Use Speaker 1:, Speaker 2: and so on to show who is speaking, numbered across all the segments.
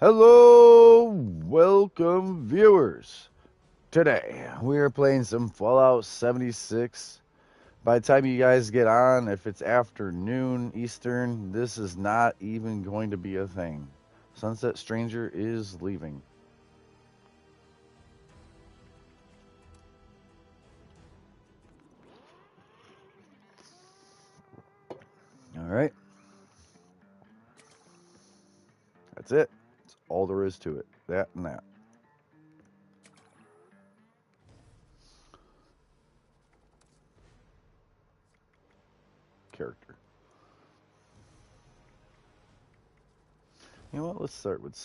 Speaker 1: Hello, welcome viewers. Today we are playing some Fallout 76. By the time you guys get on, if it's afternoon Eastern, this is not even going to be a thing. Sunset Stranger is leaving. All right. That's it. That's all there is to it. That and that. Character. You know what? Let's start with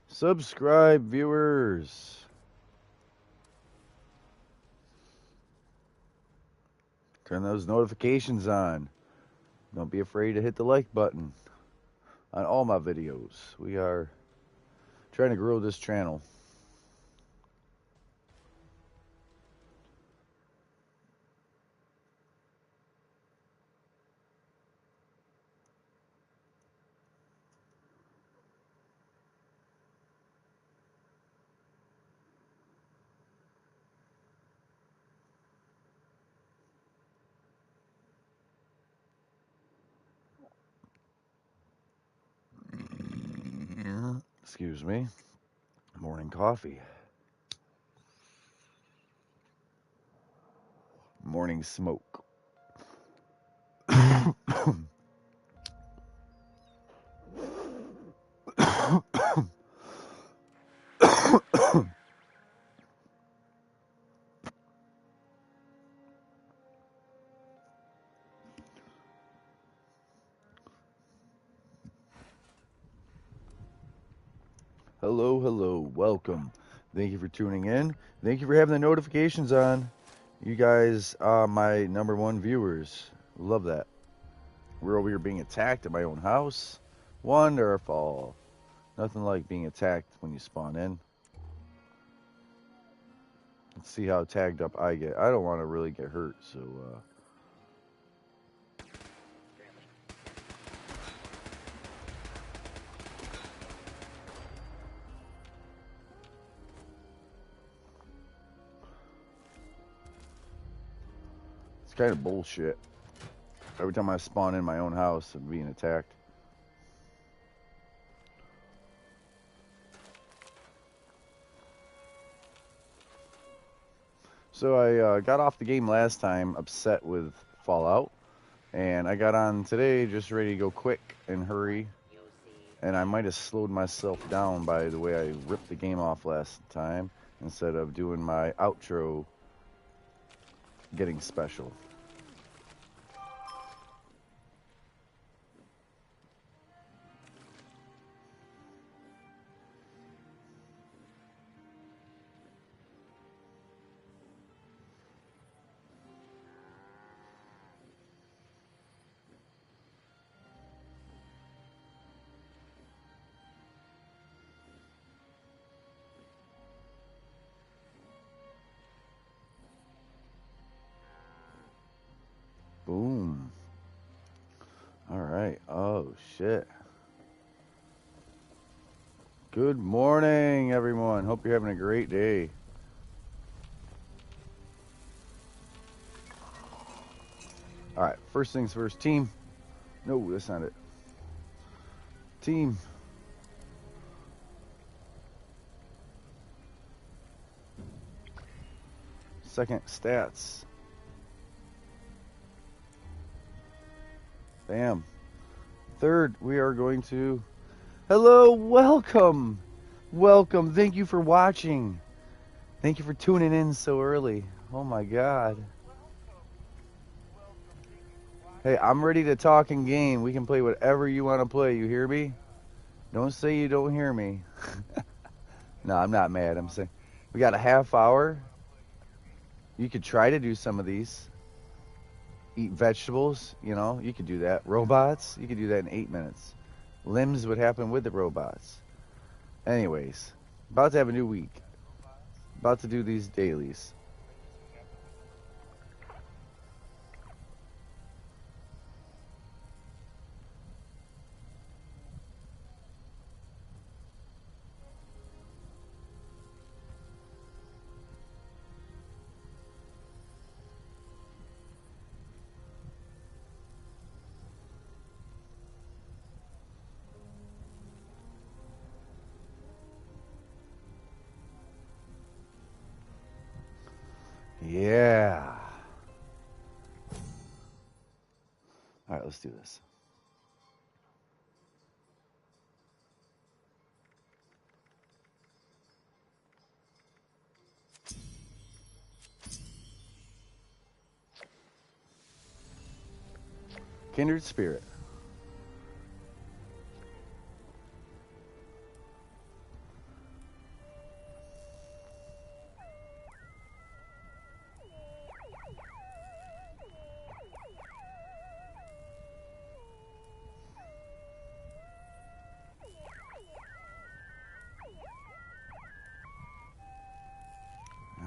Speaker 1: subscribe viewers. Turn those notifications on. Don't be afraid to hit the like button on all my videos. We are trying to grow this channel. Excuse me. Morning coffee. Morning smoke. Hello, hello, welcome. Thank you for tuning in. Thank you for having the notifications on. You guys are my #1 viewers. Love that. We're over here being attacked at my own house. Wonderful. Nothing like being attacked when you spawn in. Let's see how tagged up I get. I don't want to really get hurt, so it's kind of bullshit. Every time I spawn in my own house, I'm being attacked. So I got off the game last time upset with Fallout, and I got on today just ready to go quick and hurry, and I might have slowed myself down by the way I ripped the game off last time instead of doing my outro getting special. Boom. All right. Oh, shit. Good morning, everyone. Hope you're having a great day. All right. First things first. Team. No, that's not it. Team. Second, stats. Bam. Third, we are going to... Hello, welcome. Welcome. Thank you for watching. Thank you for tuning in so early. Oh my God. Hey, I'm ready to talk in game. We can play whatever you want to play. You hear me? Don't say you don't hear me. No, I'm not mad. I'm saying we got a half hour. You could try to do some of these. Eat vegetables, you know, you could do that. Robots, you could do that in 8 minutes. Limbs would happen with the robots. Anyways, about to have a new week. About to do these dailies. Yeah. All right, let's do this. Kindred Spirit.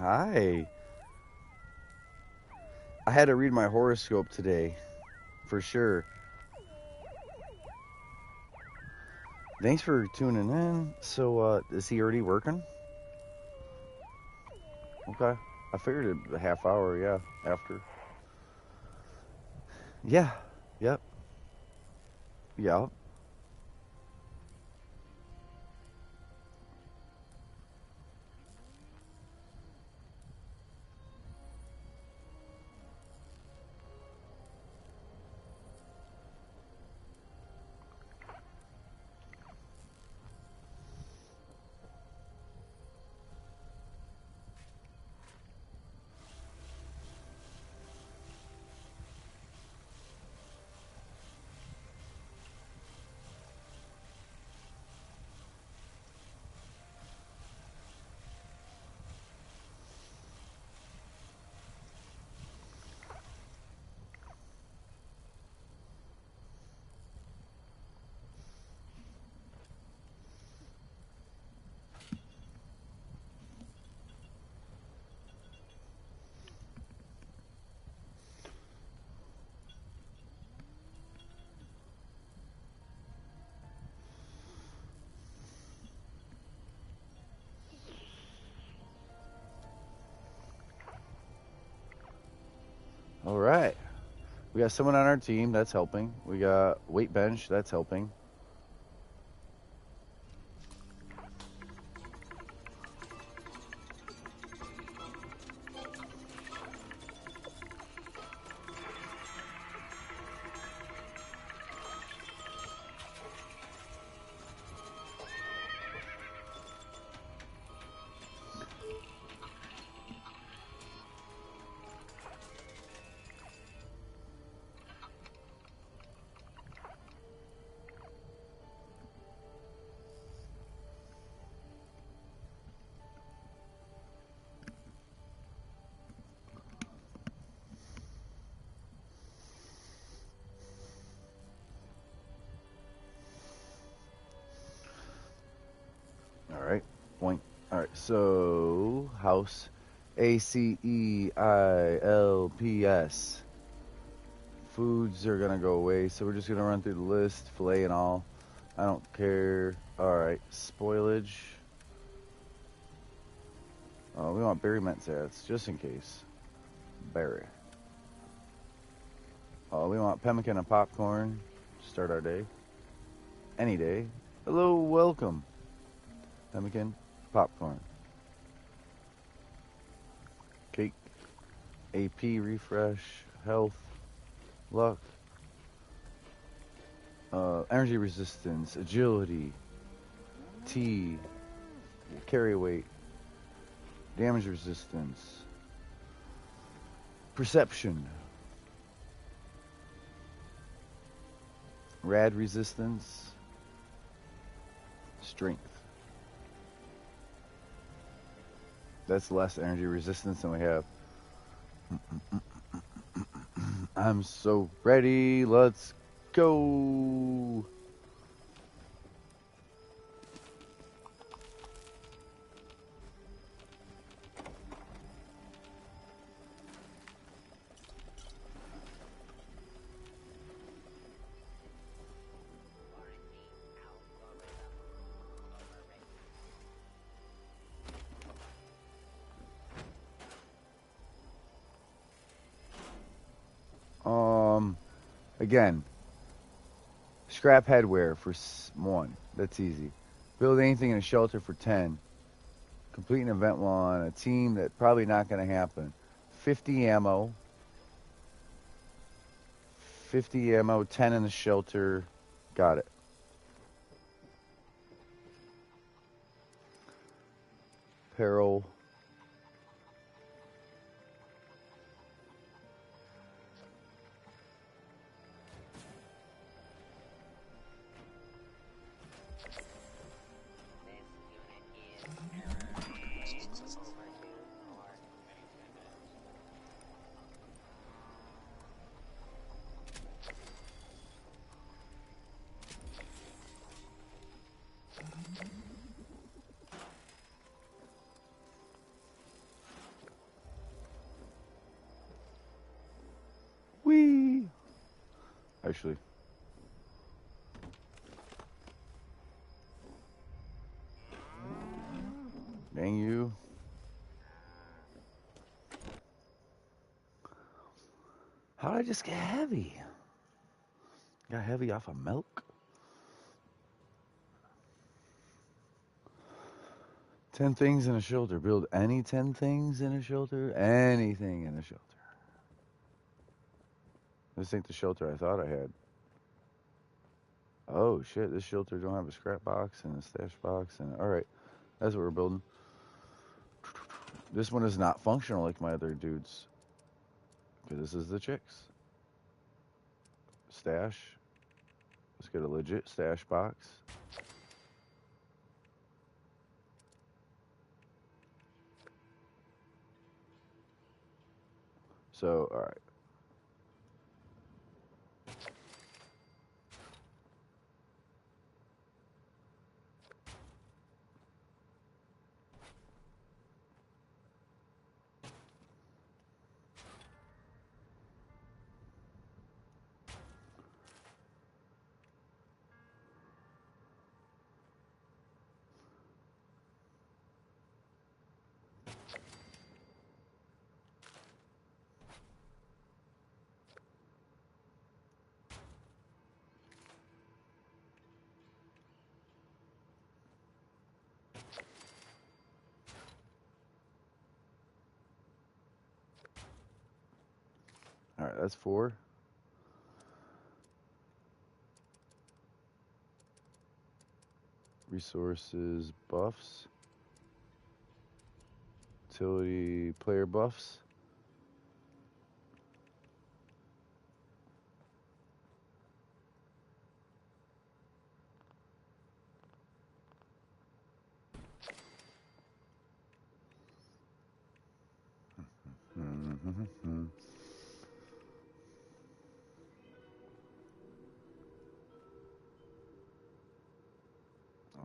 Speaker 1: Hi. I had to read my horoscope today, for sure. Thanks for tuning in. So, is he already working? Okay. I figured a half hour, yeah, after. Yeah. Yep. Yep. All right. We got someone on our team that's helping. We got weight bench that's helping. All right. Point. All right. So, house ACEILPS. Foods are going to go away. So, we're just going to run through the list, filet and all. I don't care. All right. Spoilage. We want berry mint sats, just in case. Berry. We want pemmican and popcorn to start our day. Any day. Hello, welcome. Pemmican, popcorn. Cake, AP, refresh, health, luck, energy resistance, agility, T, carry weight, damage resistance, perception, rad resistance, strength. That's less energy resistance than we have. I'm so ready. Let's go. Again, scrap headwear for 1. That's easy. Build anything in a shelter for 10. Complete an event while on a team that probably not going to happen. 50 ammo. 50 ammo, 10 in the shelter. Got it. Apparel. Whee! Actually. Dang you. How did I just get heavy? Got heavy off of milk? 10 things in a shelter. Build any 10 things in a shelter? Anything in a shelter. This ain't the shelter I thought I had. Oh shit, this shelter don't have a scrap box and a stash box and alright. That's what we're building. This one is not functional like my other dudes. Because this is the chicks. Stash. Let's get a legit stash box. So, alright. Alright, that's 4. Resources, buffs. Utility, player buffs.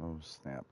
Speaker 1: Oh, snap.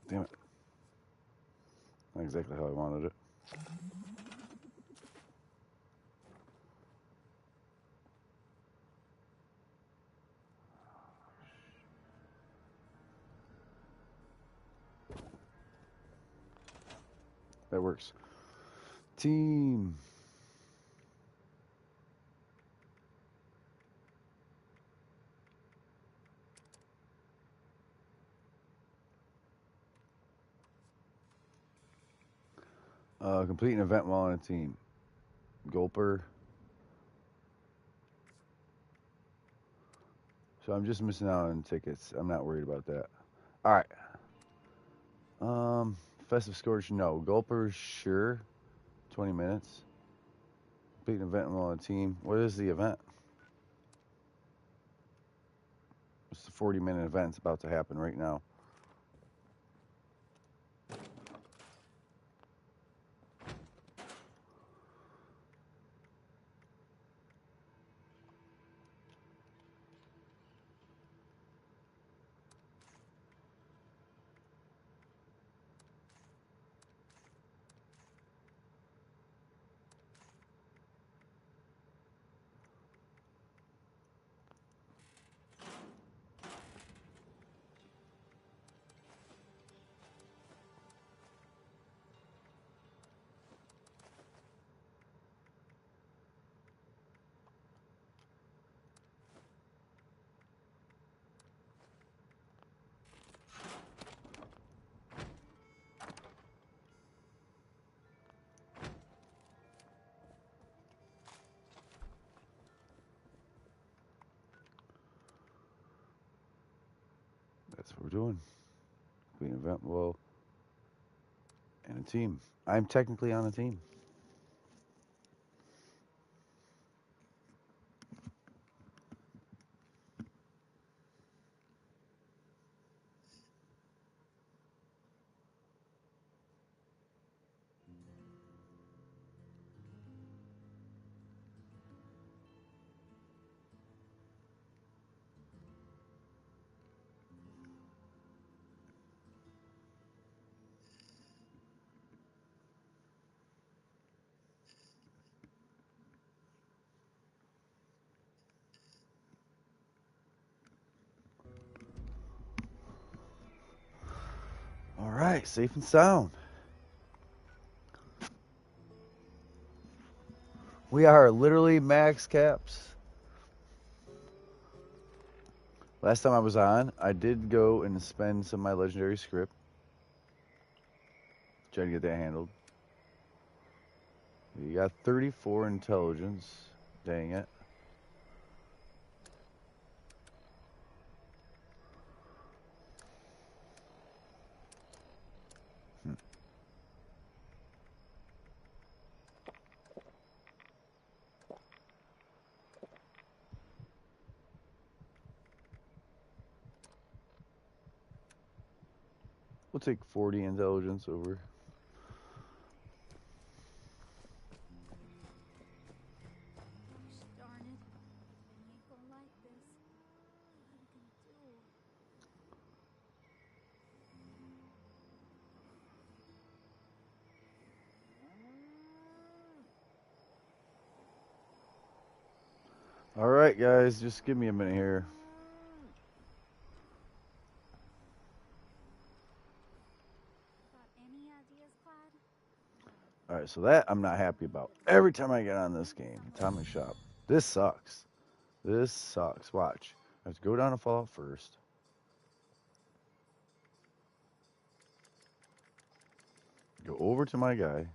Speaker 1: Damn it. Not exactly how I wanted it. That works. Team. Complete an event while on a team. Gulper. So I'm just missing out on tickets. I'm not worried about that. All right. Festive Scourge, no. Gulper, sure. 20 minutes. Complete an event while on a team. What is the event? It's the 40-minute event. It's about to happen right now. That's what we're doing. Complete an event, well, and a team. I'm technically on a team. All right, safe and sound. We are literally max caps. Last time I was on, I did go and spend some of my legendary script. Try to get that handled. You got 34 intelligence. Dang it. We'll take 40 intelligence over.
Speaker 2: Darn it. Benny ain't gonna like this. What are we gonna do?
Speaker 1: All right, guys, just give me a minute here.
Speaker 2: Got any ideas, Clyde?
Speaker 1: All right, so that I'm not happy about. Every time I get on this game, Atomic Shop, this sucks. This sucks. Watch. I have to go down to Fallout first. Go over to my guy.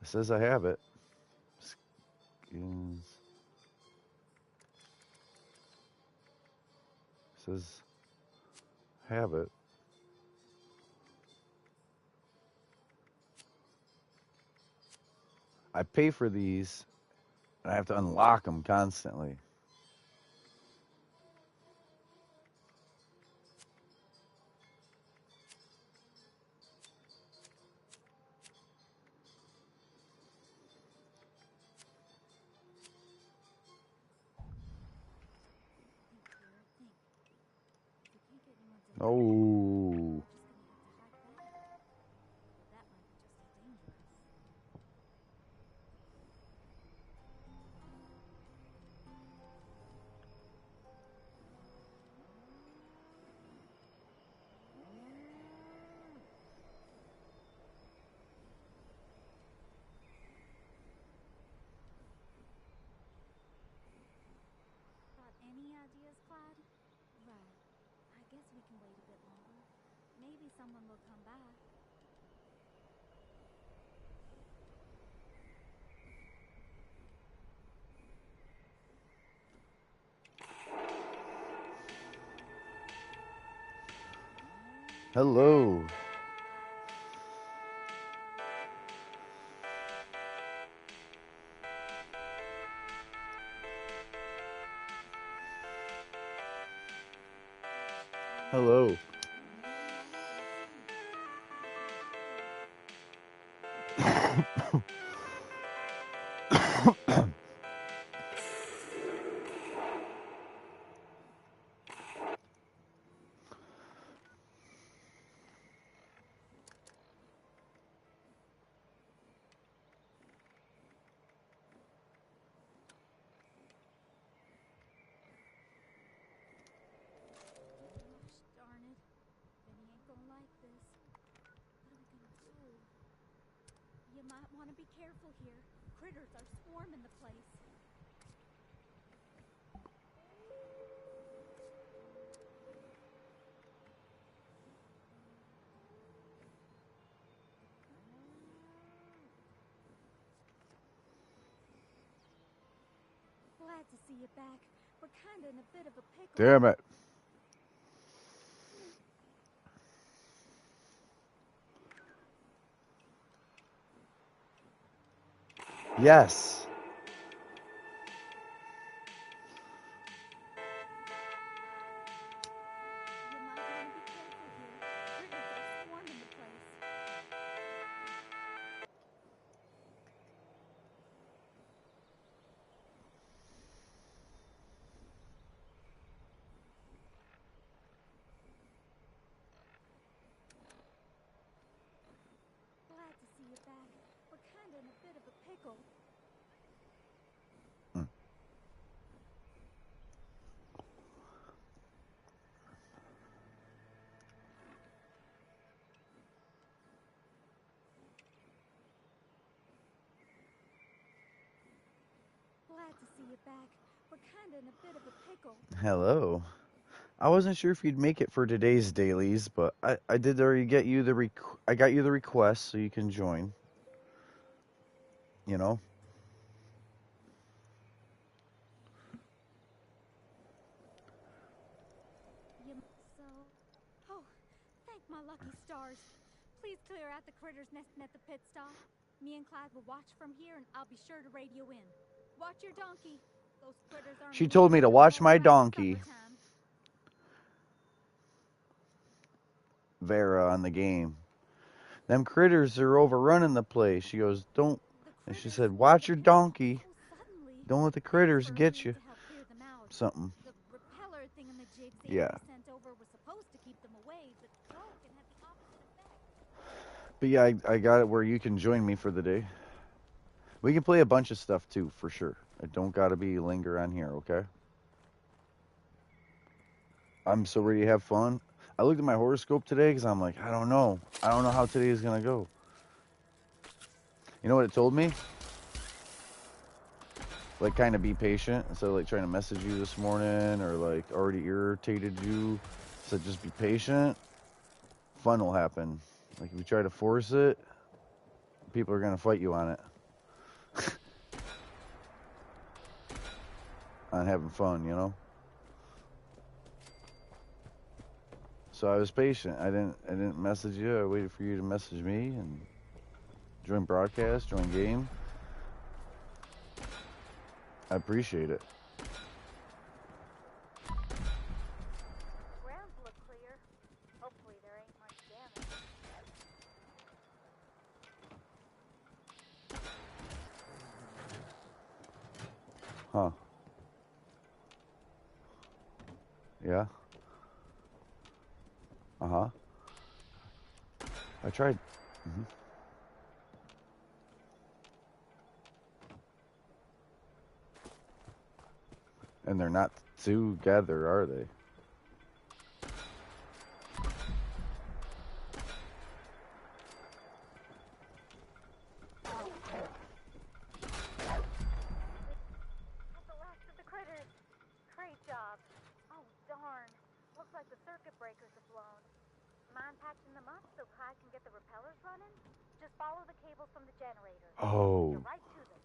Speaker 1: It says I have it. Skins. It says have it. I pay for these, and I have to unlock them constantly.
Speaker 2: Think here, think. If we can't get anyone to help,
Speaker 1: Oh.
Speaker 2: we're just gonna have to fight back. But that might be just as dangerous. Got any ideas, Clyde? Right. I guess we can wait a bit longer. Maybe someone will come back.
Speaker 1: Hello. Hello.
Speaker 2: Gosh darn it. Benny ain't gonna like this. What are we gonna do? You might want to be careful here. Critters are swarming the place. Glad to see you back. We're kinda in a bit of a pickle.
Speaker 1: Damn it. Yes.
Speaker 2: You might want to be careful here. Critters are swarming the place. Glad to see you back. We're kinda in a bit of a pickle.
Speaker 1: Hmm.
Speaker 2: Glad to see you back. We're kinda in a bit of a pickle.
Speaker 1: Hello. I wasn't sure if you'd make it for today's dailies, but I did already get you the I got you the request so you can join. You know?
Speaker 2: So, oh, thank my lucky stars. Please clear out the critters nesting at the pit stop. Me and Clyde will watch from here, and I'll be sure to radio in. Watch your donkey. Those critters aren't
Speaker 1: She told me to
Speaker 2: amusing
Speaker 1: watch
Speaker 2: no
Speaker 1: my
Speaker 2: more around
Speaker 1: donkey.
Speaker 2: summertime.
Speaker 1: Vera on the game. Them critters are overrunning the place. She goes, don't.
Speaker 2: The
Speaker 1: And she
Speaker 2: critters
Speaker 1: said, watch your
Speaker 2: appeared
Speaker 1: donkey.
Speaker 2: so suddenly.
Speaker 1: Don't let the
Speaker 2: Thanks
Speaker 1: critters
Speaker 2: for
Speaker 1: get
Speaker 2: agreeing
Speaker 1: you.
Speaker 2: to help clear them out.
Speaker 1: Something.
Speaker 2: The repeller thingamajigs
Speaker 1: Yeah.
Speaker 2: Avery sent over was supposed to keep them away, but broke and had the opposite effect.
Speaker 1: But yeah, I got it where you can join me for the day. We can play a bunch of stuff too, for sure. I don't gotta be linger on here, okay? I'm so ready to have fun. I looked at my horoscope today because I'm like, I don't know. I don't know how today is gonna go. You know what it told me? Like, kind of be patient instead of like trying to message you this morning or like already irritated you. So just be patient. Fun will happen. Like if you try to force it, people are gonna fight you on it. On having fun, you know. So I was patient. I didn't message you. I waited for you to message me and join broadcast, join game. I appreciate it.
Speaker 2: Grounds look clear. Hopefully there ain't much damage.
Speaker 1: Huh. Yeah. Uh-huh. I tried. Hmm. And they're not together, are they?
Speaker 2: Got the last of the critters. Great job. Oh, darn. Looks like the circuit breakers have blown. Mind patching them up so Clyde can get the repellers running? Just follow the cables from the generator.
Speaker 1: Oh.
Speaker 2: You're right to them.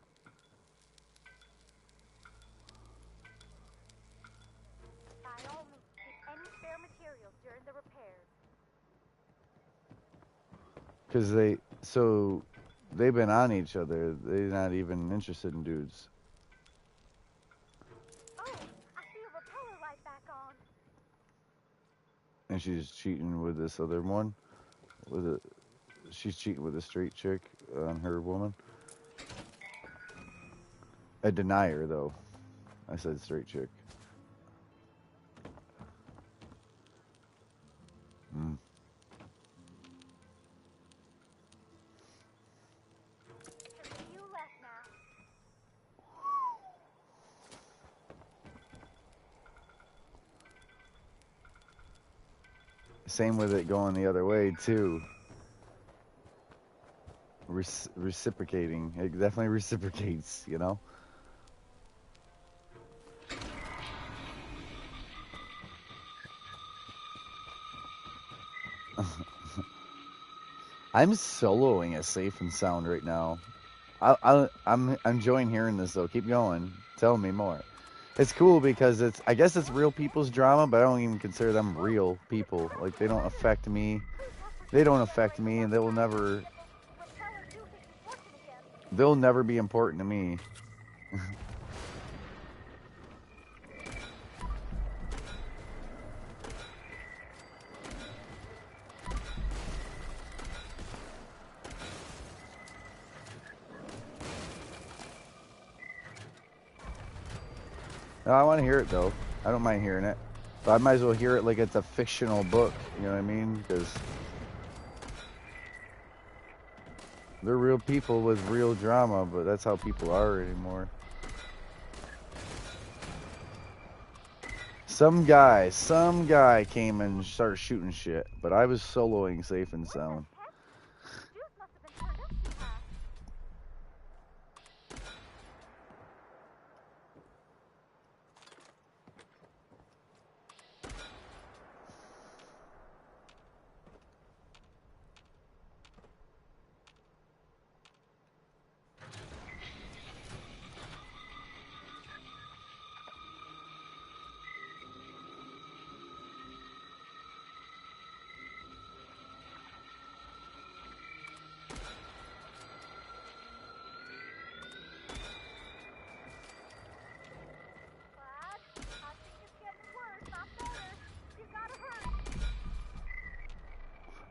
Speaker 2: By all means, keep any spare materials during the repairs.
Speaker 1: Because they've been on each other. They're not even interested in dudes.
Speaker 2: Oh, I see a repeller light back on.
Speaker 1: And she's cheating with this other one. She's cheating with a straight chick on her woman. A denier, though. I said straight chick. Mm.
Speaker 2: Just a few left now.
Speaker 1: Same with it going the other way, too. Reciprocating. It definitely reciprocates, you know? I'm soloing at Safe and Sound right now. I'm enjoying hearing this though. Keep going. Tell me more. It's cool because I guess it's real people's drama, but I don't even consider them real people. Like, they don't affect me. They don't affect me, and they'll never be important to me. No, I want to hear it though. I don't mind hearing it, but I might as well hear it like it's a fictional book. You know what I mean? Because they're real people with real drama, but that's how people are anymore. Some guy came and started shooting shit, but I was soloing safe and sound.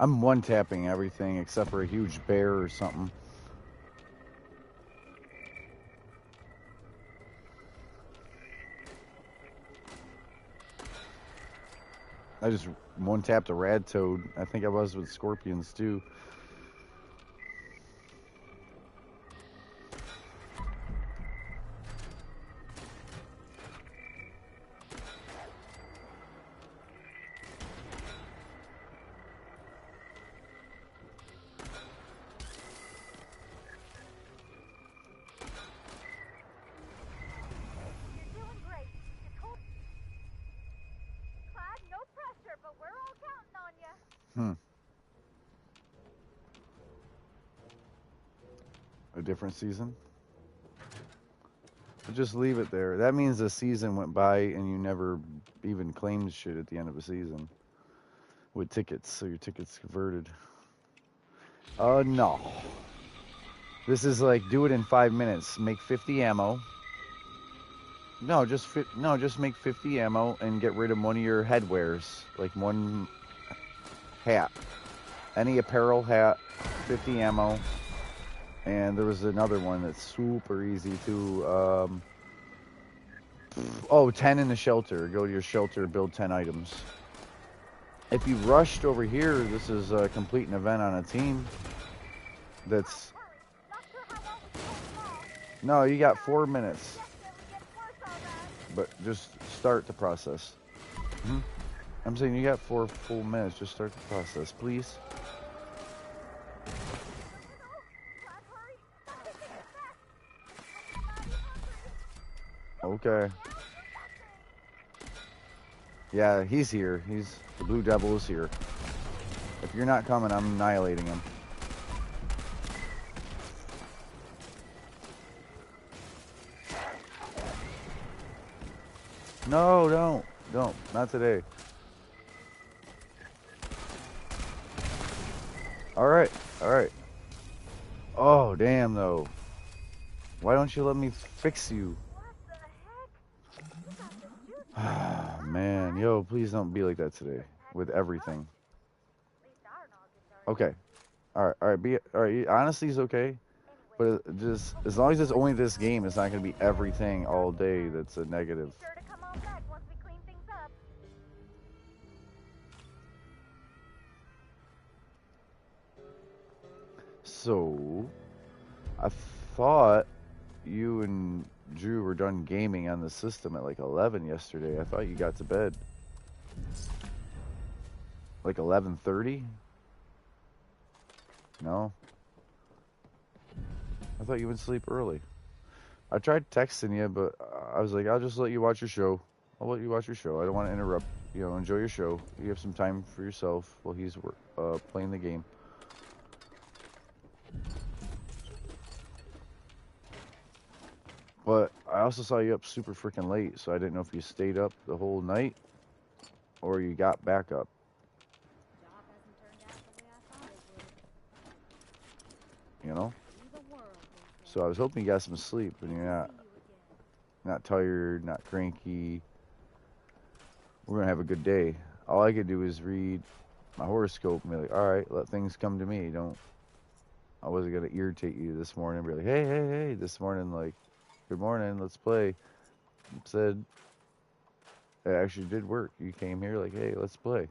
Speaker 1: I'm one-tapping everything except for a huge bear or something. I just one-tapped a rad toad. I think I was with scorpions too. A different season? But just leave it there. That means the season went by and you never even claimed shit at the end of a season. With tickets, so your ticket's converted. No. This is like, do it in 5 minutes. Make 50 ammo. No, just make 50 ammo and get rid of one of your headwears. Like one hat. Any apparel hat, 50 ammo. And there was another one that's super easy too. 10 in the shelter. Go to your shelter, build 10 items. If you rushed over here, this is complete an event on a team. That's... No, you got 4 minutes. But just start the process. I'm saying you got 4 full minutes. Just start the process, please. Okay. Yeah, he's here. The Blue Devil is here. If you're not coming, I'm annihilating him. No, don't. Not today. Alright. Oh, damn, though. Why don't you let me fix you? Ah, man. Yo, please don't be like that today. With everything. Okay. Alright. Honesty is okay. But just, as long as it's only this game, it's not going to be everything all day that's a negative. So, I thought you and Drew were done gaming on the system at like 11 yesterday. I thought you got to bed. Like 11:30? No? I thought you would sleep early. I tried texting you, but I was like, I'll just let you watch your show. I'll let you watch your show. I don't want to interrupt. Enjoy your show. You have some time for yourself while he's playing the game. But I also saw you up super freaking late, so I didn't know if you stayed up the whole night or you got back up.
Speaker 2: Job hasn't turned out the way I thought it would.
Speaker 1: You know.
Speaker 2: See the world, they say.
Speaker 1: So I was hoping you got some sleep and
Speaker 2: Good
Speaker 1: you're
Speaker 2: to
Speaker 1: not
Speaker 2: see you again.
Speaker 1: not tired, not cranky. We're gonna have a good day. All I could do is read my horoscope and be like, all right, let things come to me. I wasn't gonna irritate you this morning and be like, hey, hey, hey, this morning, like, good morning, let's play. Said it actually did work. You came here like, hey, let's play.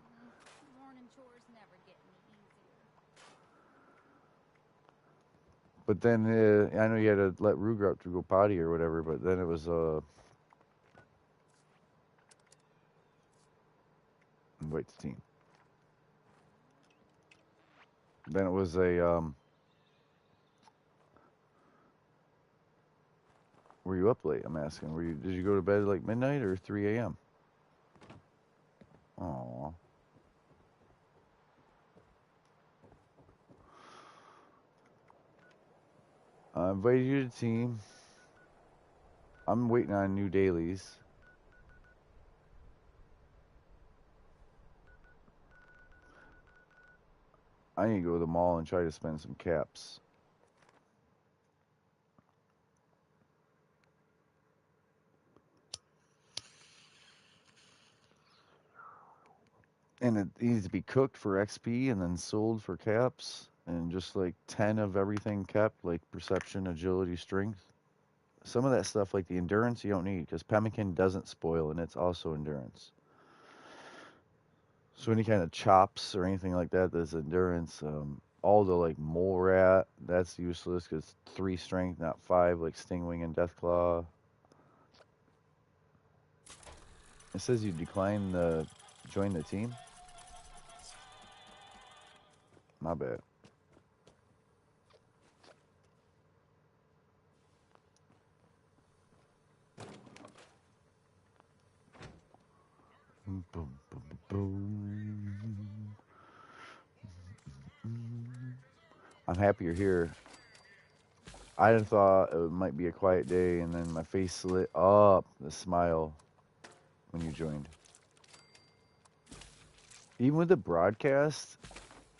Speaker 2: Morning chores never get any easier.
Speaker 1: But then I know you had to let Ruger up to go potty or whatever. But then it was invite the team. Then it was a Were you up late? I'm asking. Did you go to bed at like midnight or 3 a.m.? Aw. I invited you to the team. I'm waiting on new dailies. I need to go to the mall and try to spend some caps. And it needs to be cooked for XP and then sold for caps. And just like 10 of everything kept, like perception, agility, strength. Some of that stuff, like the endurance, you don't need because pemmican doesn't spoil and it's also endurance. So any kind of chops or anything like that that's endurance. All the like mole rat, that's useless because 3 strength, not 5, like Stingwing and Deathclaw. It says you decline the join the team. My bad. Boom, boom, boom, boom. I'm happy you're here. I thought it might be a quiet day, and then my face lit up, the smile, when you joined. Even with the broadcast,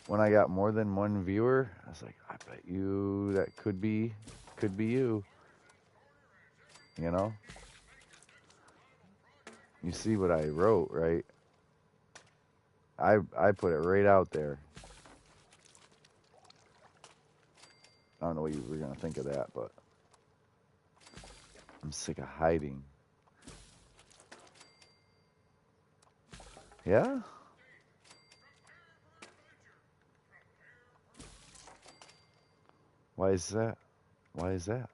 Speaker 1: when I got more than one viewer, I was like, I bet you that could be you. You know? You see what I wrote, right? I put it right out there. I don't know what you were gonna think of that, but I'm sick of hiding. Yeah? Why is that? Why is that?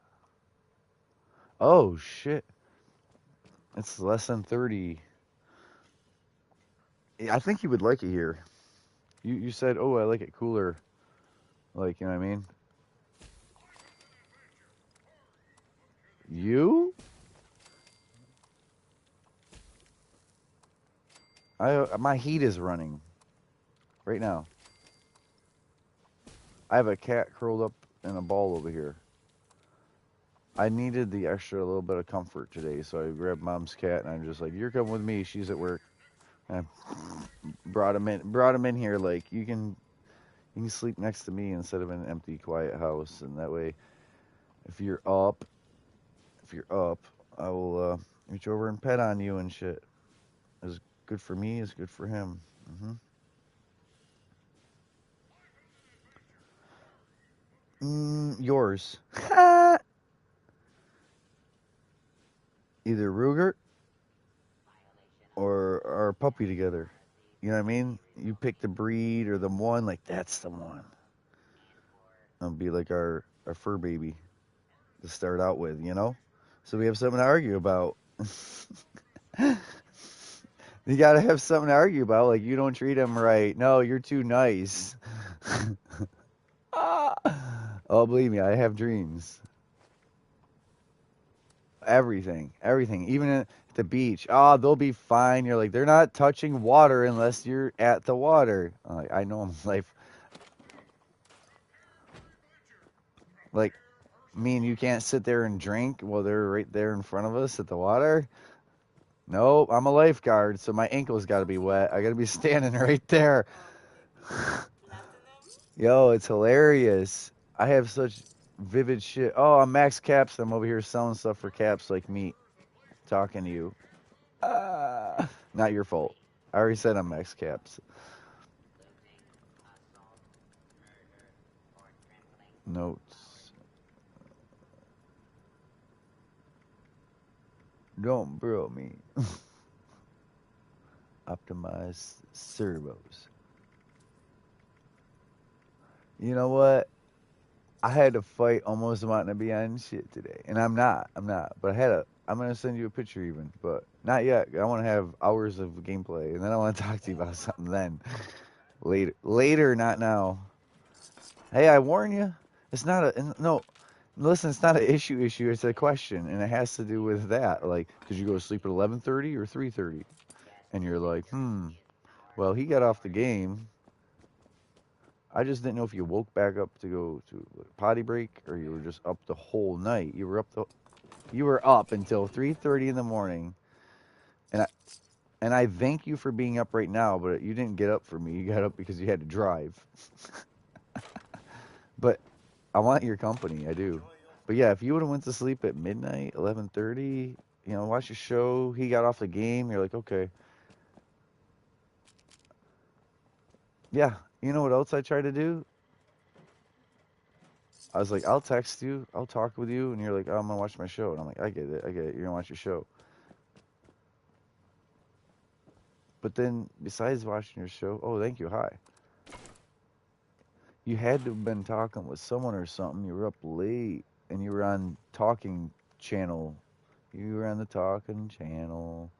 Speaker 1: Oh shit. It's less than 30. Yeah, I think you would like it here. You said, "Oh, I like it cooler." Like, you know what I mean? You? My heat is running right now. I have a cat curled up in a ball over here. I needed the extra little bit of comfort today, so I grabbed mom's cat and I'm just like, "You're coming with me. She's at work." And I brought him in here. Like, you can sleep next to me instead of in an empty, quiet house, and that way, if you're up, I will reach over and pet on you and shit. It's good for me. It's good for him. Yours. Either Ruger or our puppy together. You know what I mean? You pick the breed or the one, like, that's the one. It'll be like our fur baby to start out with, you know? So we have something to argue about. You gotta have something to argue about. Like, you don't treat him right. No, you're too nice. Oh, believe me, I have dreams. Everything. Even at the beach. Oh, they'll be fine. You're like, they're not touching water unless you're at the water. I know I'm like Mean you can't sit there and drink while they're right there in front of us at the water? Nope, I'm a lifeguard, so my ankle's got to be wet. I got to be standing right there. Yo, it's hilarious. I have such vivid shit. Oh, I'm Max Caps. I'm over here selling stuff for Caps like me, talking to you. Not your fault. I already said I'm Max Caps. Notes. Don't bro me. Optimize servos. You know what? I had to fight almost wanting to be on shit today, and I'm not. I'm not. But I had a. I'm gonna send you a picture even, but not yet. I want to have hours of gameplay, and then I want to talk to you about something. Then later, not now. Hey, I warn you. It's not a no. Listen, it's not an issue. It's a question, and it has to do with that. Like, did you go to sleep at 11:30 or 3:30? And you're like, Well, he got off the game. I just didn't know if you woke back up to go to a potty break or you were just up the whole night. You were up until 3:30 in the morning, and I thank you for being up right now. But you didn't get up for me. You got up because you had to drive. But I want your company. I do. But yeah, if you would have went to sleep at midnight, 11:30, watch a show. He got off the game. You're like, okay, yeah. You know what else I tried to do? I was like, I'll text you, I'll talk with you, and you're like, oh, I'm gonna watch my show, and I'm like, I get it. You're gonna watch your show. But then, besides watching your show, oh, thank you, hi. You had to have been talking with someone or something. You were up late, and you were on talking channel. You were on the talking channel.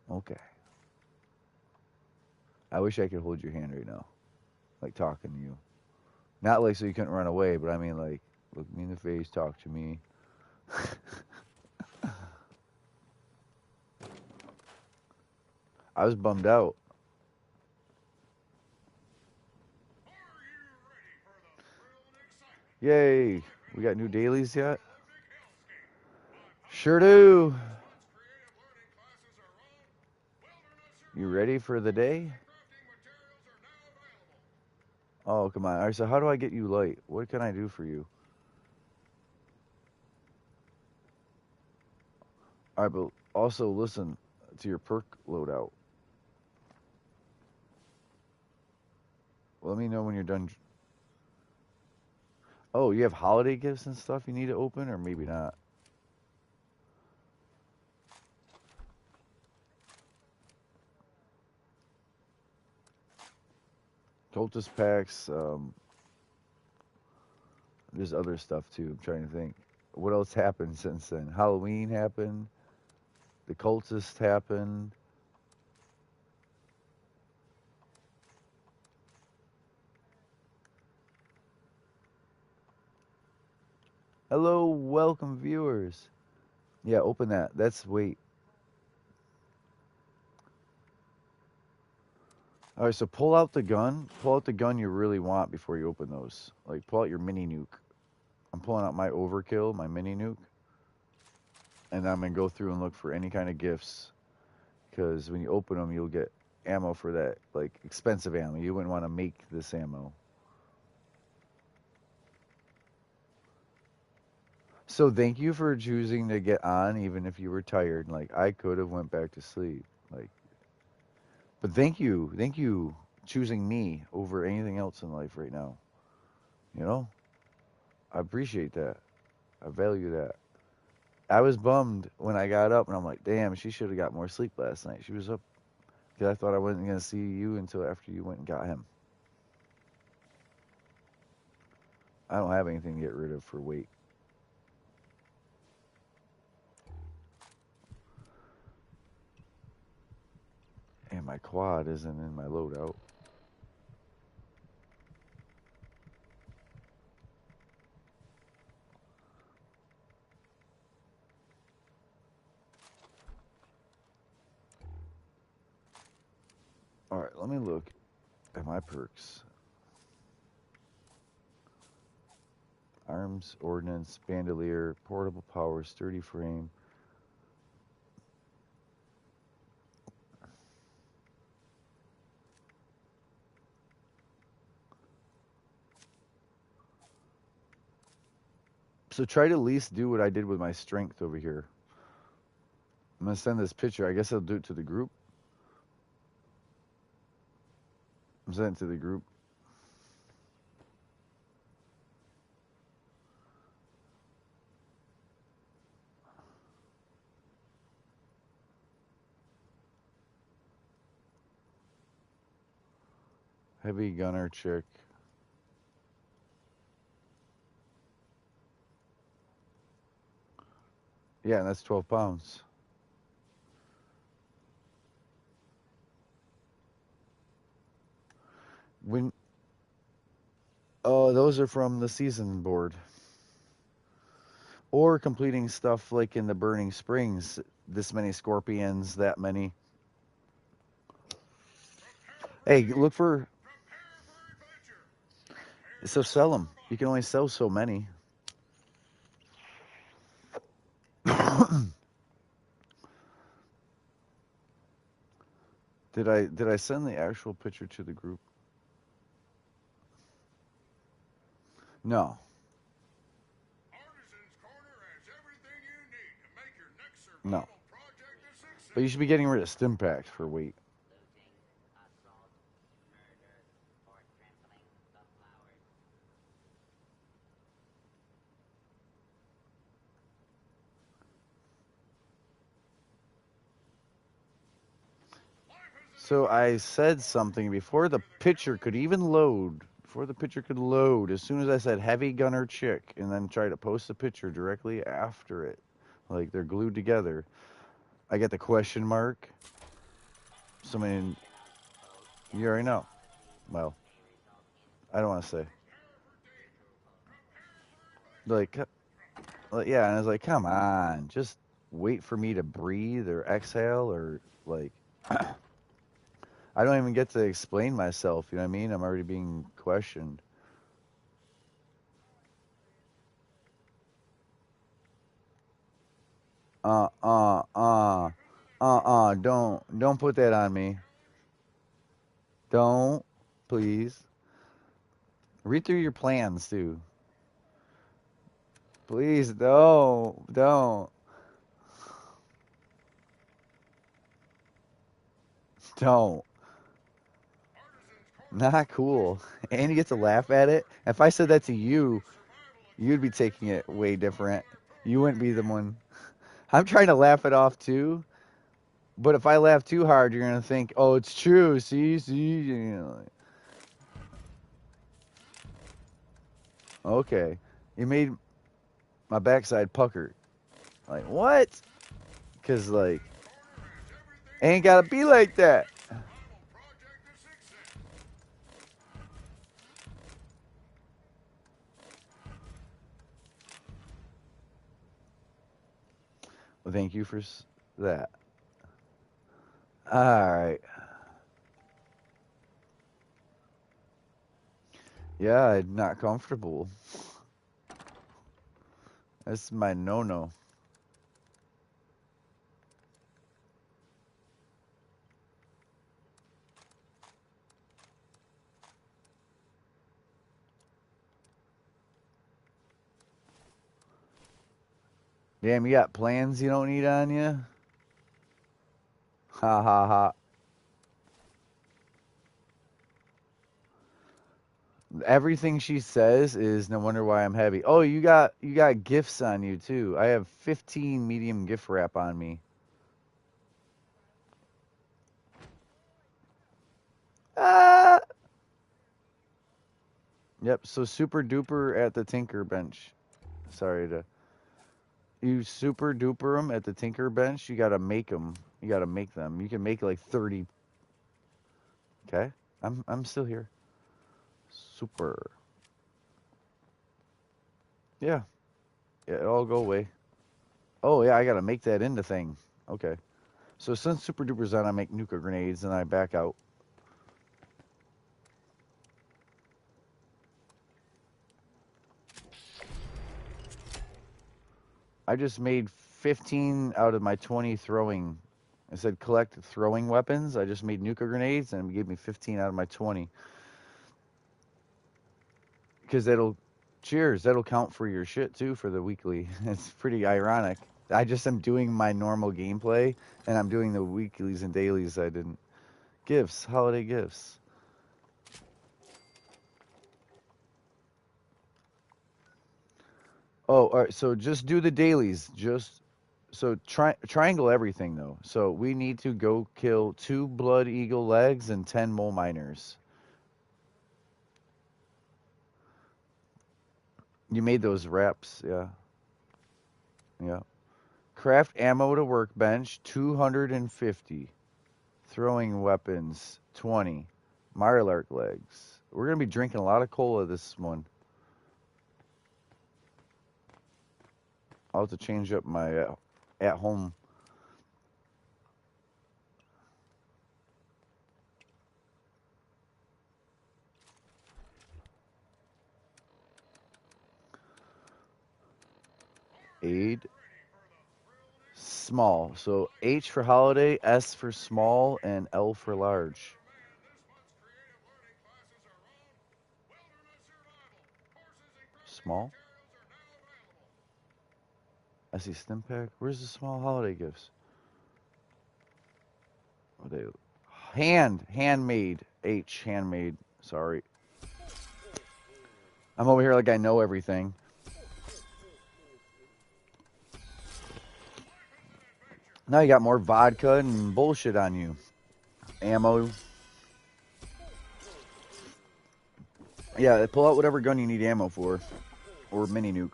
Speaker 1: Okay. I wish I could hold your hand right now, like talking to you. Not like so you couldn't run away, but I mean like, look me in the face, talk to me. I was bummed out. Yay! We got new dailies yet? Sure do. You ready for the day? Oh, come on. All right, so how do I get you light? What can I do for you? All right, but also listen to your perk loadout. Let me know when you're done. Oh, you have holiday gifts and stuff you need to open, or maybe not? Cultist packs. There's other stuff too. I'm trying to think. What else happened since then? Halloween happened. The cultist happened. Hello, welcome viewers. Yeah, open that. Wait. All right, so pull out the gun. Pull out the gun you really want before you open those. Like, pull out your mini nuke. I'm pulling out my overkill, my mini nuke. And I'm going to go through and look for any kind of gifts. Because when you open them, you'll get ammo for that, like, expensive ammo. You wouldn't want to make this ammo. So thank you for choosing to get on, even if you were tired. Like, I could have went back to sleep. Like, but thank you choosing me over anything else in life right now. You know, I appreciate that. I value that. I was bummed when I got up, and I'm like, damn, she should have got more sleep last night. She was up because I thought I wasn't gonna see you until after you went and got him. I don't have anything to get rid of for weight. And my quad isn't in my loadout. All right, let me look at my perks. Arms, ordnance, bandolier, portable power, sturdy frame. So try to at least do what I did with my strength over here. I'm going to send this picture. I guess I'll do it to the group. I'm sending it to the group. Heavy gunner chick. Yeah, and that's 12 pounds. When those are from the season board. Or completing stuff like in the Burning Springs, this many scorpions, that many. Hey, look for. So sell them. You can only sell so many. Did I send the actual picture to the group? No. No. But you should be getting rid of Stimpack for weight. So I said something before the picture could even load. Before the picture could load, as soon as I said heavy gunner chick and then try to post the picture directly after it, like they're glued together, I get the question mark. Somebody, you already know. Well, I don't want to say. Like, yeah, and I was like, come on, just wait for me to breathe or exhale or like. I don't even get to explain myself, you know what I mean? I'm already being questioned. Don't put that on me. Don't, please. Read through your plans, too. Please, don't. Not cool. And you get to laugh at it. If I said that to you, you'd be taking it way different. You wouldn't be the one. I'm trying to laugh it off, too. But if I laugh too hard, you're gonna think, "Oh, it's true." See, you know. Okay, you made my backside pucker. Like what? Because like, ain't gotta be like that. Well, thank you for that. All right. Yeah, I'm not comfortable. That's my no-no. Damn, you got plans you don't need on you? Ha ha ha. Everything she says is no wonder why I'm heavy. Oh, you got gifts on you too. I have 15 medium gift wrap on me. Ah. Yep. So super duper at the Tinker Bench. Sorry to. You super duper them at the Tinker Bench. You gotta make them. You gotta make them. You can make like 30. Okay. I'm still here. Super. Yeah. Yeah. It'll all go away. Oh yeah. I gotta make that into thing. Okay. So since super duper's on, I make nuka grenades and I back out. I just made 15 out of my 20 throwing. I said collect throwing weapons. I just made nuka grenades and it gave me 15 out of my 20. Because that'll count for your shit too for the weekly. It's pretty ironic. I just am doing my normal gameplay and I'm doing the weeklies and dailies I didn't. Gifts, holiday gifts. Oh, all right. So just do the dailies. So triangle everything though. So we need to go kill 2 blood eagle legs and 10 mole miners. You made those reps, yeah. Yeah. Craft ammo to workbench 250. Throwing weapons 20. Mirelurk legs. We're gonna be drinking a lot of cola this one. I'll have to change up my at home. Aid. Small. So H for holiday, S for small, and L for large. Small? I see stim pack. Where's the small holiday gifts? Oh, they handmade. H handmade. Sorry. I'm over here like I know everything. Now you got more vodka and bullshit on you. Ammo. Yeah, pull out whatever gun you need ammo for. Or mini nuke.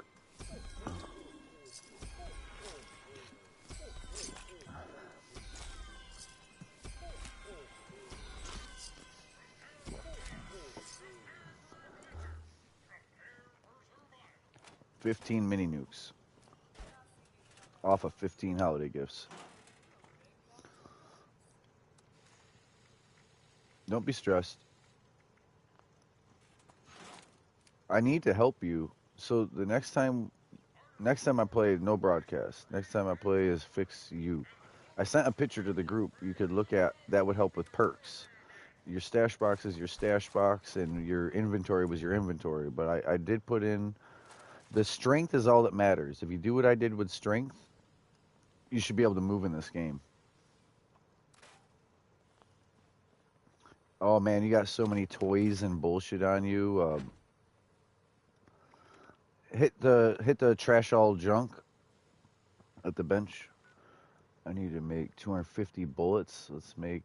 Speaker 1: $15 mini nukes. Off of 15 holiday gifts. Don't be stressed. I need to help you. So the next time I play, no broadcast. Next time I play is fix you. I sent a picture to the group you could look at that would help with perks. Your stash box is your stash box and your inventory was your inventory. But I did put in the strength is all that matters. If you do what I did with strength, you should be able to move in this game. Oh man, you got so many toys and bullshit on you. Hit the trash all junk at the bench. I need to make 250 bullets. Let's make.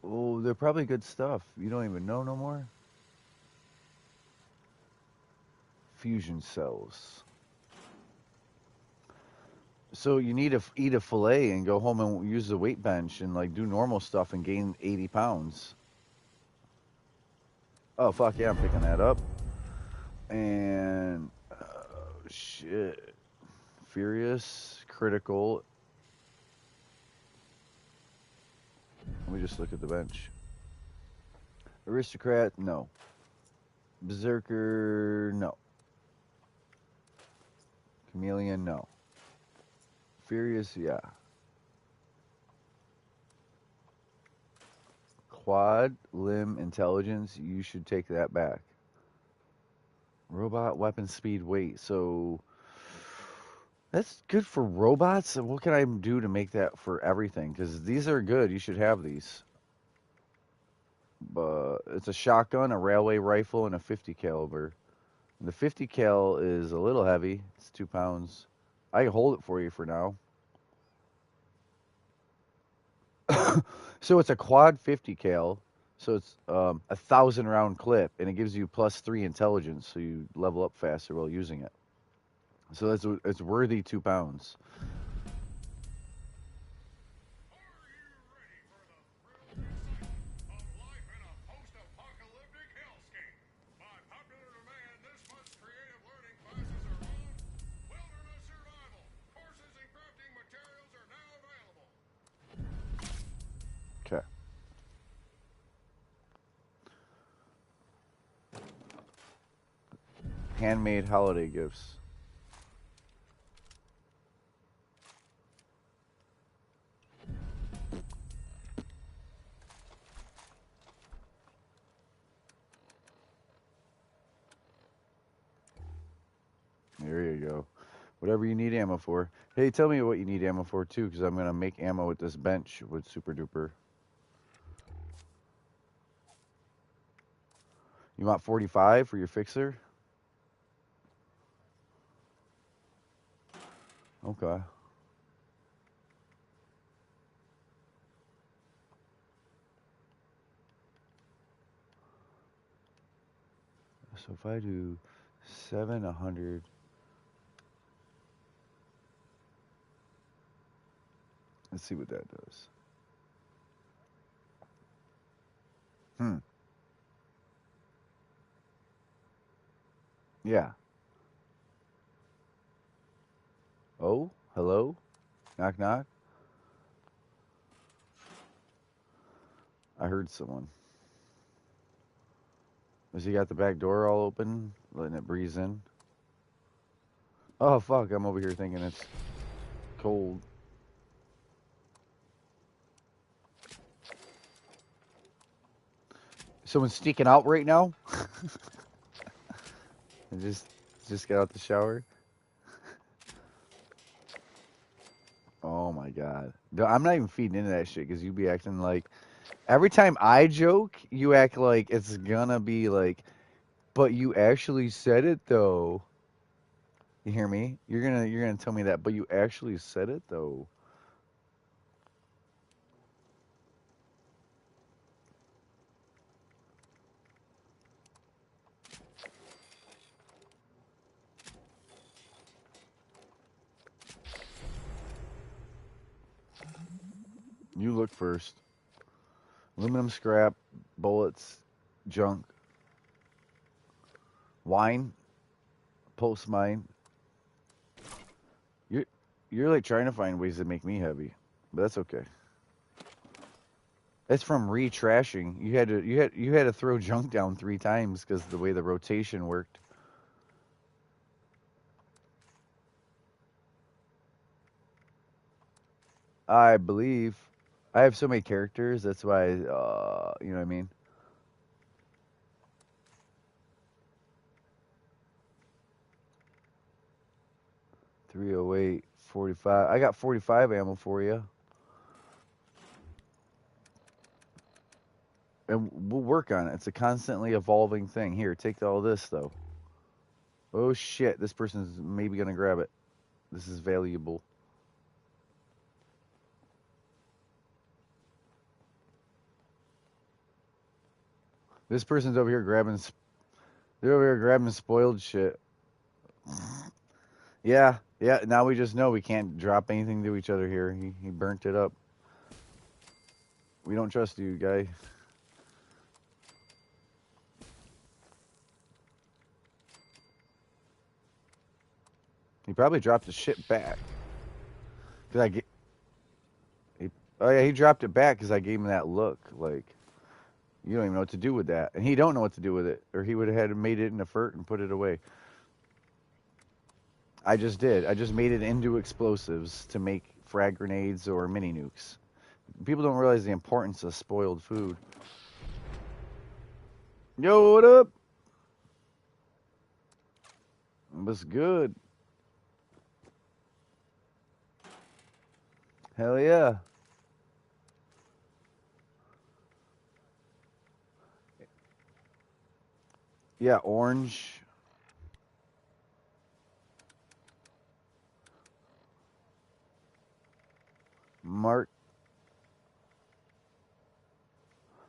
Speaker 1: Oh, they're probably good stuff. You don't even know no more. Fusion cells. So you need to eat a fillet and go home and use the weight bench and like do normal stuff and gain 80 pounds. Oh fuck yeah, I'm picking that up. And shit, furious, critical. Let me just look at the bench. Aristocrat, no. Berserker, no. Chameleon, no. Furious, yeah. Quad, limb, intelligence, you should take that back. Robot, weapon, speed, weight. So that's good for robots. What can I do to make that for everything? Because these are good. You should have these. But it's a shotgun, a railway rifle, and a 50 caliber. The 50 cal is a little heavy. It's 2 pounds. I can hold it for you for now. So it's a quad 50 cal. So it's 1,000 round clip, and it gives you +3 intelligence, so you level up faster while using it. So it's worthy 2 pounds. handmade holiday gifts. There you go. Whatever you need ammo for. Hey, tell me what you need ammo for too, because I'm gonna make ammo with this bench with Super Duper. You want 45 for your fixer? Okay. So if I do 700, let's see what that does. Yeah. Oh, hello? Knock knock. I heard someone. Has he got the back door all open, letting it breeze in? Oh fuck, I'm over here thinking it's cold. Someone's sneaking out right now? I just got out the shower. Oh my god. No, I'm not even feeding into that shit because you be acting like every time I joke, you act like it's gonna be like, but you actually said it though. You hear me? You're gonna tell me that, but you actually said it though. You look first. Aluminum scrap, bullets, junk, wine, pulse mine. You're you're like trying to find ways to make me heavy, but that's okay. That's from retrashing. You had to throw junk down 3 times because the way the rotation worked. I believe I have so many characters. That's why, you know what I mean. 308, 45. I got 45 ammo for you, and we'll work on it. It's a constantly evolving thing. Here, take all this though. Oh shit, this person's maybe gonna grab it. This is valuable. This person's over here grabbing. They're over here grabbing spoiled shit. Yeah, yeah. Now we just know we can't drop anything to each other here. He burnt it up. We don't trust you, guy. He probably dropped the shit back. Cause I get. Oh yeah, he dropped it back because I gave him that look. Like you don't even know what to do with that, and he don't know what to do with it, or he would have had made it in a furt and put it away. I just did. I just made it into explosives to make frag grenades or mini nukes. People don't realize the importance of spoiled food. Yo, what up? What's good? Hell yeah. Yeah, orange. Mark.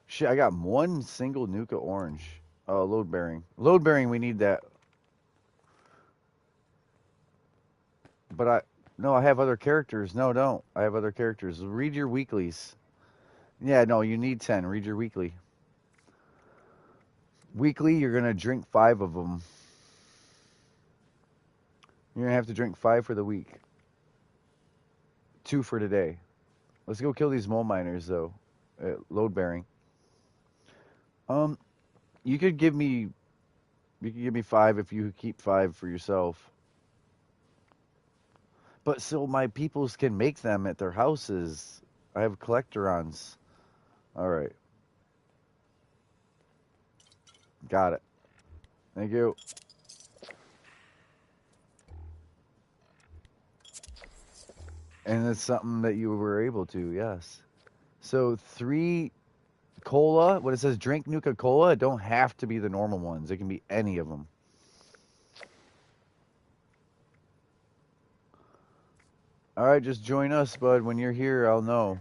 Speaker 1: Shit, I got one single nuke of orange. Oh, load bearing. Load bearing, we need that. But no, I have other characters. No, don't. I have other characters. Read your weeklies. Yeah, no, you need 10. Read your weekly. Weekly, you're going to drink 5 of them. You're going to have to drink 5 for the week. 2 for today. Let's go kill these mole miners, though. Load bearing. You could give me You can give me 5 if you keep 5 for yourself. But so my peoples can make them at their houses. I have collectorons. All right. Got it. Thank you. And it's something that you were able to, yes. So 3 cola, when it says drink Nuka-Cola, it don't have to be the normal ones. It can be any of them. All right, just join us, bud. When you're here, I'll know.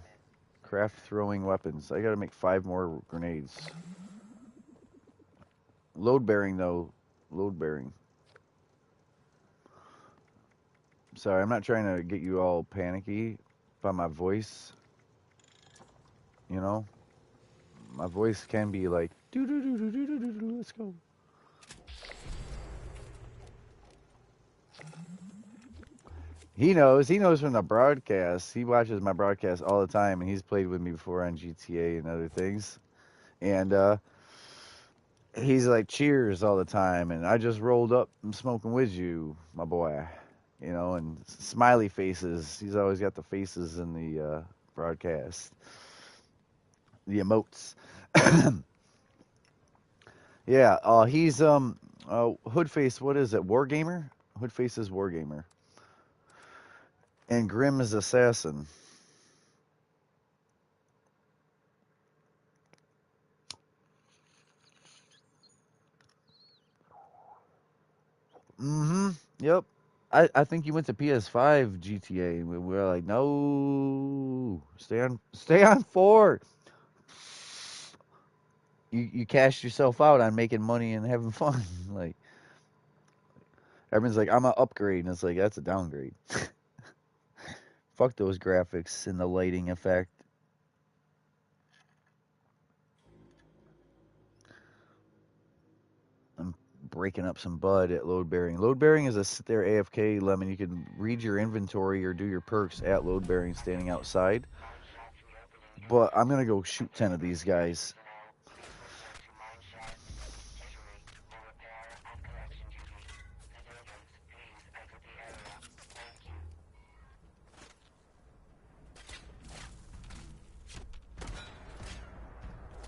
Speaker 1: Craft throwing weapons. I got to make 5 more grenades. Load bearing, though. Load bearing. Sorry, I'm not trying to get you all panicky by my voice. You know? My voice can be like, do, let's go. He knows from the broadcast. He watches my broadcast all the time, and he's played with me before on GTA and other things. And he's like, cheers all the time, and I just rolled up and smoking with you, my boy. You know, and smiley faces. He's always got the faces in the broadcast. The emotes. Yeah, he's Hoodface, what is it? Wargamer? Hoodface is Wargamer. And Grim is Assassin. Mm-hmm. Yep. I think you went to PS5 GTA and we were like, no, stay on 4. You cashed yourself out on making money and having fun. Like everyone's like, I'm a upgrade, and it's like that's a downgrade. Fuck those graphics and the lighting effect. I'm breaking up some bud at load bearing. Load bearing is a sit there AFK lemon. You can read your inventory or do your perks at load bearing standing outside. But I'm gonna go shoot 10 of these guys.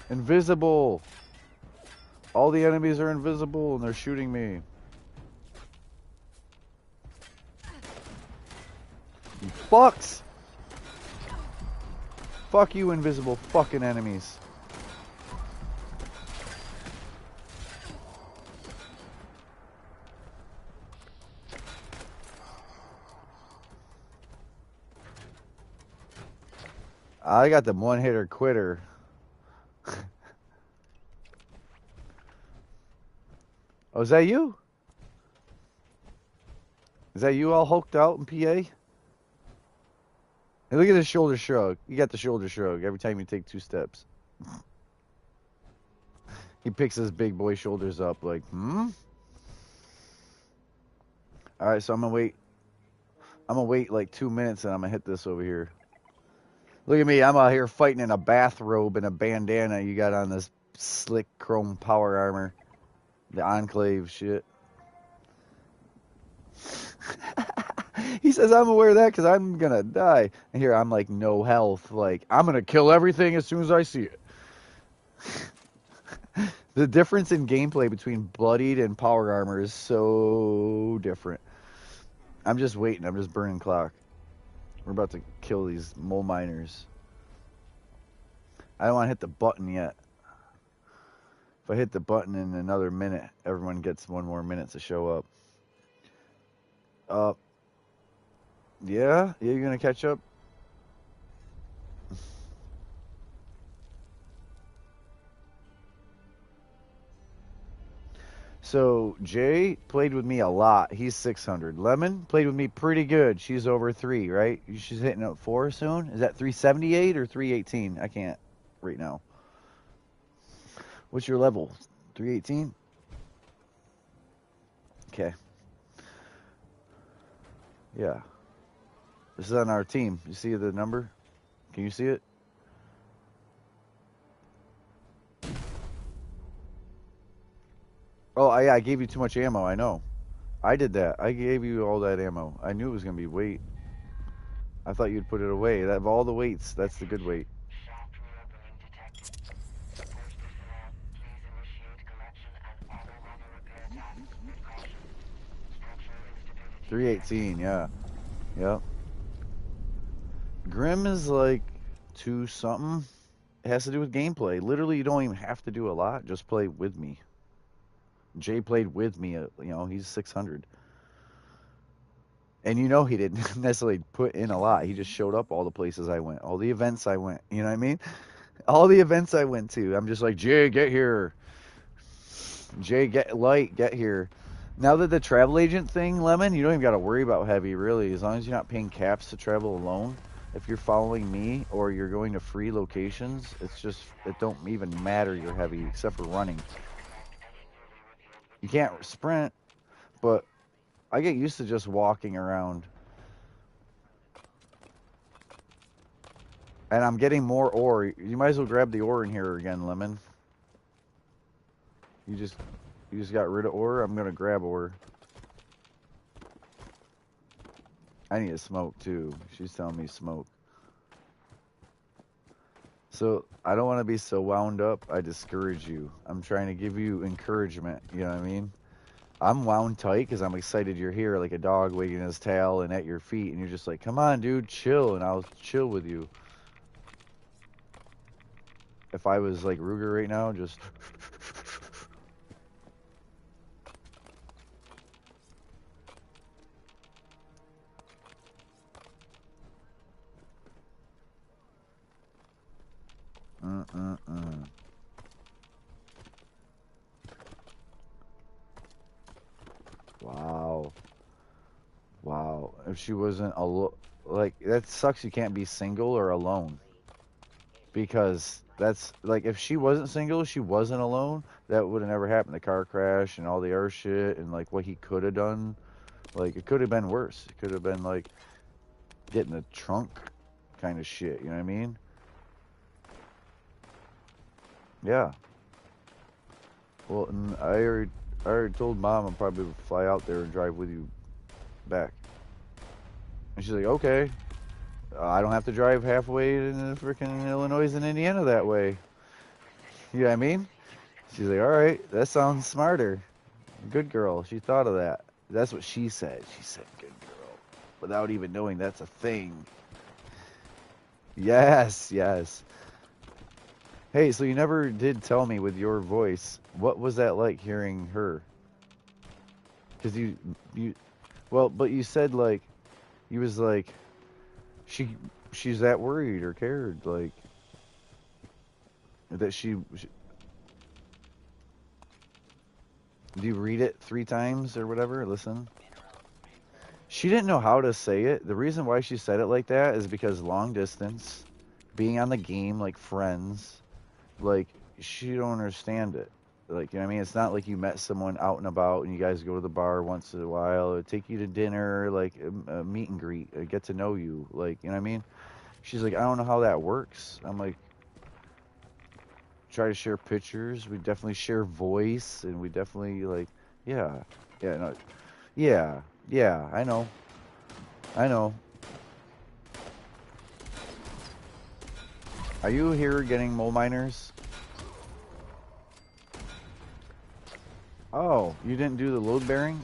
Speaker 1: Invisible. All the enemies are invisible and they're shooting me. You fucks. Fuck you, invisible fucking enemies. I got the one-hitter quitter. Oh, is that you? Is that you all hulked out in PA? Hey, look at the shoulder shrug. You got the shoulder shrug every time you take 2 steps. He picks his big boy shoulders up like, Alright, so I'm gonna wait like 2 minutes and I'm gonna hit this over here. Look at me, I'm out here fighting in a bathrobe and a bandana you got on this slick chrome power armor. The Enclave shit. He says, I'm aware of that because I'm going to die. And here, I'm like, no health. Like, I'm going to kill everything as soon as I see it. The difference in gameplay between Bloodied and Power Armor is so different. I'm just waiting. I'm just burning clock. We're about to kill these mole miners. I don't want to hit the button yet. If I hit the button in another minute, everyone gets 1 more minute to show up. Yeah, you're gonna catch up. So Jay played with me a lot. He's 600. Lemon played with me pretty good. She's over 3, right? She's hitting up 4 soon. Is that 378 or 318? I can't right now. What's your level? 318? Okay. Yeah. This is on our team. You see the number? Can you see it? Oh, I gave you too much ammo. I know. I did that. I gave you all that ammo. I knew it was gonna be weight. I thought you'd put it away. That of all the weights, that's the good weight. 318. Yeah. Yep. Grim is like 2 something. It has to do with gameplay. Literally, you don't even have to do a lot. Just play with me. Jay played with me. He's 600. And he didn't necessarily put in a lot. He just showed up all the places I went, all the events I went. You know what I mean? All the events I went to. I'm just like, Jay, get here. Jay, get here. Now that the travel agent thing, Lemon, you don't even got to worry about heavy, really. As long as you're not paying caps to travel alone. If you're following me or you're going to free locations, it don't even matter you're heavy, except for running. You can't sprint, but I get used to just walking around. And I'm getting more ore. You might as well grab the ore in here again, Lemon. You just got rid of ore? I'm gonna grab ore. I need to smoke too. She's telling me smoke. So I don't want to be so wound up. I discourage you. I'm trying to give you encouragement. You know what I mean? I'm wound tight because I'm excited you're here, like a dog wagging his tail and at your feet, and you're just like, "Come on, dude, chill," and I'll chill with you. If I was like Ruger right now, just. Wow. Wow. If she wasn't like, that sucks you can't be single or alone. Because that's, like, if she wasn't single, she wasn't alone, that would have never happened. The car crash and all the other shit and, like, what he could have done. Like, it could have been worse. It could have been, like, getting a trunk kind of shit. You know what I mean? Yeah. Well, and I already told Mom I'll probably fly out there and drive with you back. And she's like, okay. I don't have to drive halfway to freaking Illinois and Indiana that way. You know what I mean? She's like, all right, that sounds smarter. Good girl. She thought of that. That's what she said. She said, good girl. Without even knowing that's a thing. Yes, yes. Hey, so you never did tell me with your voice, what was that like hearing her? Because well, but you said like, you was like, she's that worried or cared, like, that do you read it 3 times or whatever? Listen. She didn't know how to say it. The reason why she said it like that is because long distance, being on the game like friends, like, she don't understand it. Like, you know what I mean? It's not like you met someone out and about and you guys go to the bar once in a while or take you to dinner, like a meet and greet, get to know you. Like, you know what I mean? She's like, I don't know how that works. I'm like, try to share pictures. We definitely share voice and we definitely, like, yeah. Yeah, no. Yeah. Yeah, I know. I know. Are you here getting mole miners? Oh, you didn't do the load bearing?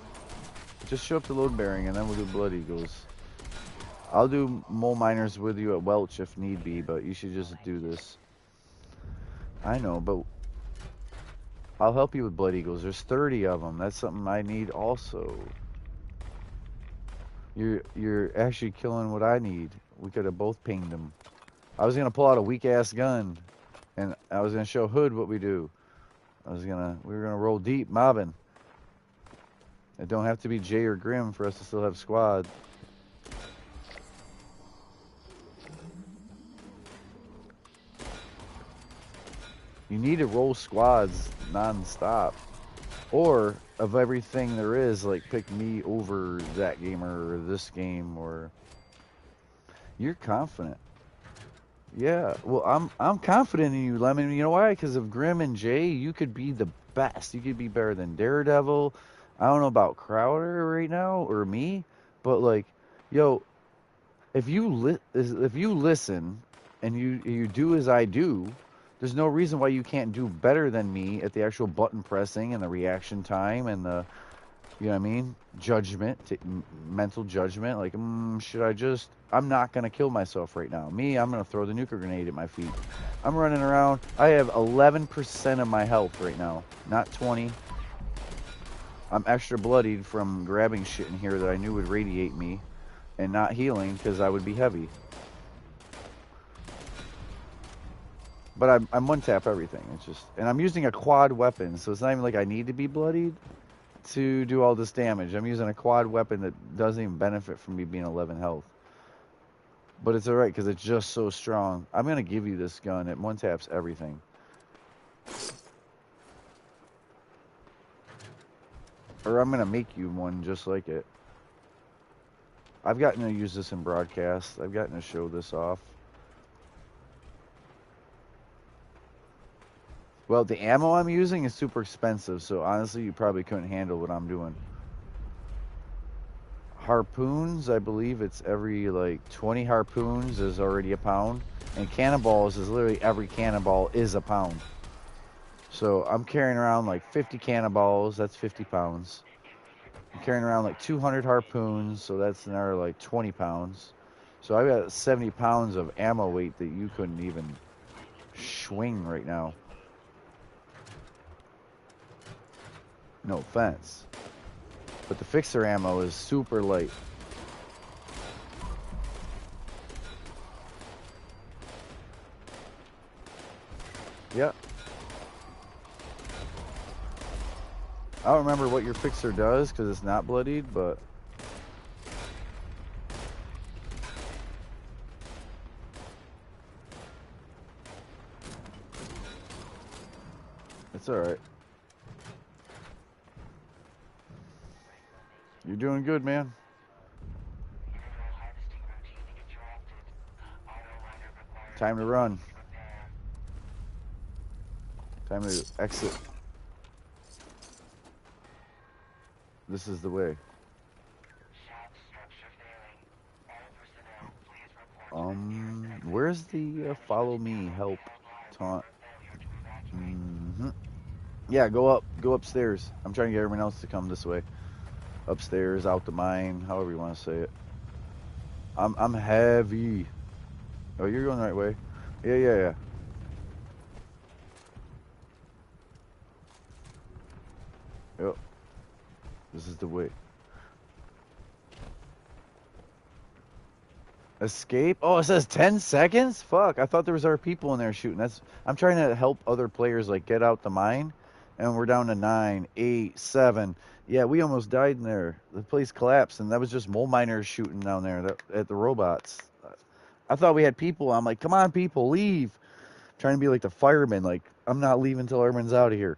Speaker 1: Just show up to load bearing and then we'll do Blood Eagles. I'll do mole miners with you at Welch if need be, but you should just do this. I know, but I'll help you with Blood Eagles. There's 30 of them. That's something I need also. You're actually killing what I need. We could have both pinged them. I was gonna pull out a weak ass gun, and I was gonna show Hood what we do. We were gonna roll deep, mobbing. It don't have to be Jay or Grim for us to still have squad. You need to roll squads non-stop. Or, of everything there is, like, pick me over that gamer or this game, or... You're confident. Yeah, well, I'm confident in you, Lemon. You know why? Because of Grim and Jay, you could be the best. You could be better than Daredevil. I don't know about Crowder right now or me, but like, yo, if you listen and you do as I do, there's no reason why you can't do better than me at the actual button pressing and the reaction time and the, you know what I mean, mental judgment. Like, should I just? I'm not gonna kill myself right now. I'm gonna throw the nuclear grenade at my feet. I'm running around. I have 11% of my health right now, not 20. I'm extra bloodied from grabbing shit in here that I knew would radiate me, and not healing because I would be heavy. But I'm one tap everything. It's just, and I'm using a quad weapon, so it's not even like I need to be bloodied to do all this damage. I'm using a quad weapon that doesn't even benefit from me being 11 health. But it's alright because it's just so strong. I'm gonna give you this gun. It one taps everything. Or I'm gonna make you one just like it. I've gotten to use this in broadcast. I've gotten to show this off. Well, the ammo I'm using is super expensive, so honestly, you probably couldn't handle what I'm doing. Harpoons, I believe it's every like 20 harpoons is already a pound, and cannonballs is literally every cannonball is a pound. So I'm carrying around like 50 cannonballs, that's 50 pounds. I'm carrying around like 200 harpoons, so that's another like 20 pounds. So I've got 70 pounds of ammo weight that you couldn't even swing right now. No offense. But the fixer ammo is super light. Yep. I don't remember what your fixer does because it's not bloodied, but it's alright. You're doing good, man. Time to run. Time to exit. This is the way. Where's the follow me, help, taunt? Yeah, go upstairs. I'm trying to get everyone else to come this way. Upstairs, out the mine, however you want to say it. I'm heavy. Oh, you're going the right way. Yeah. Yep. This is the way. Escape? Oh, it says 10 seconds? Fuck, I thought there was other people in there shooting. I'm trying to help other players like get out the mine, and we're down to 9, 8, 7. Yeah, we almost died in there. The place collapsed, and that was just mole miners shooting down there at the robots. I thought we had people. I'm like, come on, people, leave. Trying to be like the fireman, like, I'm not leaving until everyone's out of here.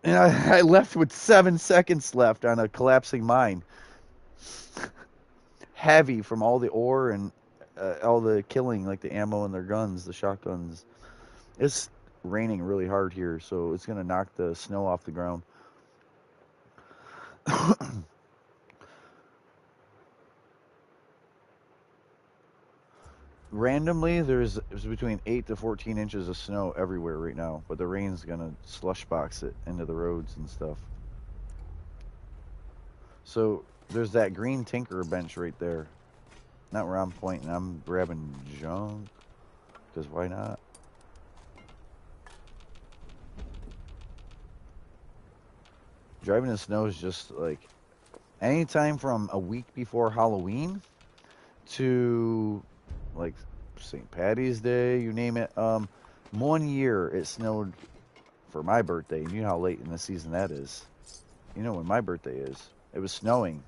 Speaker 1: And I left with 7 seconds left on a collapsing mine. Heavy from all the ore and all the killing, like the ammo and their guns, the shotguns. It's raining really hard here, so it's going to knock the snow off the ground. Randomly, there's between 8 to 14 inches of snow everywhere right now, but the rain's going to slush box it into the roads and stuff. So there's that green Tinker bench right there. Not where I'm pointing. I'm grabbing junk, because why not? Driving in snow is just like anytime from a week before Halloween to like St. Patty's Day, you name it. 1 year it snowed for my birthday. You know how late in the season that is. You know when my birthday is. It was snowing.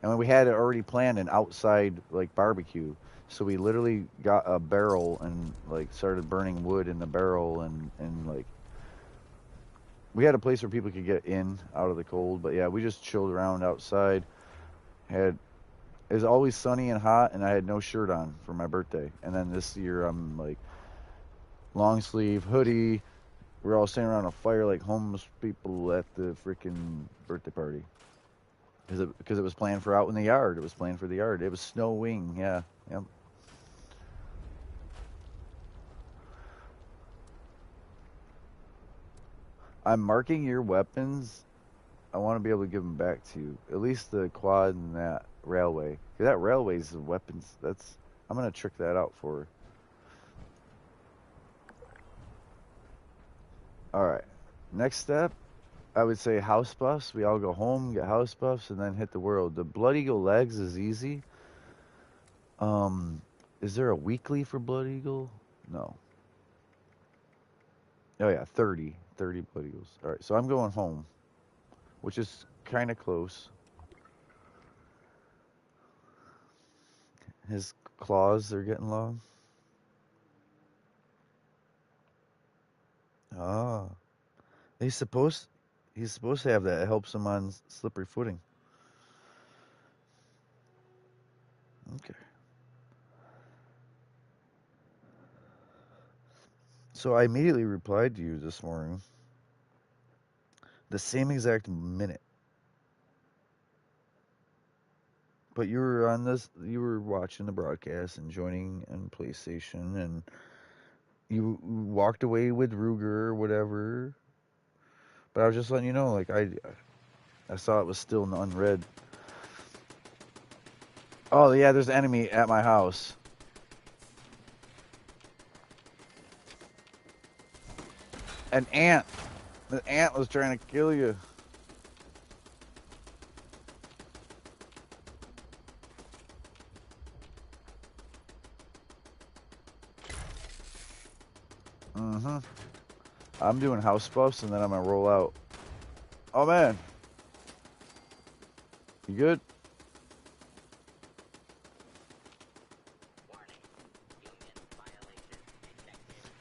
Speaker 1: And when we had it already planned an outside like barbecue. So we literally got a barrel and like started burning wood in the barrel and like we had a place where people could get in out of the cold, but yeah, we just chilled around outside. It was always sunny and hot, and I had no shirt on for my birthday. And then this year I'm like long sleeve, hoodie, We're all standing around a fire like homeless people at the freaking birthday party. Because it was planned for out in the yard. It was planned for the yard. It was snowing. Yeah. Yep. I'm marking your weapons. I want to be able to give them back to you. At least the quad and that railway. 'Cause that railway's the weapons. I'm gonna trick that out for her. All right. Next step, I would say house buffs. We all go home, get house buffs, and then hit the world. The Blood Eagle legs is easy. Is there a weekly for Blood Eagle? No. Oh yeah, 30 Blood Eagles. All right, so I'm going home, which is kind of close. His claws are getting long. Ah, he's supposed to have that. It helps him on slippery footing. Okay. So I immediately replied to you this morning. The same exact minute. But you were watching the broadcast and joining on PlayStation, and you walked away with Ruger or whatever. But I was just letting you know, like I saw it was still unread. Oh yeah, there's an enemy at my house. An ant. The ant was trying to kill you. Mm-hmm. I'm doing house buffs and then I'm gonna roll out. Oh man. You good?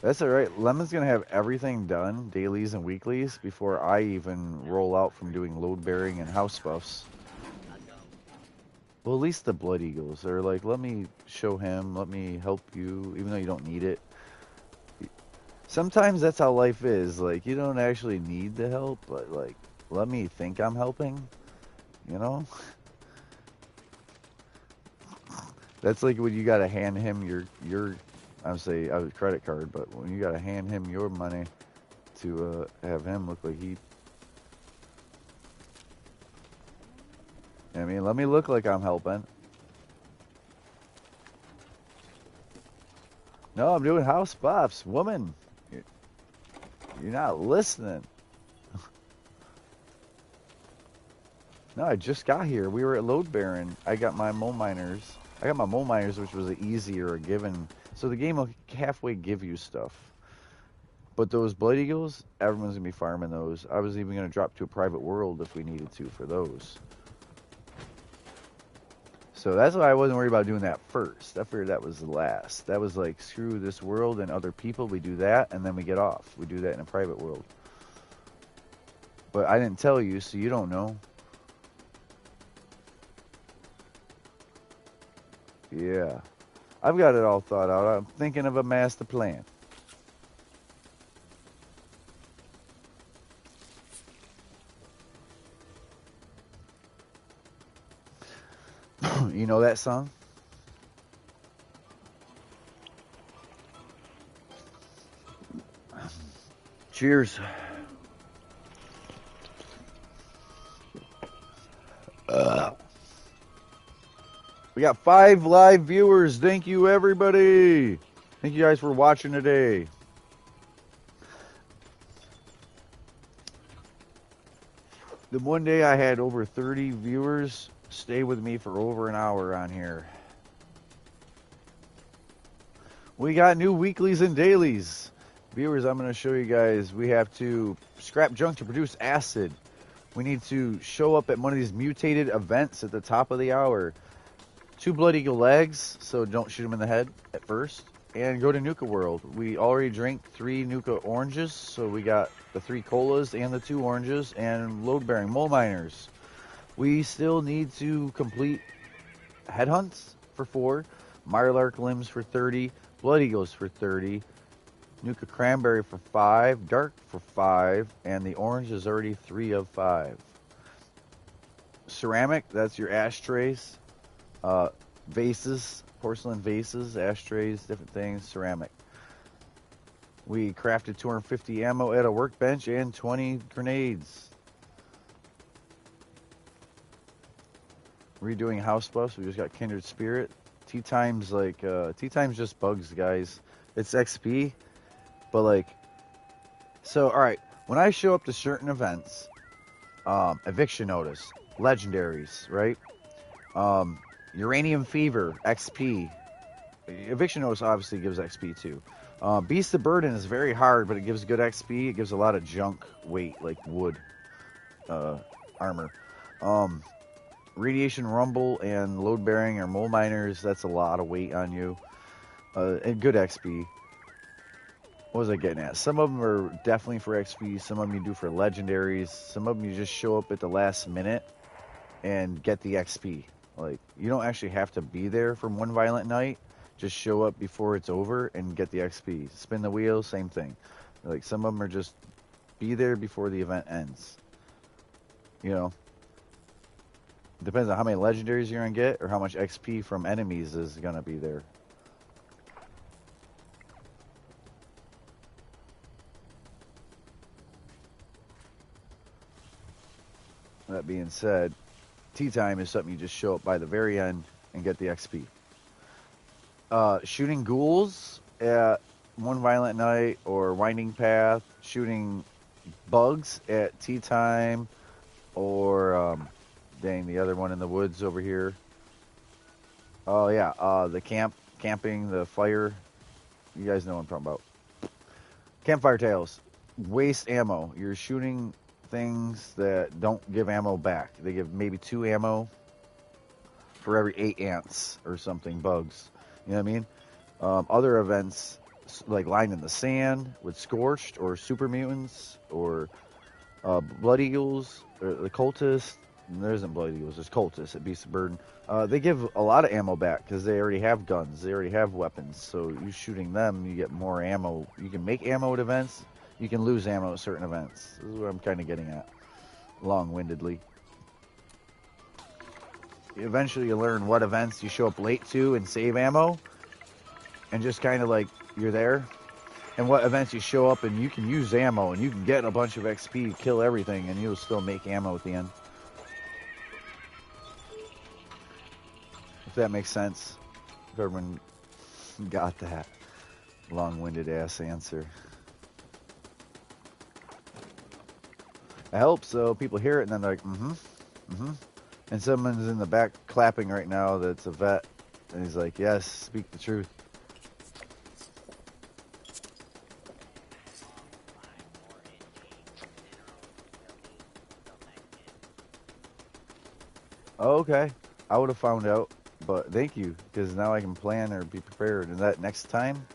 Speaker 1: That's alright. Lemon's gonna have everything done, dailies and weeklies, before I even roll out from doing load bearing and house buffs. Well, at least the Blood Eagles are like, let me show him, let me help you, even though you don't need it. Sometimes that's how life is. Like, you don't actually need the help, but like, let me think I'm helping, you know? That's like when you gotta hand him your I would say a credit card, but when you gotta hand him your money to have him look like he. I mean, let me look like I'm helping. No, I'm doing house buffs, woman. You're not listening. No, I just got here. We were at Load Baron. I got my mole miners. Which was easier, a given. So the game will halfway give you stuff. But those Blood Eagles, everyone's going to be farming those. I was even going to drop to a private world if we needed to for those. So that's why I wasn't worried about doing that first. I figured that was the last. That was like, screw this world and other people. We do that, and then we get off. We do that in a private world. But I didn't tell you, so you don't know. Yeah. I've got it all thought out. I'm thinking of a master plan. You know that song? Cheers. We got 5 live viewers. Thank you, everybody. Thank you guys for watching today. The one day I had over 30 viewers stay with me for over an hour on here. We got new weeklies and dailies. Viewers, I'm going to show you guys. We have to scrap junk to produce acid. We need to show up at one of these mutated events at the top of the hour. 2 Blood Eagle legs, so don't shoot them in the head at first. And go to Nuka World. We already drank 3 Nuka oranges, so we got the 3 colas and the 2 oranges and load bearing mole miners. We still need to complete headhunts for 4, Mirelurk limbs for 30, Blood Eagles for 30, Nuka Cranberry for 5. Dark for 5. And the orange is already 3 of 5. Ceramic, that's your ashtrays. Vases, porcelain vases, ashtrays, different things, ceramic. We crafted 250 ammo at a workbench and 20 grenades. Redoing house buffs, we just got Kindred Spirit. Tea Time's like, Tea Time's just bugs, guys. It's XP, but like, so, alright, when I show up to certain events, Eviction Notice, Legendaries, right? Uranium Fever, XP. Eviction Notice obviously gives XP too. Beast of Burden is very hard, but it gives good XP. It gives a lot of junk weight, like wood armor. Radiation Rumble and Load Bearing or Mole Miners, that's a lot of weight on you. And good XP. What was I getting at? Some of them are definitely for XP. Some of them you do for legendaries. Some of them you just show up at the last minute and get the XP. Like, you don't actually have to be there from One Violent Night. Just show up before it's over and get the XP. Spin the wheel, same thing. Like, some of them are just be there before the event ends. You know? Depends on how many legendaries you're going to get or how much XP from enemies is going to be there. That being said, tea time is something you just show up by the very end and get the XP. Shooting ghouls at One Violent Night or Winding Path. Shooting bugs at tea time or, dang, the other one in the woods over here. Oh, yeah, the camping, the fire. You guys know what I'm talking about. Campfire Tales. Waste ammo. You're shooting things that don't give ammo back. They give maybe 2 ammo for every 8 ants or something, bugs. You know what I mean? Other events, like Line in the Sand with Scorched or Super Mutants or Blood Eagles or the Cultists. There isn't Blood Eagles, there's Cultists at Beast of Burden. They give a lot of ammo back because they already have guns, they already have weapons. So you shooting them, you get more ammo. You can make ammo at events, you can lose ammo at certain events. This is what I'm kind of getting at, long-windedly. Eventually you learn what events you show up late to and save ammo, and just kind of like you're there, and what events you show up and you can use ammo and you can get a bunch of XP, kill everything, and you'll still make ammo at the end. If that makes sense. If everyone got that long-winded ass answer. It helps so people hear it and then they're like, And someone's in the back clapping right now that's a vet. And he's like, yes, speak the truth. Oh, okay. I would have found out. But thank you, because now I can plan or be prepared. Is that next time?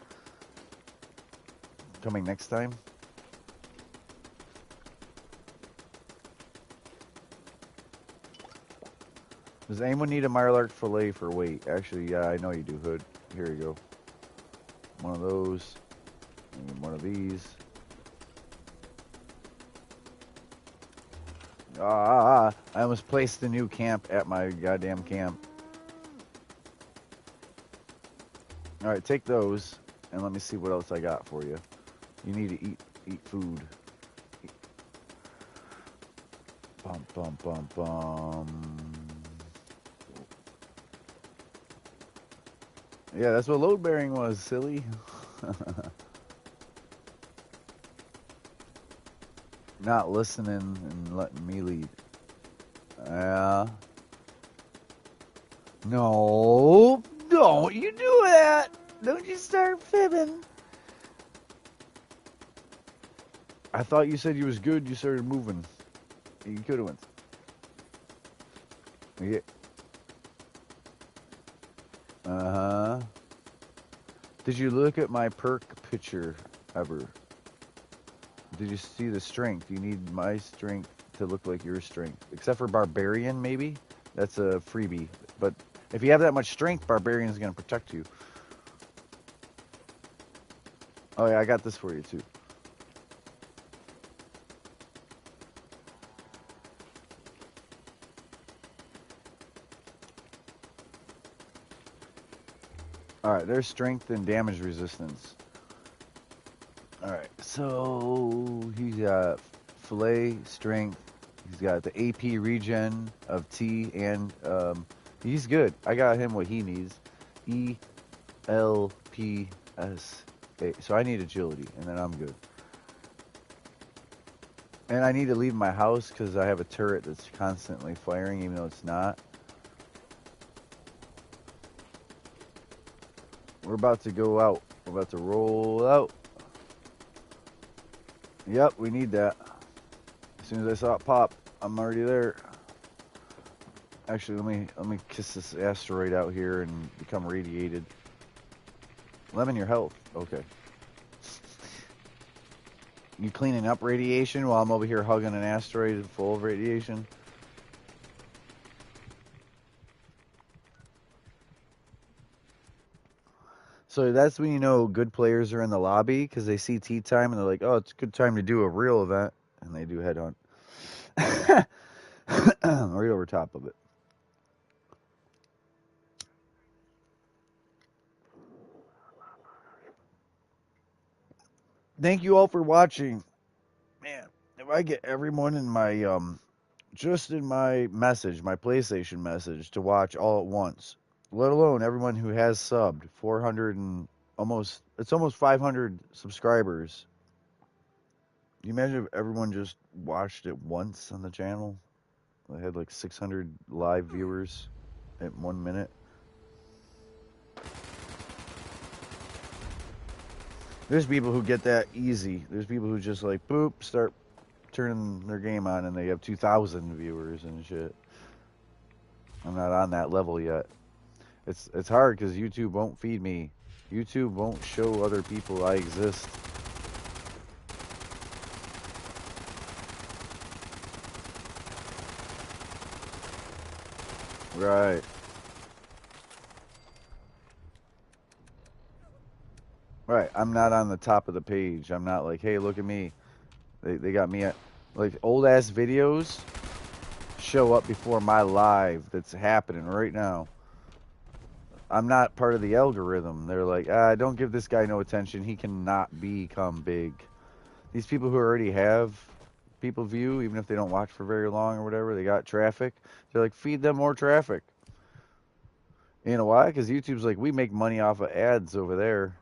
Speaker 1: Coming next time? Does anyone need a Mirelurk fillet for weight? Actually, yeah, I know you do, Hood. Here you go. One of those. And one of these. I almost placed a new camp at my goddamn camp. Alright, take those, and let me see what else I got for you. You need to eat food. Yeah, that's what load bearing was, silly. Not listening and letting me lead. Yeah. No, don't you do that. Don't you start fibbing. I thought you said you was good. You started moving. You could have went. Yeah. Uh-huh. Did you look at my perk picture ever? Did you see the strength? You need my strength to look like your strength. Except for Barbarian, maybe? That's a freebie. But if you have that much strength, Barbarian is going to protect you. Oh yeah, I got this for you too. Alright, there's strength and damage resistance. Alright, so he's got fillet, strength, he's got the AP regen of T, and he's good. I got him what he needs. E, L, P, S, A. So I need agility, and then I'm good. And I need to leave my house because I have a turret that's constantly firing, even though it's not. We're about to go out. We're about to roll out. Yep, we need that. As soon as I saw it pop, I'm already there. Actually, let me kiss this asteroid out here and become radiated. Lemon, your health. Okay. You cleaning up radiation while I'm over here hugging an asteroid full of radiation? So that's when you know good players are in the lobby because they see tea time and they're like, oh, it's a good time to do a real event. And they do headhunt. Right over top of it. Thank you all for watching. Man, if I get everyone in my just in my message, my PlayStation message to watch all at once, let alone everyone who has subbed, 400 and it's almost 500 subscribers. Can you imagine if everyone just watched it once on the channel? I had like 600 live viewers at 1 minute. There's people who get that easy. There's people who just like, boop, start turning their game on and they have 2,000 viewers and shit. I'm not on that level yet. It's hard because YouTube won't feed me. YouTube won't show other people I exist. Right. Right. I'm not on the top of the page. I'm not like, hey, look at me. They got me at, like, old ass videos show up before my live that's happening right now. I'm not part of the algorithm. They're like, don't give this guy no attention. He cannot become big. These people who already have people view, even if they don't watch for very long or whatever, they got traffic. They're like, feed them more traffic. You know why? Because YouTube's like, we make money off of ads over there.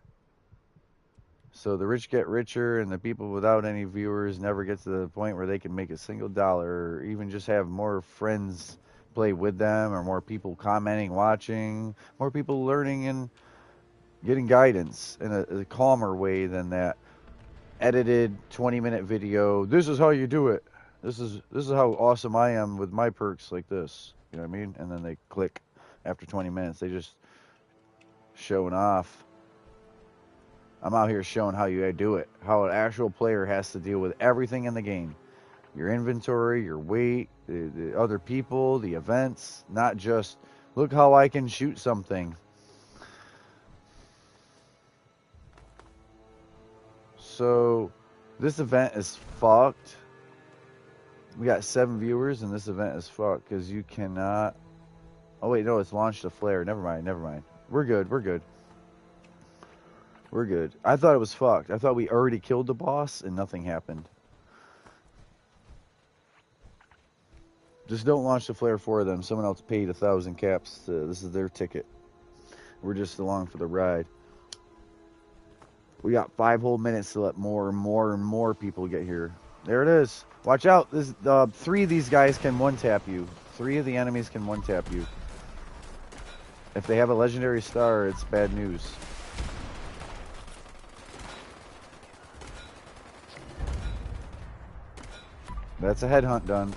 Speaker 1: So the rich get richer, and the people without any viewers never get to the point where they can make a single dollar, or even just have more friends play with them, or more people commenting, watching, more people learning and getting guidance in a calmer way than that edited 20-minute video. This is how you do it. This is how awesome I am with my perks like this. You know what I mean? And then they click after 20 minutes. They just showing off. I'm out here showing how you do it. How an actual player has to deal with everything in the game. Your inventory, your weight, the other people, the events. Not just, look how I can shoot something. So, this event is fucked. We got 7 viewers, and this event is fucked because you cannot. Oh wait, no, it's launched a flare. Never mind. We're good. I thought it was fucked. I thought we already killed the boss and nothing happened. Just don't launch the flare for them. Someone else paid 1,000 caps. This is their ticket. We're just along for the ride. We got 5 whole minutes to let more and more people get here. There it is. Watch out. 3 of these guys can one-tap you. 3 of the enemies can one-tap you. If they have a legendary star, it's bad news. That's a headhunt done.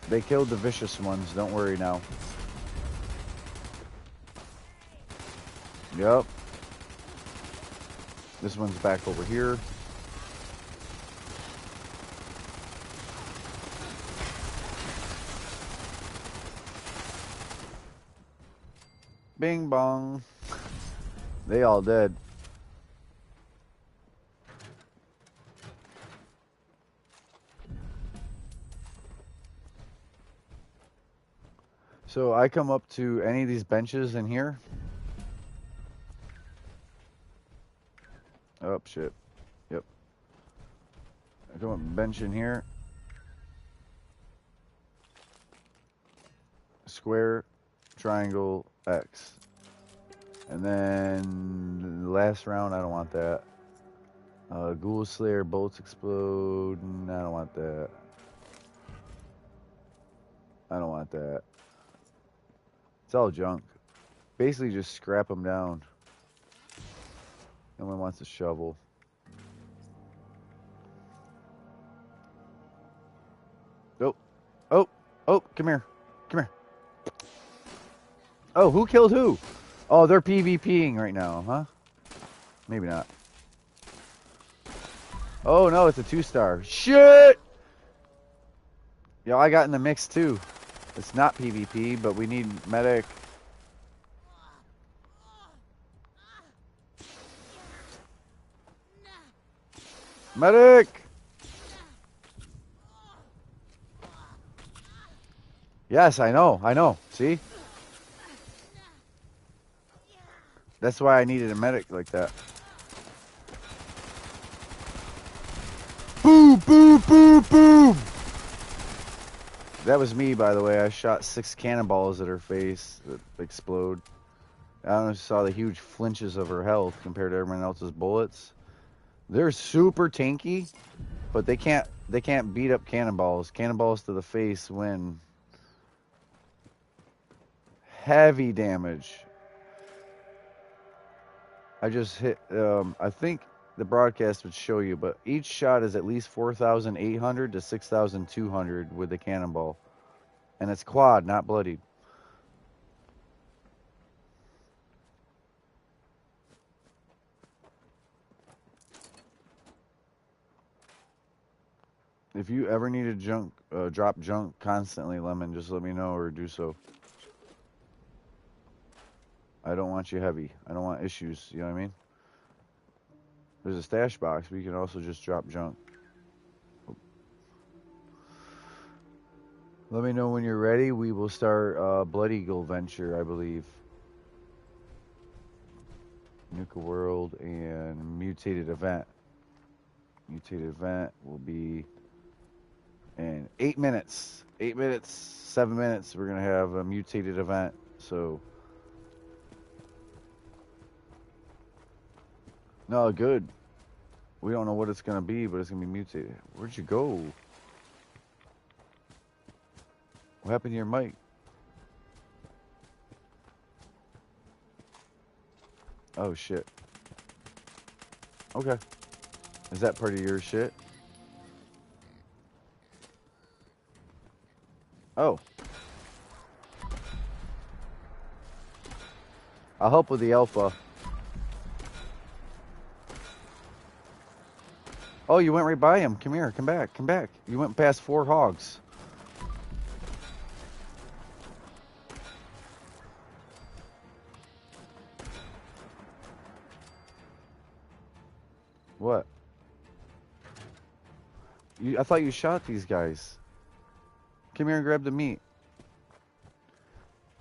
Speaker 1: They killed the vicious ones. Don't worry now. Yep. This one's back over here. Bing bong. They all dead. So I come up to any of these benches in here. Oh, shit. Yep. I come up bench in here. Square, triangle, X. And then the last round, I don't want that. Ghoul Slayer, bolts explode. I don't want that. I don't want that. It's all junk. Basically, just scrap them down. No one wants a shovel. Oh, oh, oh! Come here, come here. Oh, who killed who? Oh, they're PvPing right now, huh? Maybe not. Oh no, it's a 2-star. Shit! Yo, I got in the mix too. It's not PvP, but we need medic. Medic! Yes, I know. See? That's why I needed a medic like that. Boom, boom, boom, boom! That was me, by the way. I shot 6 cannonballs at her face that explode. I don't know if you saw the huge flinches of her health compared to everyone else's bullets. They're super tanky, but they can't beat up cannonballs. Cannonballs to the face win. Heavy damage. I just hit, I think the broadcast would show you, but each shot is at least 4,800 to 6,200 with the cannonball. And it's quad, not bloodied. If you ever need a junk, drop junk constantly, Lemon, just let me know or do so. I don't want you heavy. I don't want issues, you know what I mean? There's a stash box, but you can also just drop junk. Let me know when you're ready. We will start Blood Eagle Venture, I believe. Nuka World and Mutated Event. Mutated Event will be in 8 minutes. 8 minutes, 7 minutes, we're going to have a Mutated Event. So, no, good. We don't know what it's going to be, but it's going to be mutated. Where'd you go? What happened to your mic? Oh, shit. Okay. Is that part of your shit? Oh. I'll help with the alpha. Oh, you went right by him. Come here. Come back. Come back. You went past 4 hogs. What? I thought you shot these guys. Come here and grab the meat.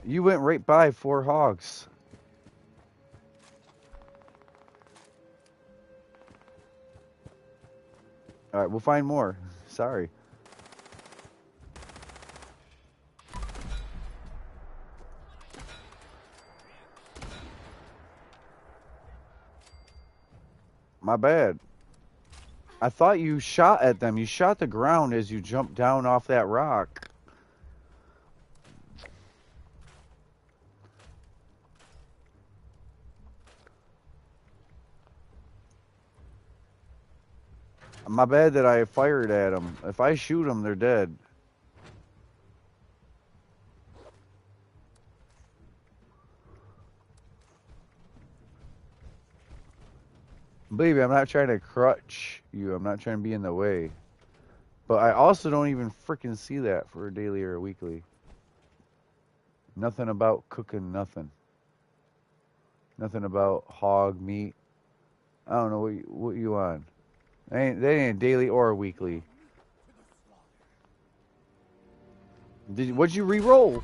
Speaker 1: You went right by 4 hogs. All right, we'll find more. Sorry. My bad. I thought you shot at them. You shot the ground as you jumped down off that rock. My bad that I fired at them. If I shoot them, they're dead. Believe me, I'm not trying to crutch you. I'm not trying to be in the way. But I also don't even freaking see that for a daily or a weekly. Nothing about cooking nothing. Nothing about hog meat. I don't know what you on. They ain't daily or weekly. What'd you re-roll?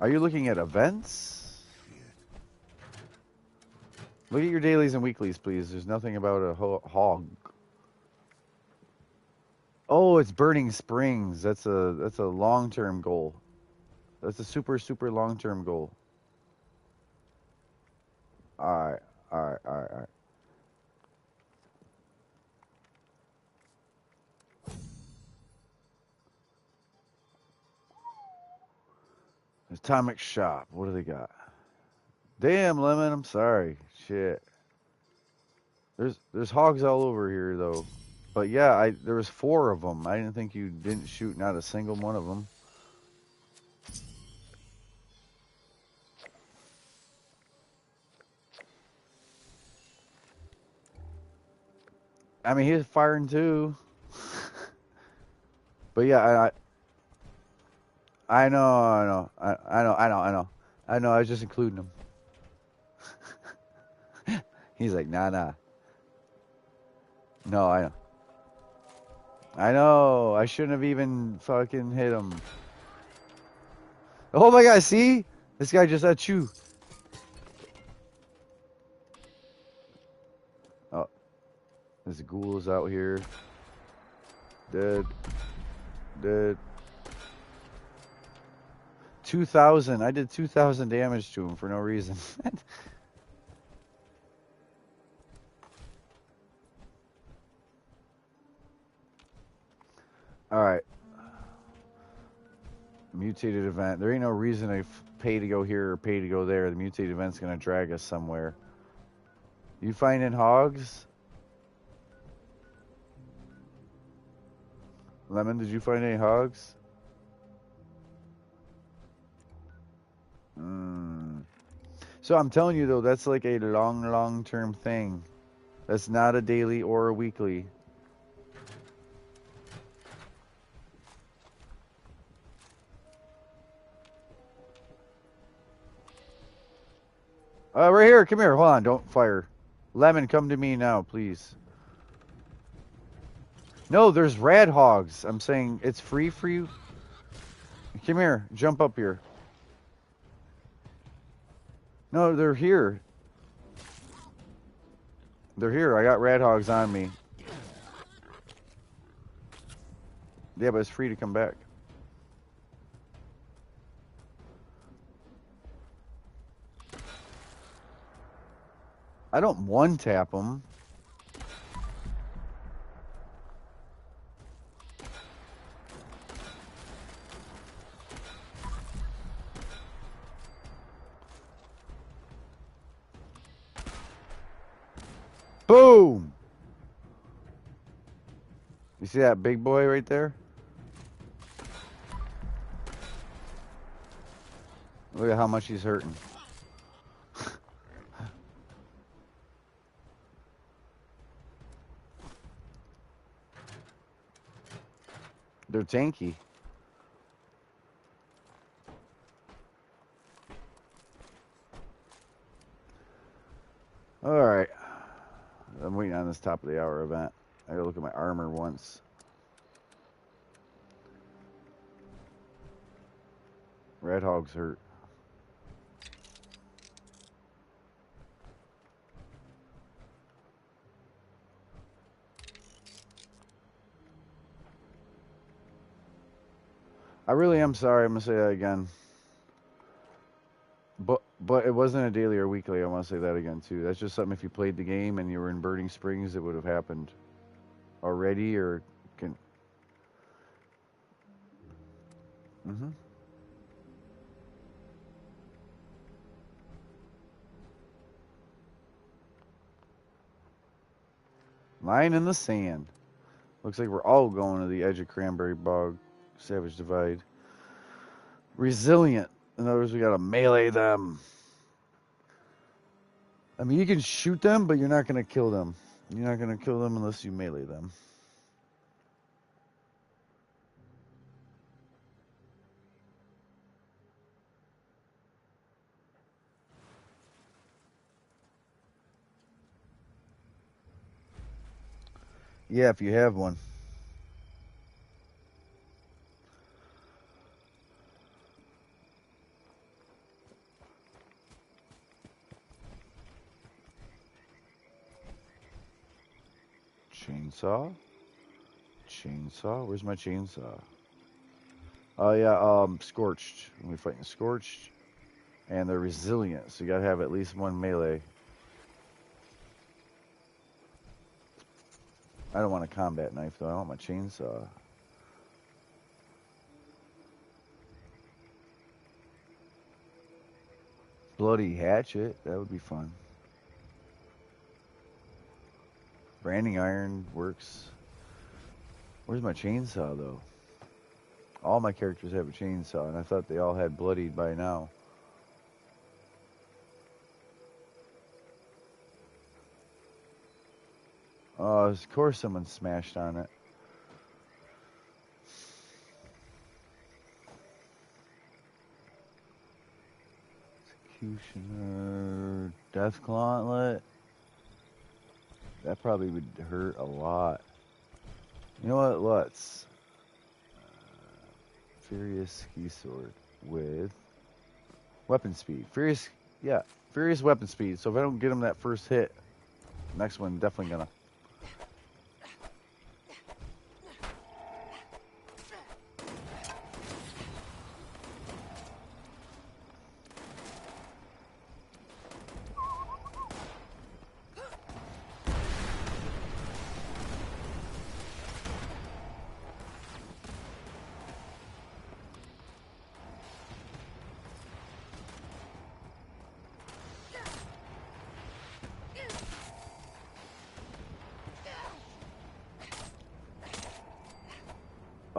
Speaker 1: Are you looking at events? Look at your dailies and weeklies, please. There's nothing about a hog. Oh, it's Burning Springs. That's a long-term goal. That's a super long-term goal. All right. Atomic Shop. What do they got? Damn, Lemon. I'm sorry. Shit. There's hogs all over here though. But yeah, there was 4 of them. I didn't think you didn't shoot not a single one of them. I mean, he's firing too. But yeah, I know. I know. I was just including him. He's like, nah. No, I know. I know. I shouldn't have even fucking hit him. Oh my god, see? This guy just at you. Oh, there's ghouls out here. Dead. 2,000. I did 2,000 damage to him for no reason. Alright. Mutated event. There ain't no reason to pay to go here or pay to go there. The mutated event's going to drag us somewhere. You finding hogs? Lemon, did you find any hogs? So I'm telling you though, that's like a long-term thing. That's not a daily or a weekly. Right here. Come here. Hold on. Don't fire. Lemon, come to me now, please. No, there's rad hogs. I'm saying it's free for you. Come here. Jump up here. No, they're here. They're here. I got rad hogs on me. Yeah, but it's free to come back. I don't one-tap them. Boom! You see that big boy right there? Look at how much he's hurting. They're tanky. Alright. I'm waiting on this top of the hour event. I gotta look at my armor once. Red hogs hurt. I really am sorry. I'm gonna say that again. But it wasn't a daily or weekly. I want to say that again too. That's just something if you played the game and you were in Burning Springs, it would have happened already or can. Line in the sand. Looks like we're all going to the edge of Cranberry Bog, Savage Divide. Resilient. In other words, we gotta melee them. I mean, you can shoot them, but you're not gonna kill them. You're not gonna kill them unless you melee them. Yeah, if you have one. Chainsaw? Chainsaw? Where's my chainsaw? Oh yeah, Scorched. We're fighting Scorched. And they're resilient, so you gotta have at least one melee. I don't want a combat knife though, I want my chainsaw. Bloody hatchet, that would be fun. Branding iron works. Where's my chainsaw though? All my characters have a chainsaw, and I thought they all had bloodied by now. Of course someone smashed on it. Executioner, Death Gauntlet. That probably would hurt a lot. You know what? Let's. Furious Ski Sword with weapon speed. Furious weapon speed. So if I don't get him that first hit, next one definitely gonna.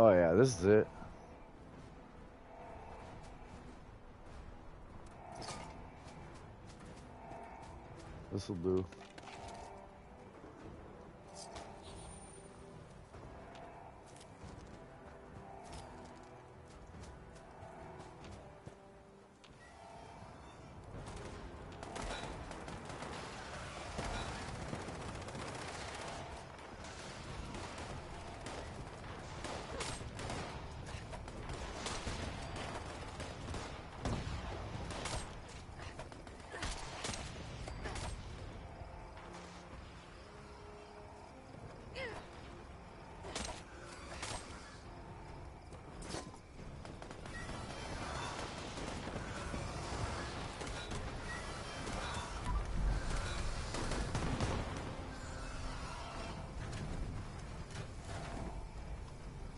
Speaker 1: Oh yeah, this is it. This'll do.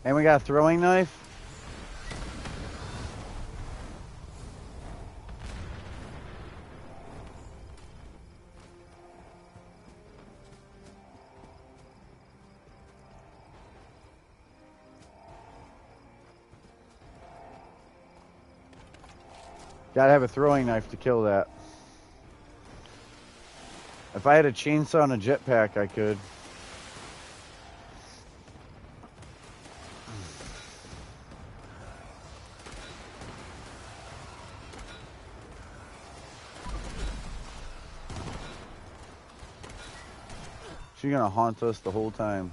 Speaker 1: And we got a throwing knife. Gotta have a throwing knife to kill that. If I had a chainsaw and a jetpack, I could. She's gonna haunt us the whole time.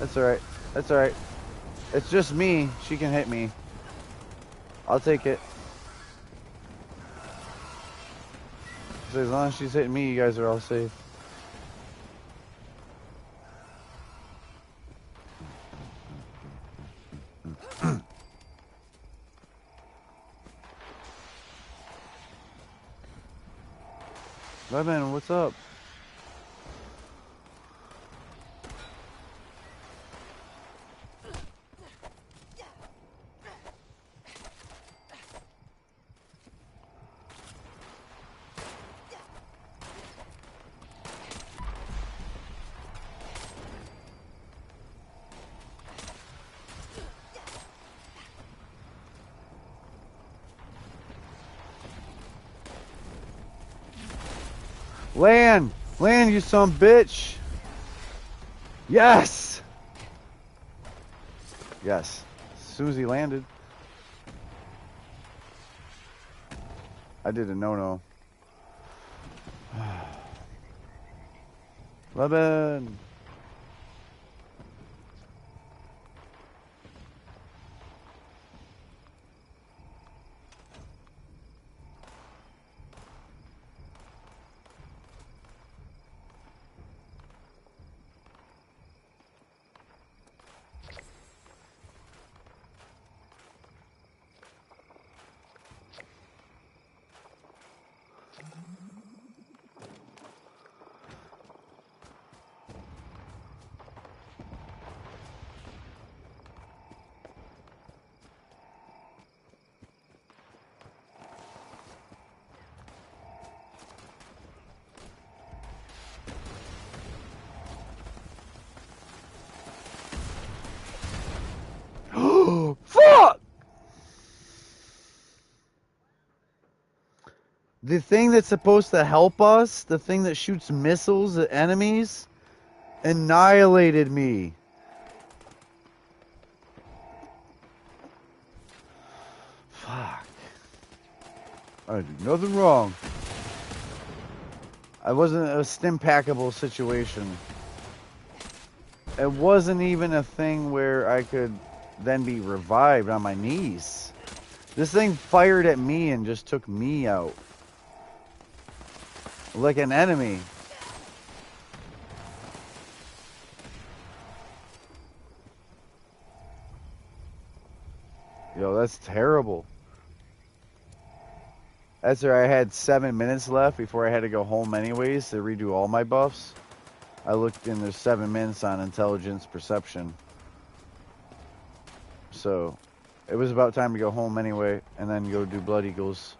Speaker 1: That's alright. That's alright. It's just me. She can hit me. I'll take it. So as long as she's hitting me, you guys are all safe. Lemon, what's up? Land! Land, you son bitch! Yes! Yes. As soon as he landed. I did a no-no. Leben! Fuck! The thing that's supposed to help us, the thing that shoots missiles at enemies, annihilated me. Fuck. I did nothing wrong. I wasn't a stim packable situation. It wasn't even a thing where I could then be revived on my knees. This thing fired at me and just took me out. Like an enemy. Yo, that's terrible. That's where I had 7 minutes left before I had to go home anyways to redo all my buffs. I looked in, there's 7 minutes on intelligence perception. So, it was about time to go home anyway, and then go do Blood Eagles.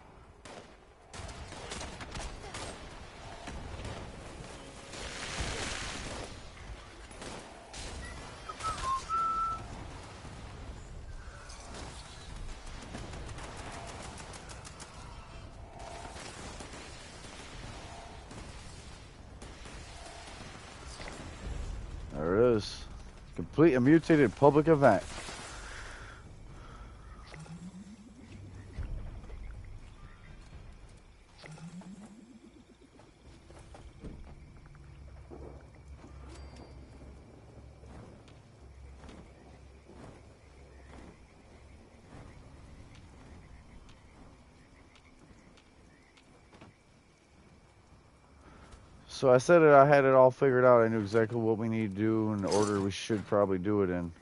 Speaker 1: There it is. Complete a mutated public event. So I said it, I had it all figured out. I knew exactly what we need to do and the order we should probably do it in.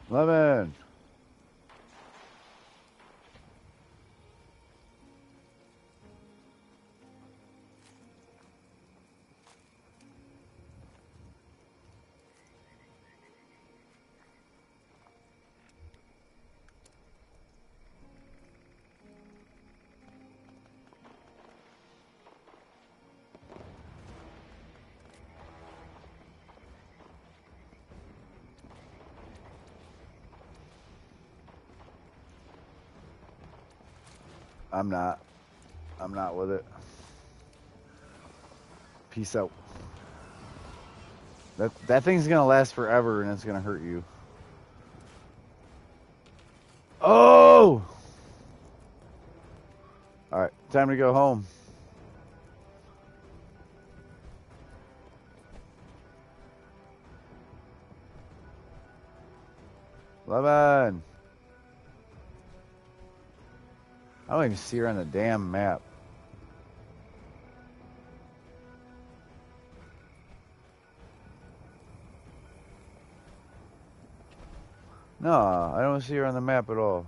Speaker 1: Lemon! I'm not with it. Peace out. That thing's gonna last forever and it's gonna hurt you. Oh! Alright, time to go home. Lemon! I don't even see her on the damn map. No, I don't see her on the map at all.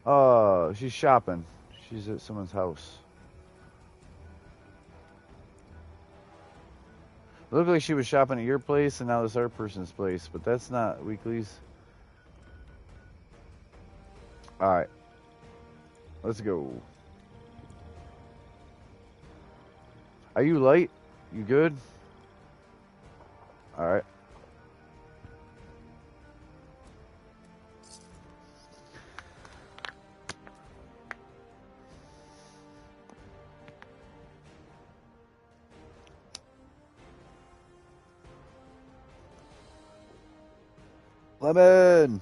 Speaker 1: Oh, she's shopping. She's at someone's house. It looked like she was shopping at your place and now this other person's place, but that's not weeklies. Alright. Let's go. Are you light? You good? All right. Lemon!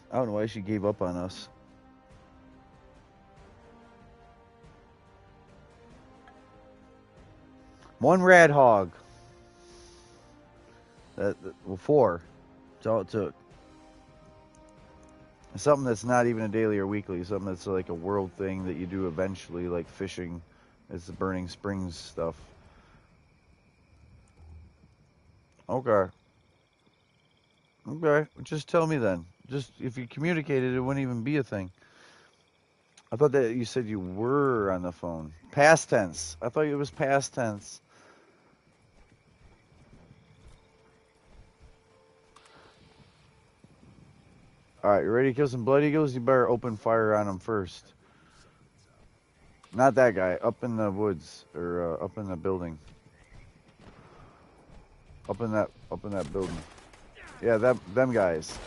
Speaker 1: I don't know why she gave up on us. One rad hog. Well, 4. That's all it took. Something that's not even a daily or weekly. Something that's like a world thing that you do eventually, like fishing. It's the Burning Springs stuff. Okay. Okay. Just tell me then. Just if you communicated, it wouldn't even be a thing. I thought that you said you were on the phone. Past tense. I thought it was past tense. Alright, you ready to kill some Blood Eagles? You better open fire on them first. Not that guy. Up in the woods. Or up in the building. Up in that building. Yeah, them guys.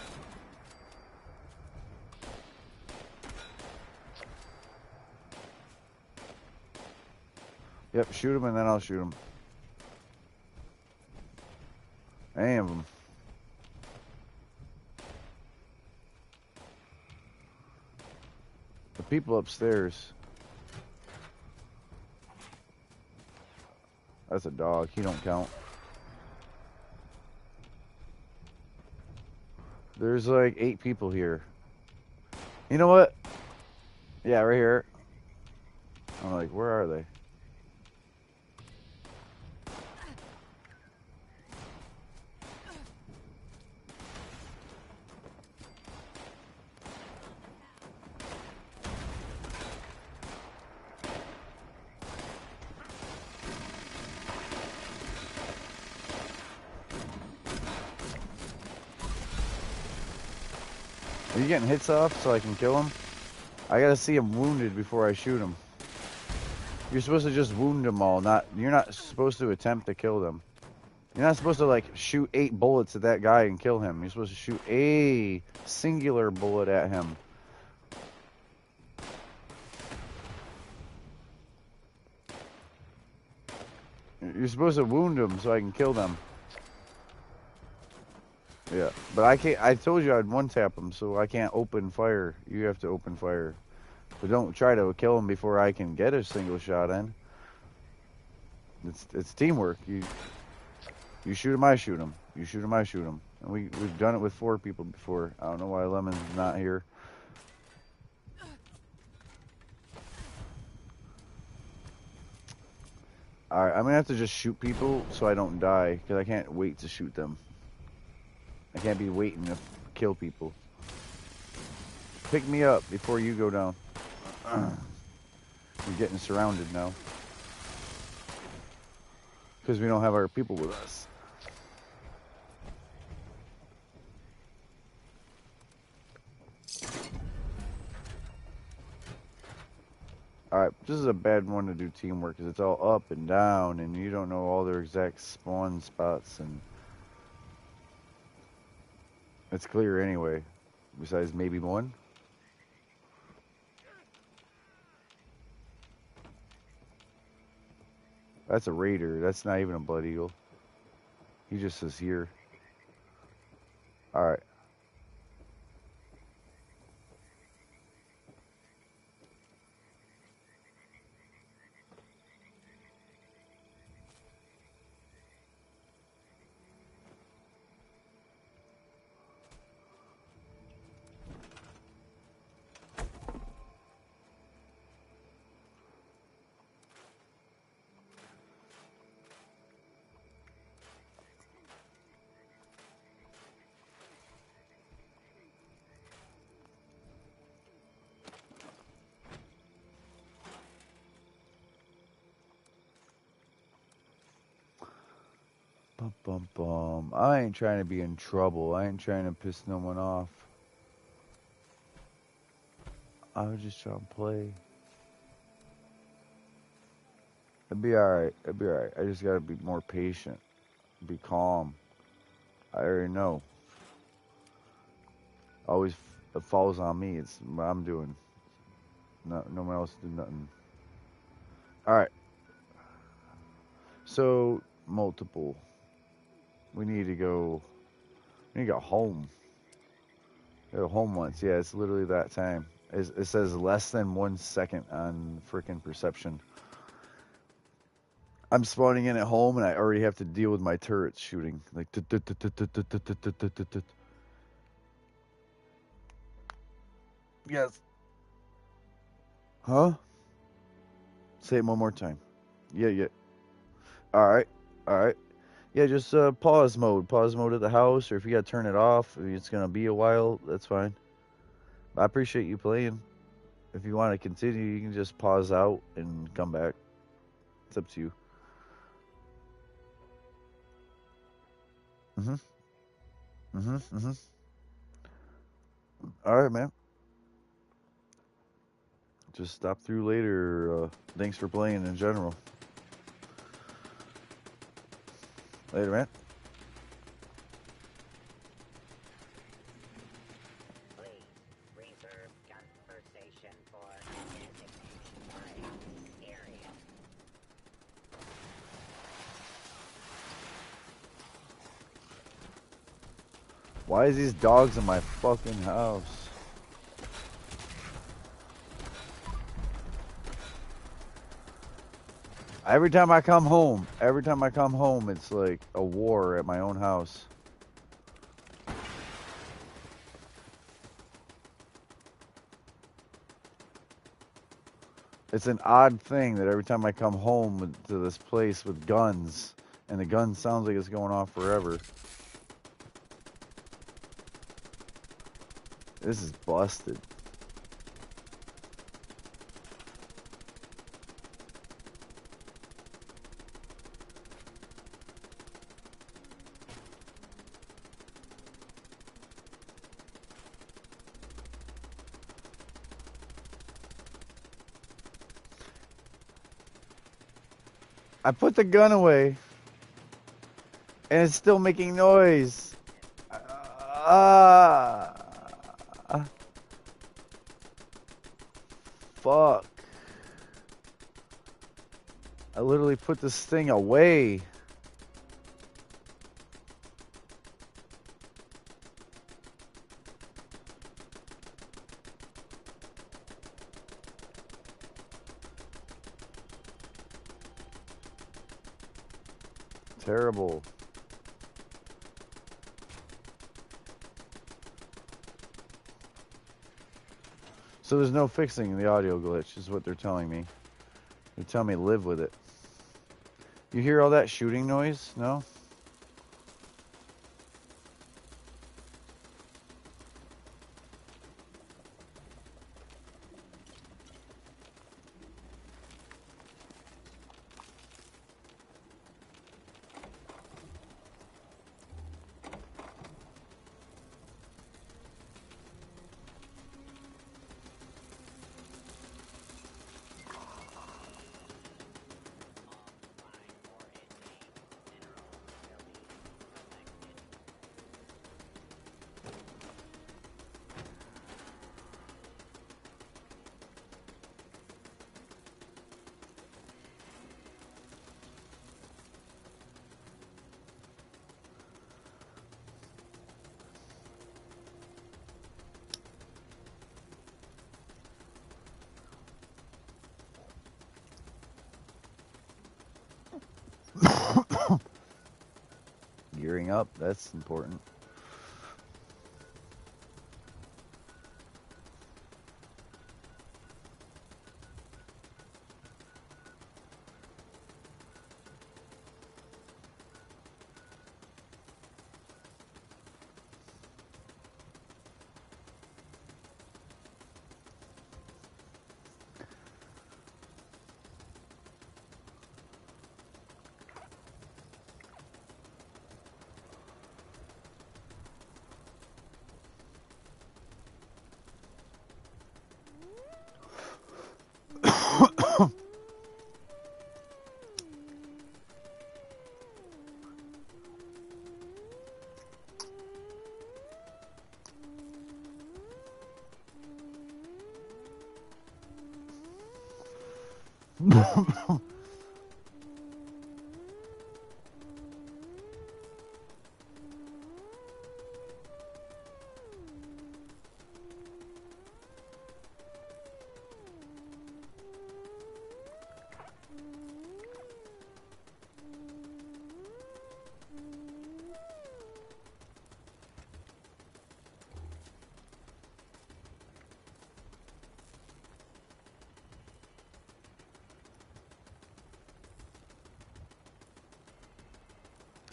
Speaker 1: Yep, shoot them and then I'll shoot them. Any of them. The people upstairs. That's a dog. He don't count. There's like 8 people here. You know what? Yeah, right here. I'm like, where are they? Are you getting hits off so I can kill him? I gotta see him wounded before I shoot him. You're supposed to just wound them all, you're not supposed to attempt to kill them. You're not supposed to like shoot 8 bullets at that guy and kill him. You're supposed to shoot a singular bullet at him. You're supposed to wound them so I can kill them. Yeah, but I can't. I told you I'd one-tap them, so I can't open fire. You have to open fire. But don't try to kill them before I can get a single shot in. It's teamwork. You shoot them, I shoot them. You shoot them, I shoot them. And we've done it with 4 people before. I don't know why Lemon's not here. Alright, I'm gonna have to just shoot people so I don't die, because I can't wait to shoot them. I can't be waiting to kill people. Pick me up before you go down. We're getting surrounded now. Because we don't have our people with us. Alright, this is a bad one to do teamwork because it's all up and down and you don't know all their exact spawn spots and it's clear anyway, besides maybe one. That's a raider, that's not even a Blood Eagle. He just is here. Alright. Bum, bum, bum. I ain't trying to be in trouble. I ain't trying to piss no one off. I was just trying to play. It'll be alright. It'll be alright. I just gotta be more patient. Be calm. I already know. Always it falls on me. It's what I'm doing. No one else did nothing. Alright. So, multiple. We need to go. We need to go home. Go home once. Yeah, it's literally that time. It says less than 1 second on freaking perception. I'm spawning in at home and I already have to deal with my turrets shooting. Like. Yes. Huh? Say it one more time. Yeah. Alright. Alright. Yeah, just pause mode. Pause mode at the house, or if you gotta turn it off, if it's gonna be a while, that's fine. I appreciate you playing. If you want to continue, you can just pause out and come back. It's up to you. Alright, man. Just stop through later. Thanks for playing in general. Later, man. Why is these dogs in my fucking house? Every time I come home, it's like a war at my own house. It's an odd thing that every time I come home to this place with guns, and the gun sounds like it's going off forever. This is busted. I put the gun away, and it's still making noise. Fuck. I literally put this thing away. Terrible. So there's no fixing the audio glitch, is what they're telling me. They're telling me live with it. You hear all that shooting noise? No? Gearing up, that's important.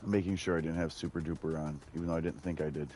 Speaker 1: Making sure I didn't have Super Duper on, even though I didn't think I did.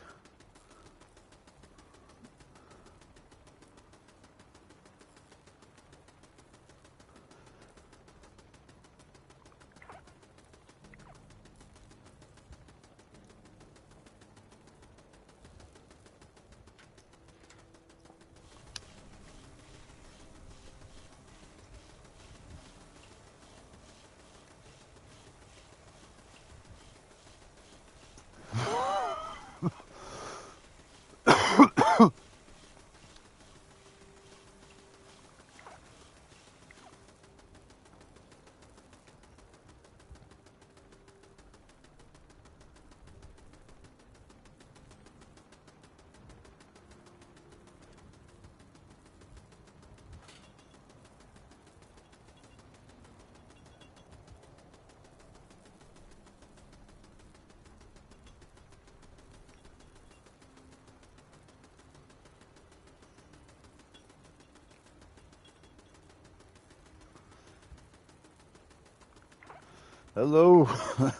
Speaker 1: Hello,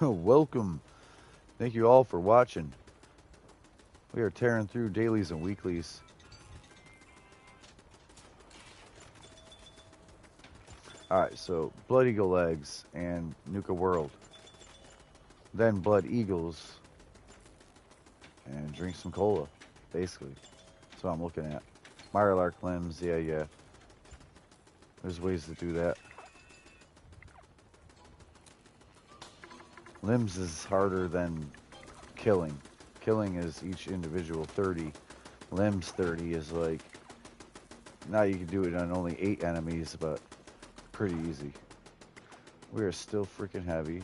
Speaker 1: welcome. Thank you all for watching. We are tearing through dailies and weeklies. Alright, so Blood Eagle Eggs and Nuka World. Then Blood Eagles. And drink some cola, basically. That's what I'm looking at. Mirelurk limbs, yeah. There's ways to do that. Limbs is harder than killing. Killing is each individual 30. Limbs 30 is like, now you can do it on only 8 enemies, but pretty easy. We are still freaking heavy.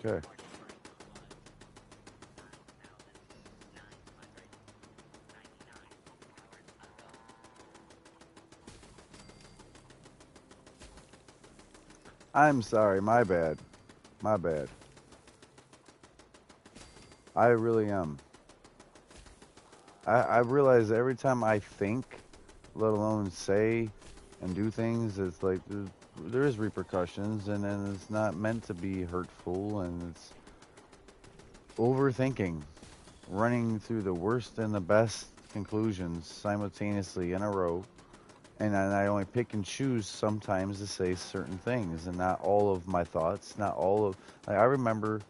Speaker 1: Okay. I'm sorry, my bad. My bad. I really am. I realize every time I think let alone say and do things. It's like there is repercussions, and then it's not meant to be hurtful, and it's overthinking, running through the worst and the best conclusions simultaneously in a row. And I only pick and choose sometimes to say certain things, and not all of my thoughts, not all of. Like, I remember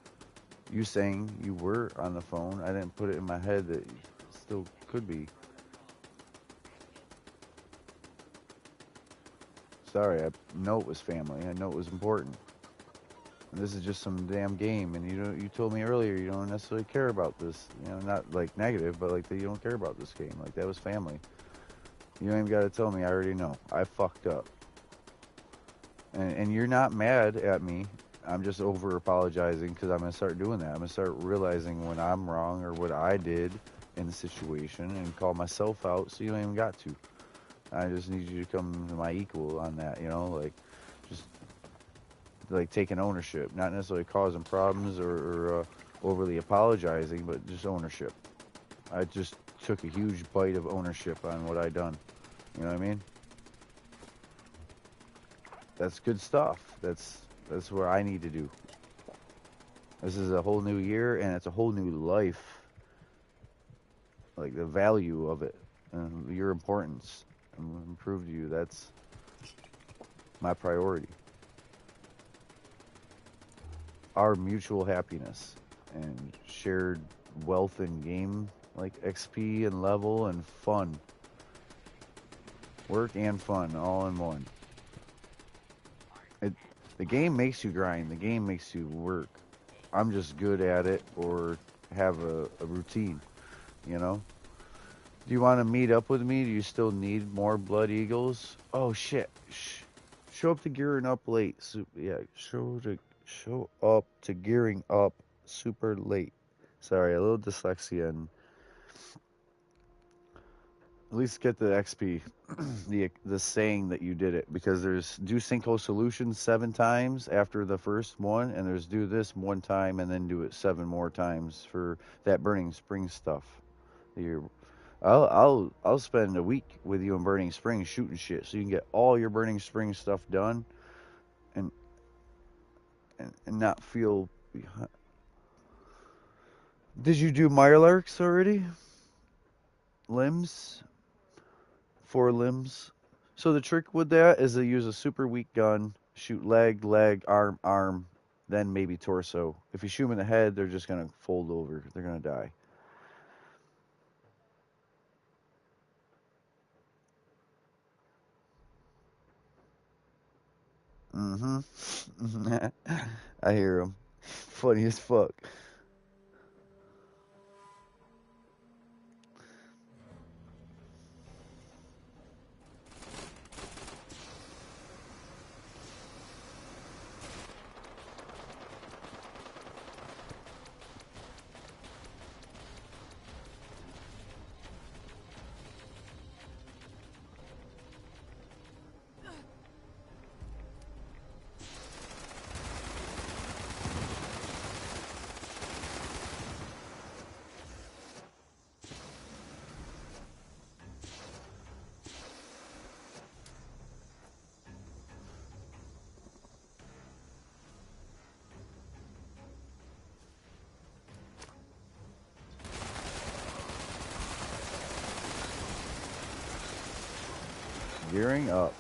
Speaker 1: you saying you were on the phone. I didn't put it in my head that you still could be. Sorry, I know it was family. I know it was important. And this is just some damn game. And you told me earlier you don't necessarily care about this. You know, not like negative, but like that you don't care about this game. Like that was family. You ain't even got to tell me. I already know. I fucked up. And you're not mad at me. I'm just over apologizing because I'm going to start doing that. I'm going to start realizing when I'm wrong or what I did in the situation and call myself out so you don't even got to. I just need you to come to my equal on that, you know, like just like taking ownership, not necessarily causing problems or overly apologizing, but just ownership. I just took a huge bite of ownership on what I done. You know what I mean? That's good stuff. That's what I need to do. This is a whole new year, and it's a whole new life. Like the value of it, and your importance. I'm gonna prove to you that's my priority. Our mutual happiness and shared wealth and game, like XP and level and fun. Work and fun all in one. The game makes you grind. The game makes you work. I'm just good at it or have a routine, you know? Do you want to meet up with me? Do you still need more Blood Eagles? Oh, shit. Show up to gearing up late. Yeah, show up to gearing up super late. Sorry, a little dyslexia and at least get the XP, the saying that you did it, because there's do sinkhole solutions 7 times after the first one, and there's do this 1 time and then do it 7 more times for that Burning Springs stuff. I'll spend a week with you in Burning Springs shooting shit, so you can get all your Burning Springs stuff done, and not feel behind. Did you do Mirelurks already? Limbs? 4 limbs. So the trick with that is to use a super weak gun, shoot leg, arm, then maybe torso. If you shoot them in the head, they're just gonna fold over. They're gonna die. Mm-hmm. I hear him. Funny as fuck. Gearing up.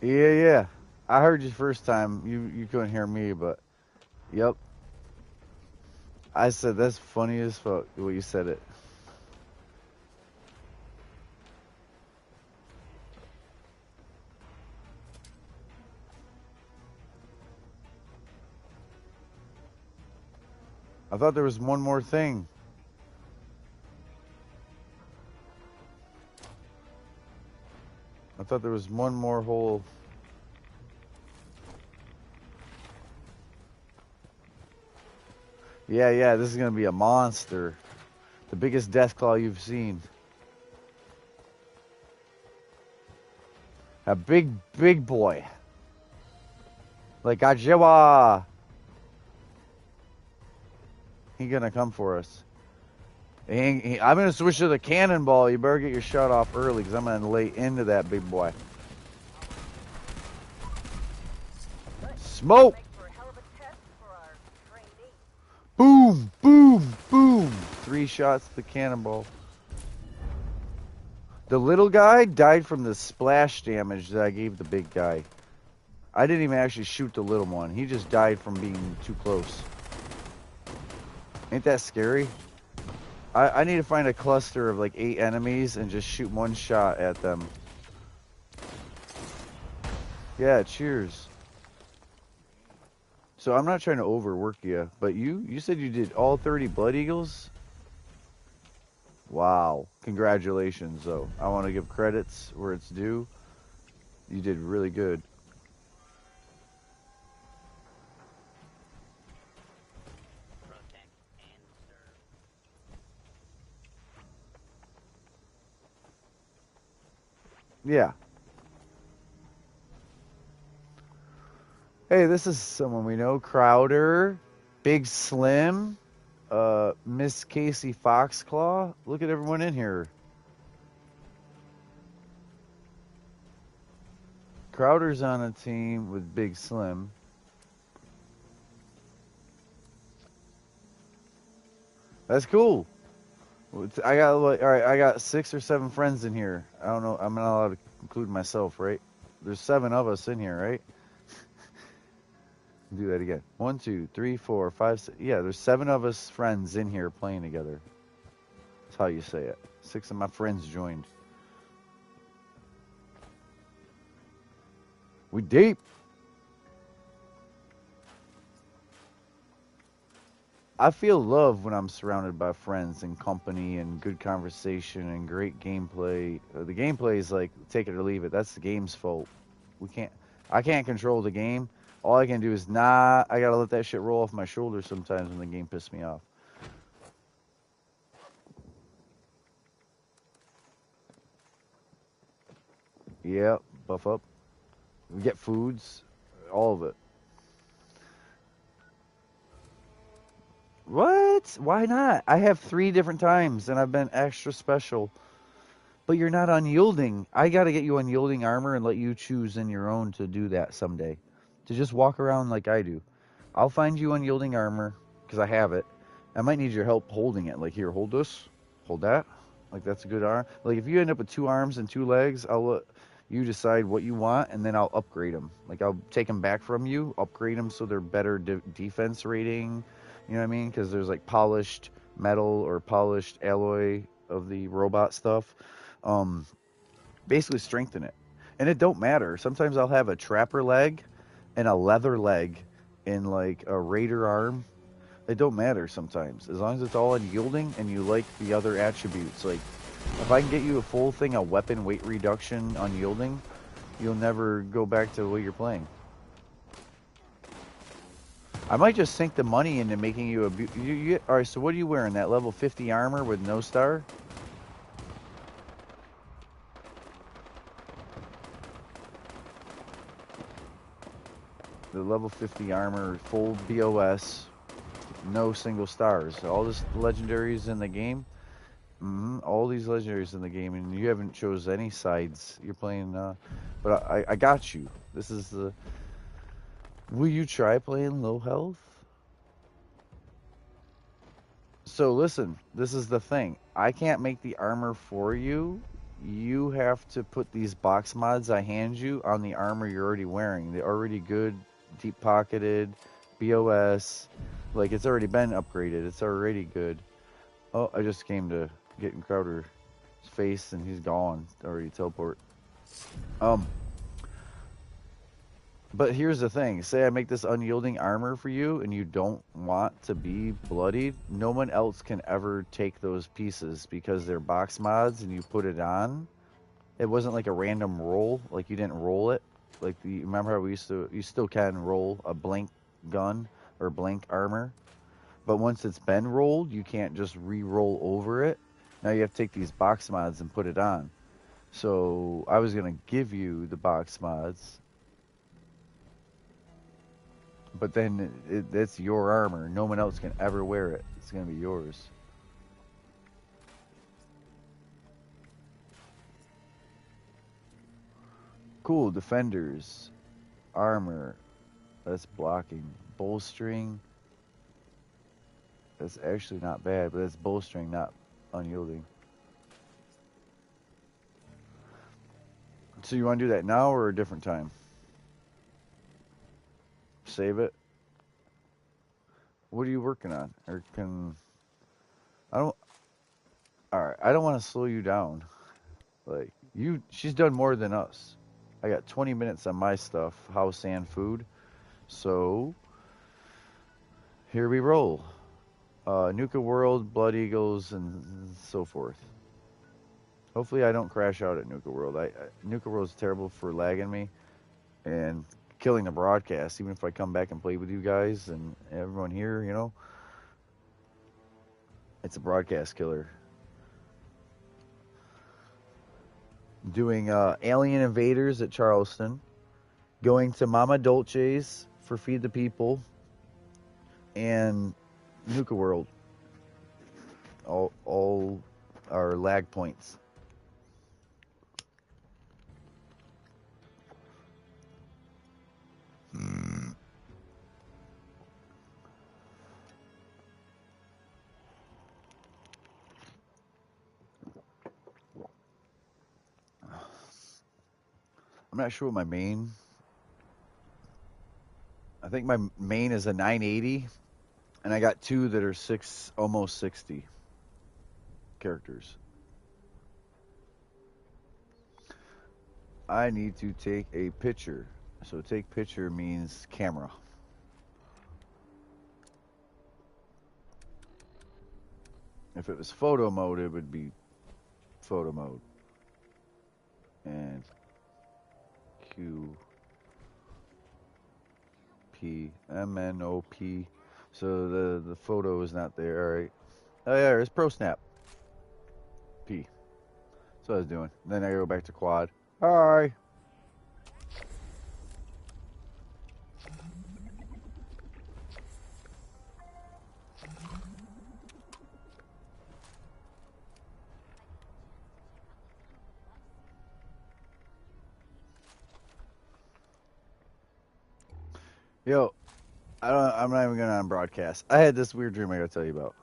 Speaker 1: Yeah. I heard you first time. You couldn't hear me, but yep. I said that's funny as fuck the way you said it. I thought there was one more thing. I thought there was one more whole. Yeah, this is gonna be a monster. The biggest Deathclaw you've seen. A big boy. Like Godzilla. He gonna come for us. I'm going to switch to the cannonball. You better get your shot off early because I'm going to lay into that big boy. Smoke! Boom, boom, boom. 3 shots to the cannonball. The little guy died from the splash damage that I gave the big guy. I didn't even actually shoot the little one. He just died from being too close. Ain't that scary? I need to find a cluster of like 8 enemies and just shoot 1 shot at them. Yeah, cheers. So I'm not trying to overwork you, but you said you did all 30 Blood Eagles? Wow. Congratulations, though. I want to give credits where it's due. You did really good. Yeah. Hey, this is someone we know. Crowder, Big Slim, Miss Casey Foxclaw. Look at everyone in here. Crowder's on a team with Big Slim. That's cool. I got all right. I got 6 or 7 friends in here. I don't know. I'm not allowed to include myself, right? There's 7 of us in here, right? Do that again. 1, 2, 3, 4, 5, 6. Yeah, there's 7 of us friends in here playing together. That's how you say it. 6 of my friends joined. We deep. I feel love when I'm surrounded by friends and company and good conversation and great gameplay. The gameplay is like take it or leave it. That's the game's fault. I can't control the game. All I can do is I gotta let that shit roll off my shoulders sometimes when the game pisses me off. Yeah, buff up. We get foods, all of it. What? Why not? I have 3 different times and I've been extra special. But you're not unyielding. I gotta get you unyielding armor and let you choose in your own to do that someday. To just walk around like I do. I'll find you unyielding armor, because I have it. I might need your help holding it. Like, here, hold this. Hold that. Like, that's a good arm. Like, if you end up with 2 arms and 2 legs, I'll let you decide what you want, and then I'll upgrade them. Like, I'll take them back from you, upgrade them so they're better defense rating. You know what I mean? Because there's, like, polished metal or polished alloy of the robot stuff. Basically strengthen it. And it don't matter. Sometimes I'll have a trapper leg and a leather leg and like a raider arm. It don't matter sometimes. As long as it's all unyielding and you like the other attributes. Like if I can get you a full thing of weapon weight reduction unyielding, you'll never go back to the way you're playing. I might just sink the money into making you a... Alright, so what are you wearing? That level 50 armor with no star? The level 50 armor, full BOS, no single stars. All this legendaries in the game. All these legendaries in the game, and you haven't chose any sides. You're playing, but I got you. This is the... Will you try playing low health? So listen, this is the thing. I can't make the armor for you. You have to put these box mods I hand you on the armor you're already wearing. They're already good, deep pocketed, BOS. Like, it's already been upgraded. It's already good. Oh, I just came to get in Crowder's face, and he's gone. Already teleport. But here's the thing. Say I make this unyielding armor for you, and you don't want to be bloodied. No one else can ever take those pieces because they're box mods, and you put it on. It wasn't like a random roll. Like, you didn't roll it. Like, remember how we used to... You still can roll a blank gun or blank armor. But once it's been rolled, you can't just re-roll over it. Now you have to take these box mods and put it on. So I was going to give you the box mods. But then it's your armor. No one else can ever wear it. It's going to be yours. Cool. Defenders. Armor. That's blocking. Bolstering. That's actually not bad, but that's bolstering, not unyielding. So you want to do that now or a different time? Save it. What are you working on? Or can I don't. All right, I don't want to slow you down. Like she's done more than us. I got 20 minutes on my stuff, house and food. So here we roll. Nuka World, Blood Eagles, and so forth. Hopefully I don't crash out at Nuka World. Nuka World is terrible for lagging me and killing the broadcast. Even if I come back and play with you guys and everyone here, you know, it's a broadcast killer. Doing Alien Invaders at Charleston, going to Mama Dolce's for Feed the People, and Nuka World. All are lag points. I'm not sure what my main. I think my main is a 980, and I got two that are almost 60 characters. I need to take a picture. So take picture means camera. If it was photo mode, it would be photo mode. And Q P M N O P. So the photo is not there. All right. Oh yeah, there's Pro Snap. P. That's what I was doing. Then I go back to quad. Hi. Yo, I'm not even gonna on broadcast. I had this weird dream I gotta tell you about.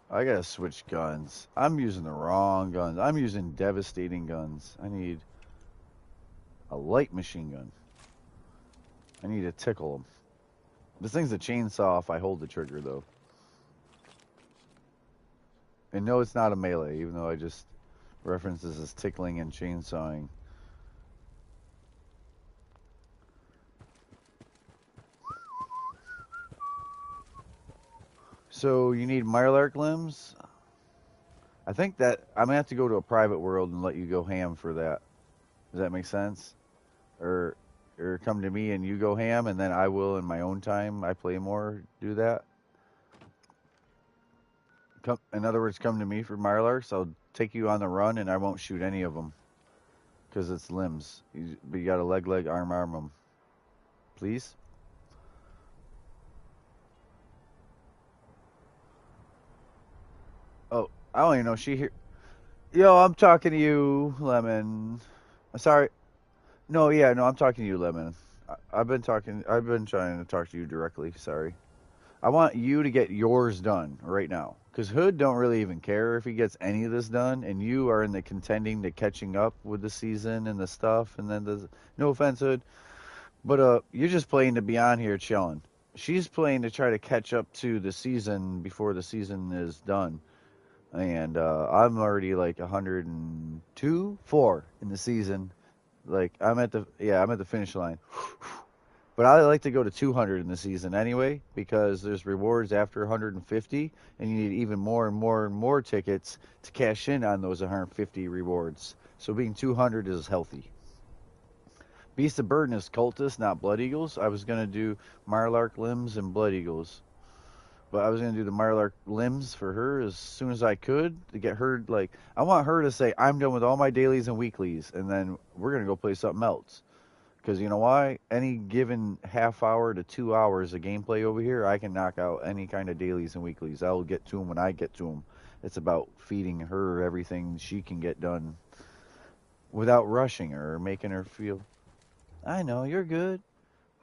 Speaker 1: I gotta switch guns. I'm using the wrong guns. I'm using devastating guns. I need a light machine gun. I need to tickle them. This thing's a chainsaw if I hold the trigger, though. And no, it's not a melee, even though I just referenced this as tickling and chainsawing. So you need Mirelurk limbs? I think that I'm gonna have to go to a private world and let you go ham for that. Does that make sense? Or come to me and you go ham, and then I will in my own time. I play more. Do that. In other words, come to me for Mirelurks. I'll take you on the run, and I won't shoot any of them because it's limbs. But you got to leg, arm them. Please. Oh, I don't even know she here. Yo, I'm talking to you, Lemon. Sorry. No, yeah, no, I'm talking to you, Lemon. I've been trying to talk to you directly. Sorry. I want you to get yours done right now. Because Hood don't really even care if he gets any of this done. And you are in the contending to catching up with the season and the stuff. And then no offense, Hood. But you're just playing to be on here chilling. She's playing to try to catch up to the season before the season is done. And I'm already like 4 in the season. Like I'm at the finish line. But I like to go to 200 in the season anyway because there's rewards after 150, and you need even more and more and more tickets to cash in on those 150 rewards. So being 200 is healthy. Beast of Burden is cultists, not Blood Eagles. I was gonna do Mirelurk limbs and Blood Eagles, but I was gonna do the Mirelurk limbs for her as soon as I could to get her. Like I want her to say I'm done with all my dailies and weeklies, and then we're gonna go play something else. Because you know why? Any given half hour to 2 hours of gameplay over here, I can knock out any kind of dailies and weeklies. I'll get to them when I get to them. It's about feeding her everything she can get done without rushing her or making her feel, I know, you're good.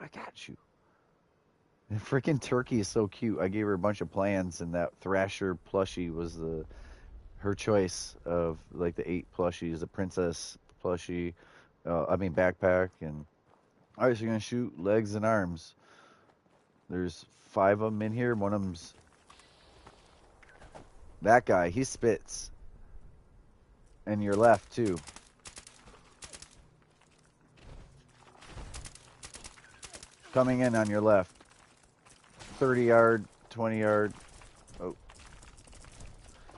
Speaker 1: I got you. The freaking turkey is so cute. I gave her a bunch of plans, and that Thrasher plushie was her choice of like the 8 plushies, the princess plushie, backpack, and all right, so you're gonna shoot legs and arms. There's 5 of them in here. One of them's that guy. He spits, and your left too. Coming in on your left. 30 yard, 20 yard. Oh,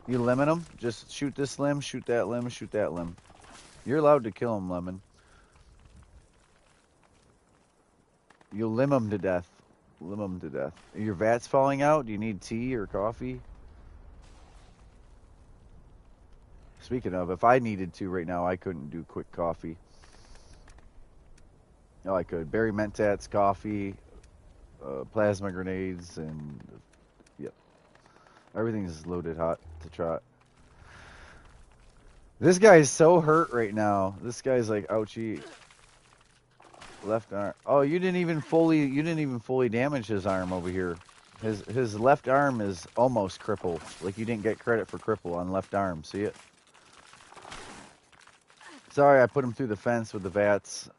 Speaker 1: you lemon them? Just shoot this limb, shoot that limb, shoot that limb. You're allowed to kill him, Lemon. You'll limb them to death. Limb them to death. Are your vats falling out? Do you need tea or coffee? Speaking of, if I needed to right now, I couldn't do quick coffee. Oh, I could. Berry mentats, coffee, plasma grenades, and yep. Everything's loaded hot to trot. This guy's so hurt right now. This guy's like, ouchie. Left arm. Oh, you didn't even fully damage his arm over here. His left arm is almost crippled. Like you didn't get credit for cripple on left arm. See it? Sorry, I put him through the fence with the vats.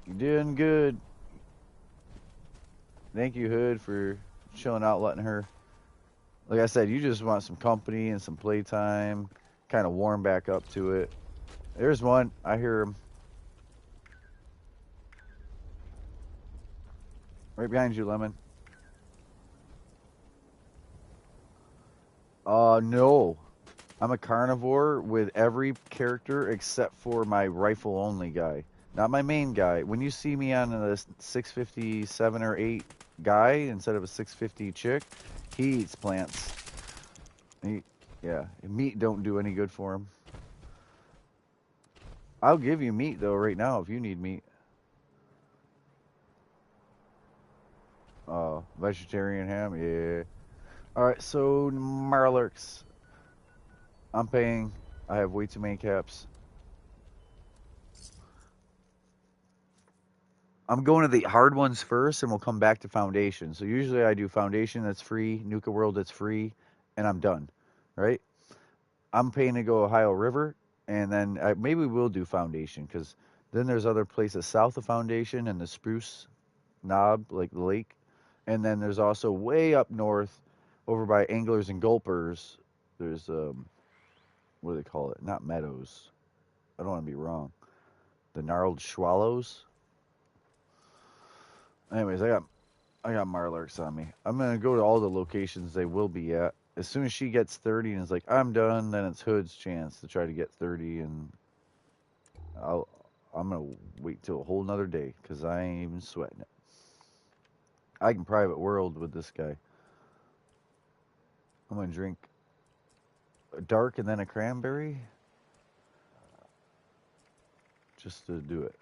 Speaker 1: You're doing good. Thank you, Hood, for chilling out, letting her. Like I said, you just want some company and some playtime. Kind of warm back up to it. There's one. I hear him. Right behind you, Lemon. No. I'm a carnivore with every character except for my rifle-only guy. Not my main guy. When you see me on a 657 or 8 guy instead of a 650 chick, he eats plants. Yeah, meat don't do any good for him. I'll give you meat, though, right now if you need meat. Vegetarian ham? Yeah. Alright, so Marlurks. I'm paying. I have way too many caps. I'm going to the hard ones first, and we'll come back to Foundation. So usually I do Foundation that's free, Nuka World that's free, and I'm done. Right? I'm paying to go Ohio River, and then maybe we'll do Foundation, because then there's other places south of Foundation and the Spruce Knob, like the lake. And then there's also way up north, over by Anglers and Gulpers, there's, what do they call it? Not meadows. I don't want to be wrong. The gnarled swallows. Anyways, I got Marlarks on me. I'm going to go to all the locations they will be at. As soon as she gets 30 and is like, I'm done, then it's Hood's chance to try to get 30, and I'm going to wait till a whole nother day, because I ain't even sweating it. I can private world with this guy. I'm going to drink a dark and then a cranberry, just to do it.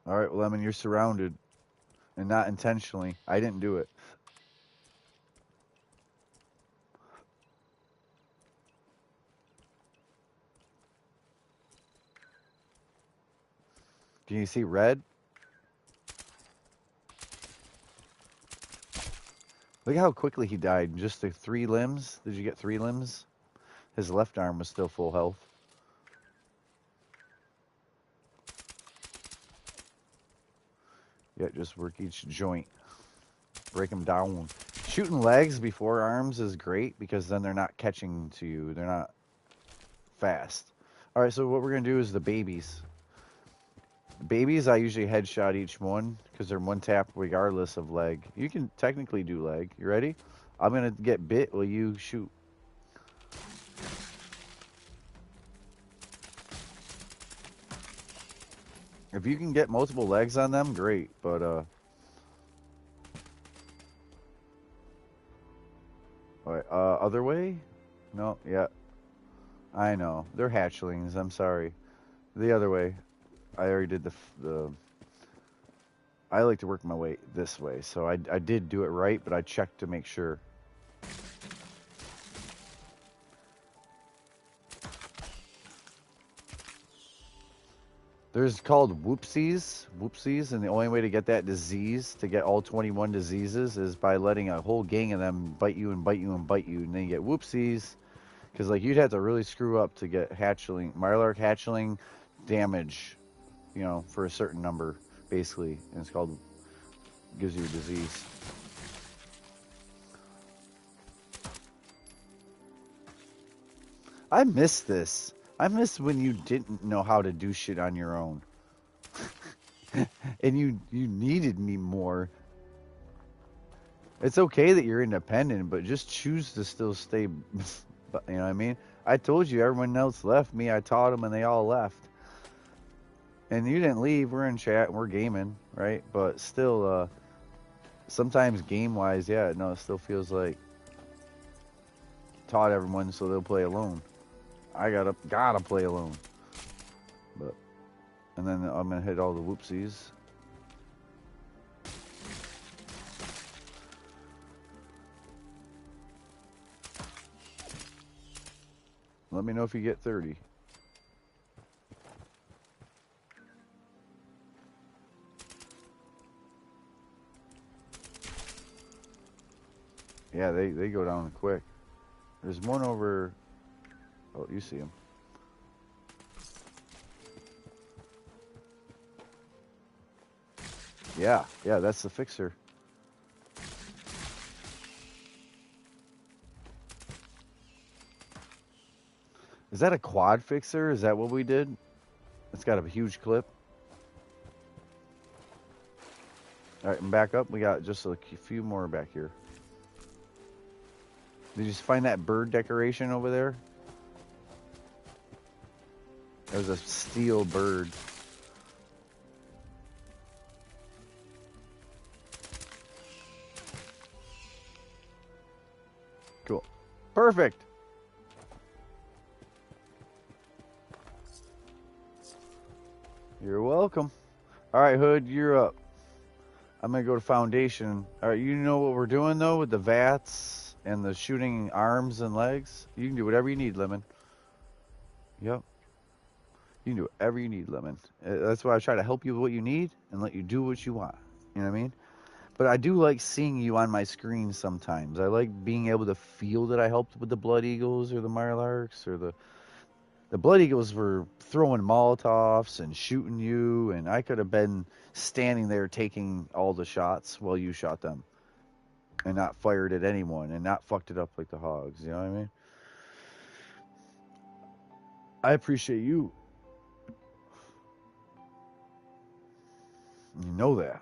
Speaker 1: All right, well, Lemon, you're surrounded, and not intentionally. I didn't do it. Can you see red? Look how quickly he died in just the 3 limbs. Did you get 3 limbs? His left arm was still full health. Yeah, just work each joint. Break them down. Shooting legs before arms is great, because then they're not catching to you. They're not fast. All right, so what we're going to do is the babies. Babies, I usually headshot each one, because they're 1 tap regardless of leg. You can technically do leg. You ready? I'm going to get bit while you shoot. If you can get multiple legs on them, great. But other way? No, yeah, I know. They're hatchlings. I'm sorry. The other way. I already did the. I like to work my way this way, so I did do it right, but I checked to make sure. There's called whoopsies, and the only way to get that disease, to get all 21 diseases, is by letting a whole gang of them bite you and bite you and bite you, and then you get whoopsies, because like you'd have to really screw up to get hatchling, Mirelurk hatchling damage, you know, for a certain number, basically, and it's called, gives you a disease. I miss this. I miss when you didn't know how to do shit on your own. And you needed me more. It's okay that you're independent, but just choose to still stay, you know what I mean? I told you everyone else left me. I taught them and they all left. And you didn't leave. We're in chat and we're gaming, right? But still, sometimes game-wise, yeah, no, it still feels like taught everyone so they'll play alone. I gotta play alone. But, and then I'm gonna hit all the whoopsies. Let me know if you get 30. Yeah, they go down quick. There's one over. Oh, you see him. Yeah, that's the fixer. Is that a quad fixer? Is that what we did? It's got a huge clip. All right, and back up. We got just a few more back here. Did you find that bird decoration over there? There's a steel bird. Cool. Perfect. You're welcome. All right, Hood, you're up. I'm going to go to Foundation. All right, you know what we're doing, though, with the VATS and the shooting arms and legs? You can do whatever you need, Lemon. Yep. You can do whatever you need, Lemon. That's why I try to help you with what you need and let you do what you want. You know what I mean? But I do like seeing you on my screen sometimes. I like being able to feel that I helped with the Blood Eagles or the Mirelurks or the Blood Eagles were throwing Molotovs and shooting you, and I could have been standing there taking all the shots while you shot them and not fired at anyone and not fucked it up like the Hogs. You know what I mean? I appreciate you. You know that.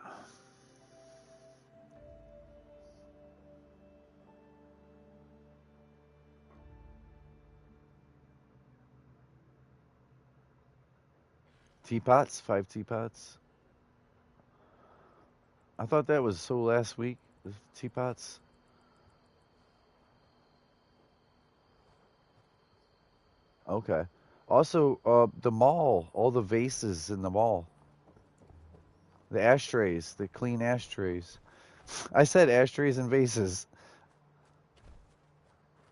Speaker 1: Teapots? 5 teapots? I thought that was so last week, the teapots. Okay. Also, the mall, all the vases in the mall. The ashtrays, the clean ashtrays. I said ashtrays and vases.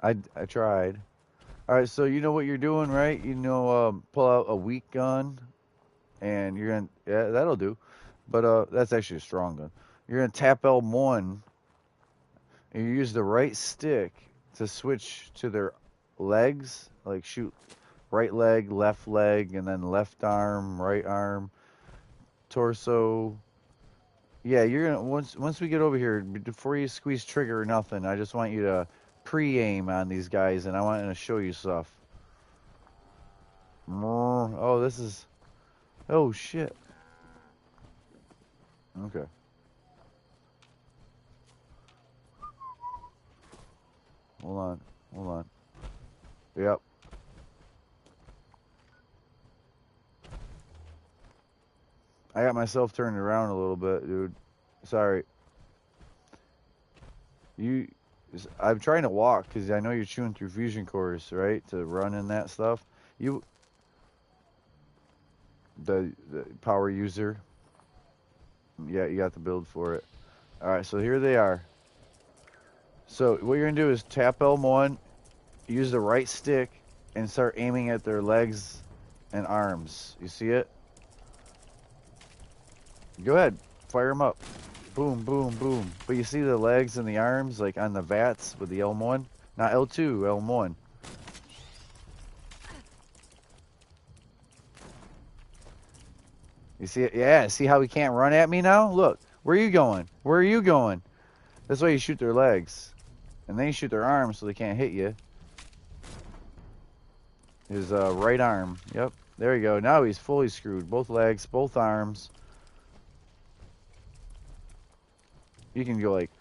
Speaker 1: I tried. All right, so you know what you're doing, right? You know, pull out a weak gun, and you're gonna, yeah, that'll do. But that's actually a strong gun. You're gonna tap L1, and you use the right stick to switch to their legs, like shoot right leg, and then left arm, right arm, torso. Yeah, you're gonna once we get over here, before you squeeze trigger or nothing, I just want you to pre-aim on these guys, and I want to show you stuff. Oh, this is. Oh shit. Okay. Hold on. Yep. I got myself turned around a little bit, dude. Sorry. I'm trying to walk because I know you're chewing through fusion cores, right? To run in that stuff. You, the power user. Yeah, you got the build for it. All right, so here they are. So what you're gonna do is tap L1, use the right stick, and start aiming at their legs and arms. You see it? Go ahead, fire them up. Boom, boom, boom. But you see the legs and the arms, like on the VATS with the L1? Not L2, L1. You see it? Yeah, see how he can't run at me now? Look, where are you going? Where are you going? That's why you shoot their legs. And then you shoot their arms so they can't hit you. His right arm. Yep, there you go. Now he's fully screwed. Both legs, both arms. You can go like...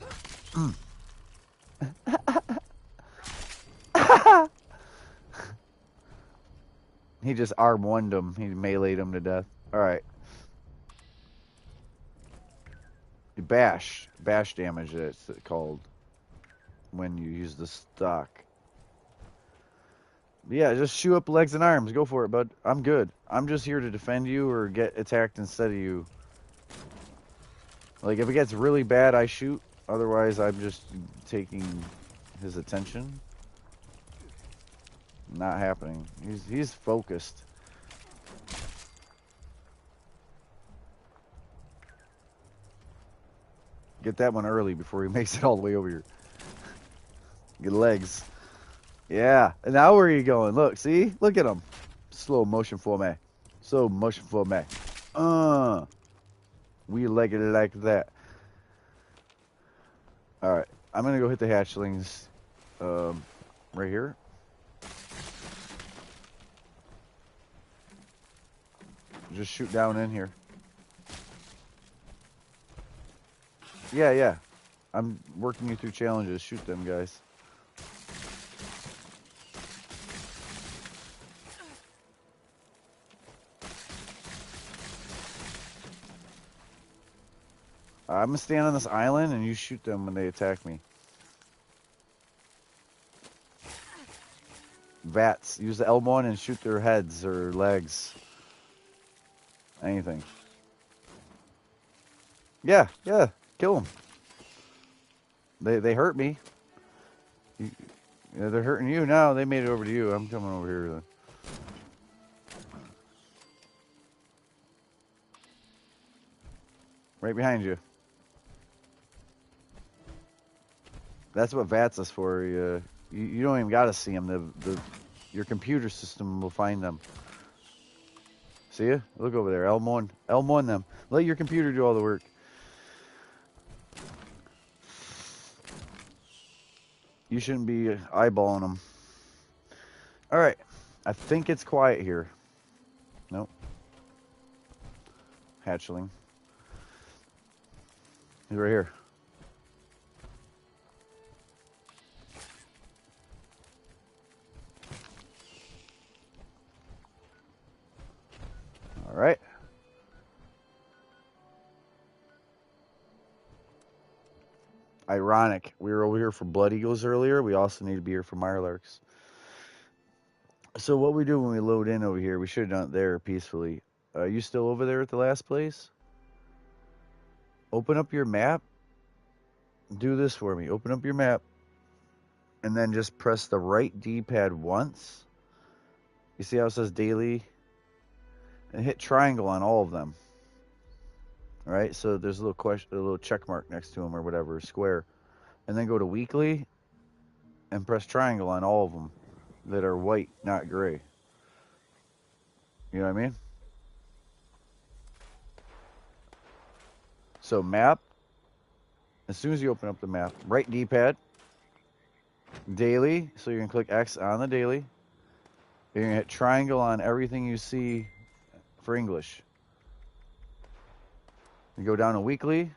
Speaker 1: He just arm one him. He meleeed him to death. Alright. Bash. Bash damage, it's called. When you use the stock. Yeah, just shoot up legs and arms. Go for it, bud. I'm good. I'm just here to defend you or get attacked instead of you. Like, if it gets really bad, I shoot. Otherwise, I'm just taking his attention. Not happening. He's focused. Get that one early before he makes it all the way over here. Good legs. Yeah. And now where are you going? Look, see? Look at him. Slow motion for me. Slow motion for me. We like it like that. Alright. I'm going to go hit the hatchlings right here. Just shoot down in here. Yeah. I'm working you through challenges. Shoot them, guys. I'm gonna stand on this island and you shoot them when they attack me. VATS. Use the L1 and shoot their heads or legs. Anything. Yeah. Kill them. They hurt me. They're hurting you now. They made it over to you. I'm coming over here. Then. Right behind you. That's what VATS is for. You don't even gotta see them. Your computer system will find them. See ya? Look over there. L1 them. Let your computer do all the work. You shouldn't be eyeballing them. All right. I think it's quiet here. Nope. Hatchling. He's right here. All right. Ironic. We were over here for Blood Eagles earlier. We also need to be here for Mirelurks. So what we do when we load in over here, we should have done it there peacefully. Are you still over there at the last place? Open up your map. Do this for me. Open up your map. And then just press the right D-pad once. You see how it says daily? And hit triangle on all of them. All right, so there's a little check mark next to them or whatever, square. And then go to weekly and press triangle on all of them that are white, not gray. You know what I mean? So map, as soon as you open up the map, right D-pad, daily, so you're going to click X on the daily. You're going to hit triangle on everything you see for English. You go down to weekly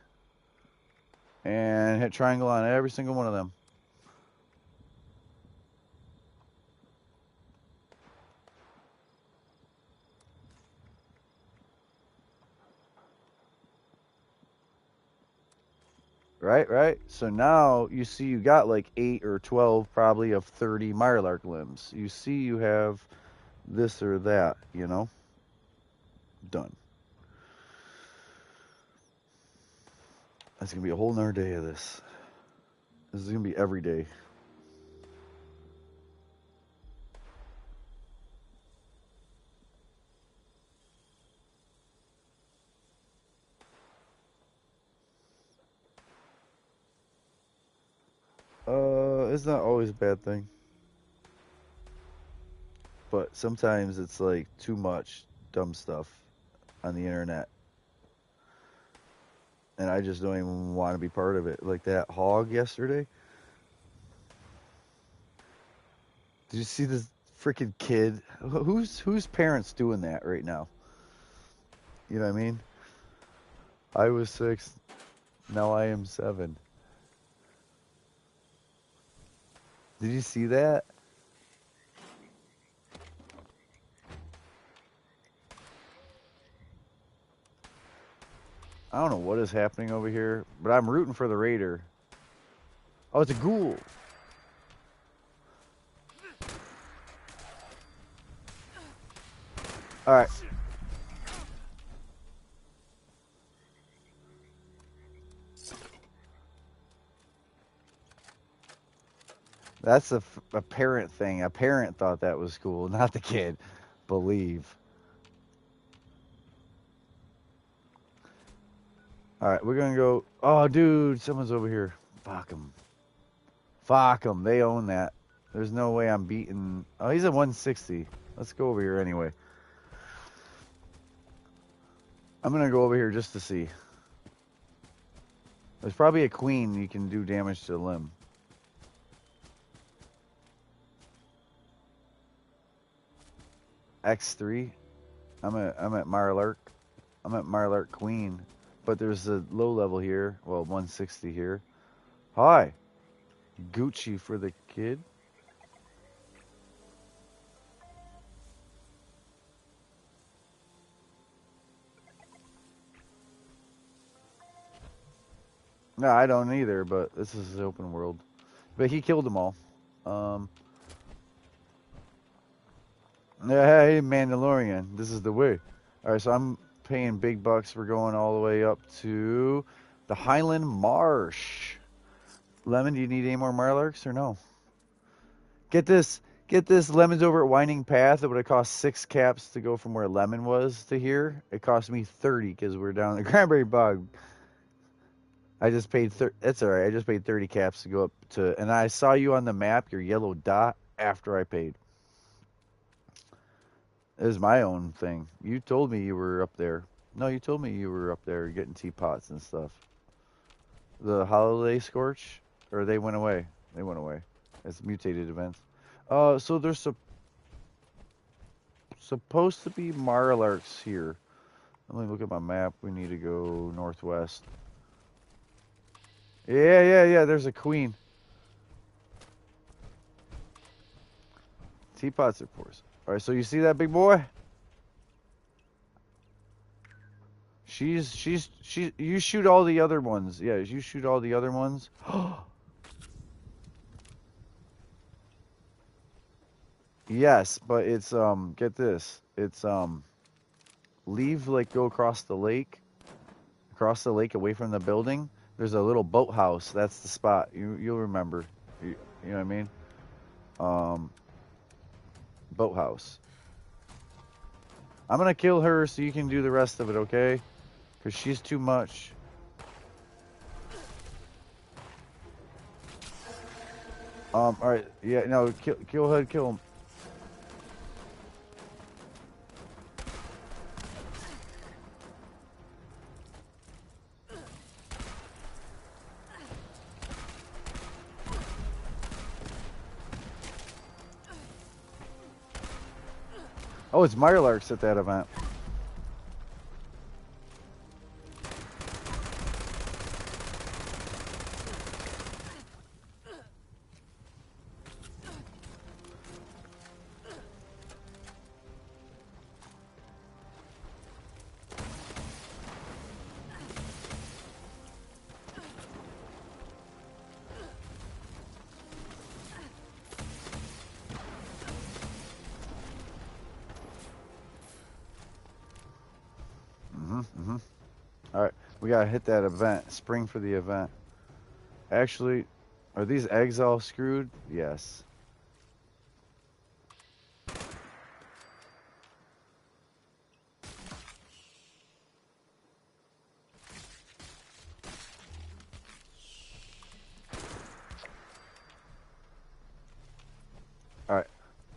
Speaker 1: and hit triangle on every single one of them. Right, right. So now you see you got like 8 or 12 probably of 30 Mirelurk limbs. You see you have this or that, you know? Done. That's going to be a whole nother day of this. This is going to be every day. It's not always a bad thing. But sometimes it's like too much dumb stuff on the internet. And I just don't even want to be part of it. Like that hog yesterday. Did you see this freaking kid? Whose parents doing that right now? You know what I mean? I was 6, now I am 7. Did you see that? I don't know what is happening over here, but I'm rooting for the raider. Oh, it's a ghoul. All right. That's a parent thing. A parent thought that was cool, not the kid. Believe. All right, we're going to go. Oh, dude, someone's over here. Fuck them. Fuck them. They own that. There's no way I'm beating. Oh, he's at 160. Let's go over here anyway. I'm going to go over here just to see. There's probably a queen you can do damage to the limb. X3. I'm at Mirelurk. I'm at Mirelurk Queen. But there's a low level here. Well, 160 here. Hi. Gucci for the kid. No, I don't either, but this is the open world. But he killed them all. Yeah, hey, Mandalorian. This is the way. All right, so I'm paying big bucks for going all the way up to the Highland Marsh. Lemon, do you need any more Mirelurks or no? Get this. Lemon's over at Winding Path. It would have cost 6 caps to go from where Lemon was to here. It cost me 30 because we're down in the Cranberry Bog. I just paid that's all right. I just paid 30 caps to go up to, and I saw you on the map, your yellow dot, after I paid. It was my own thing. You told me you were up there. No, you told me you were up there getting teapots and stuff. The Holiday Scorch, or they went away. They went away. It's mutated events. So there's supposed to be Mirelurks here. Let me look at my map. We need to go northwest. Yeah. There's a queen. Teapots are pours. All right, so you see that big boy? You shoot all the other ones. Yeah, you shoot all the other ones. Yes, but it's get this. It's leave, like, go across the lake away from the building. There's a little boathouse. That's the spot. You'll remember. You know what I mean? Boathouse. I'm gonna kill her so you can do the rest of it, okay? Because she's too much. Alright, yeah, no, kill Hood, kill him. Oh, it's Mirelurks at that event. We gotta hit that event. Spring for the event. Actually, are these eggs all screwed? Yes. Alright.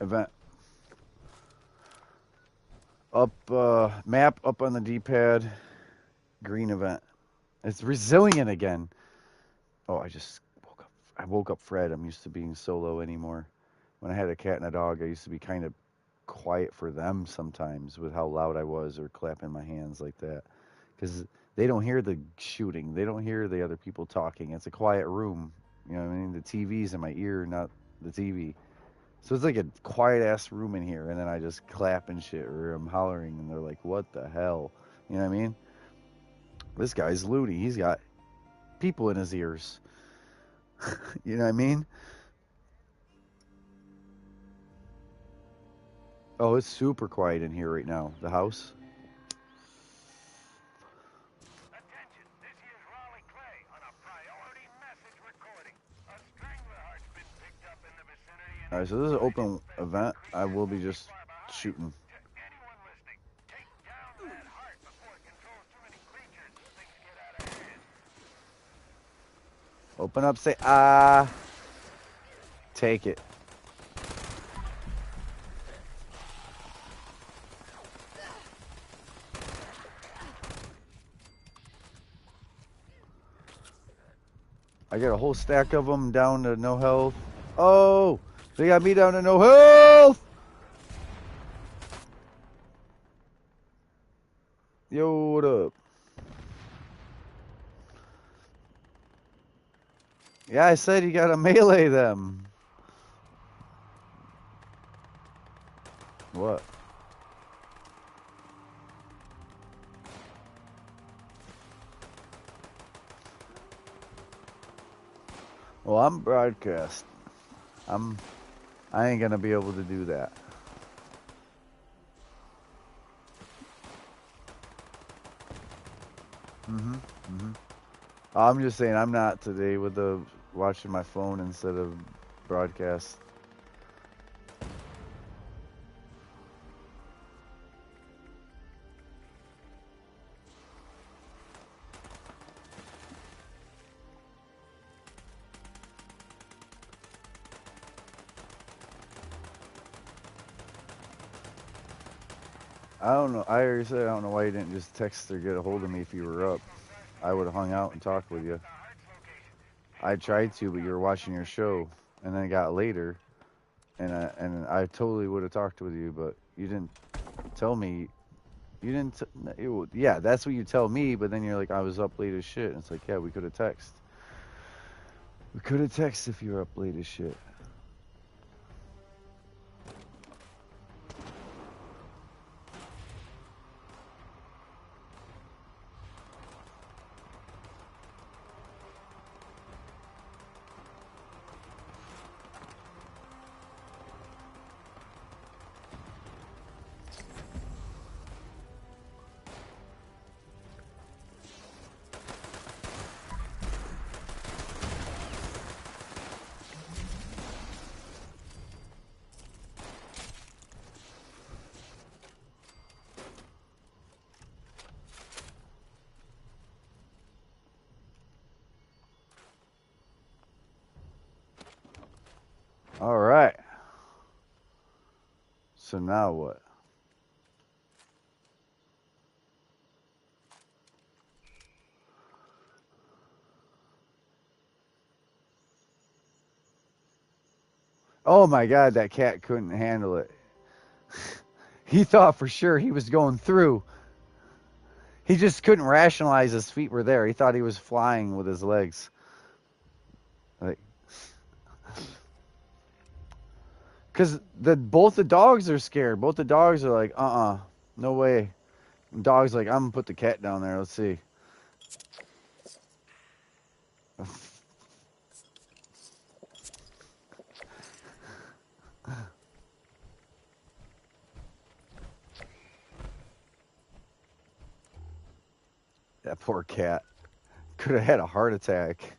Speaker 1: Event. Up, map up on the D-pad. Green event. It's resilient again. Oh, I just woke up. I woke up Fred. I'm used to being solo anymore. When I had a cat and a dog, I used to be kind of quiet for them sometimes with how loud I was or clapping my hands like that. Because they don't hear the shooting. They don't hear the other people talking. It's a quiet room. You know what I mean? The TV's in my ear, not the TV. So it's like a quiet ass room in here, and then I just clap and shit, or I'm hollering, and they're like, "What the hell?" You know what I mean? This guy's loony. He's got people in his ears. You know what I mean? Oh, it's super quiet in here right now. The house.
Speaker 3: Attention, this is Raleigh Clay on a priority message recording. A strangler heart's been picked up in the vicinity and
Speaker 1: All right, so this is an open event. I will be just shooting.
Speaker 3: to anyone listening, take down that heart before it controls too many creatures and things get out of hand.
Speaker 1: Open up, say ah. Take it. I got a whole stack of them down to no health. Oh, they got me down to no health. Yo, what up? Yeah, I said you gotta melee them. What? Well, I'm broadcast. I ain't gonna be able to do that. I'm just saying I'm not today with the watching my phone instead of broadcast. I don't know. I already said I don't know why you didn't just text or get a hold of me if you were up. I would have hung out and talked with you. I tried to, but you were watching your show, and then it got later, and I totally would have talked with you, but you didn't tell me. You didn't. Yeah, that's what you tell me, but then you're like, I was up late as shit. And it's like, yeah, we could have texted. We could have texted if you were up late as shit. All right. So now what? Oh my God, that cat couldn't handle it. He thought for sure he was going through. He just couldn't rationalize his feet were there. He thought he was flying with his legs. Like, because both the dogs are scared. Both the dogs are like, no way. And dog's like, I'm gonna put the cat down there. Let's see. That poor cat. Could have had a heart attack.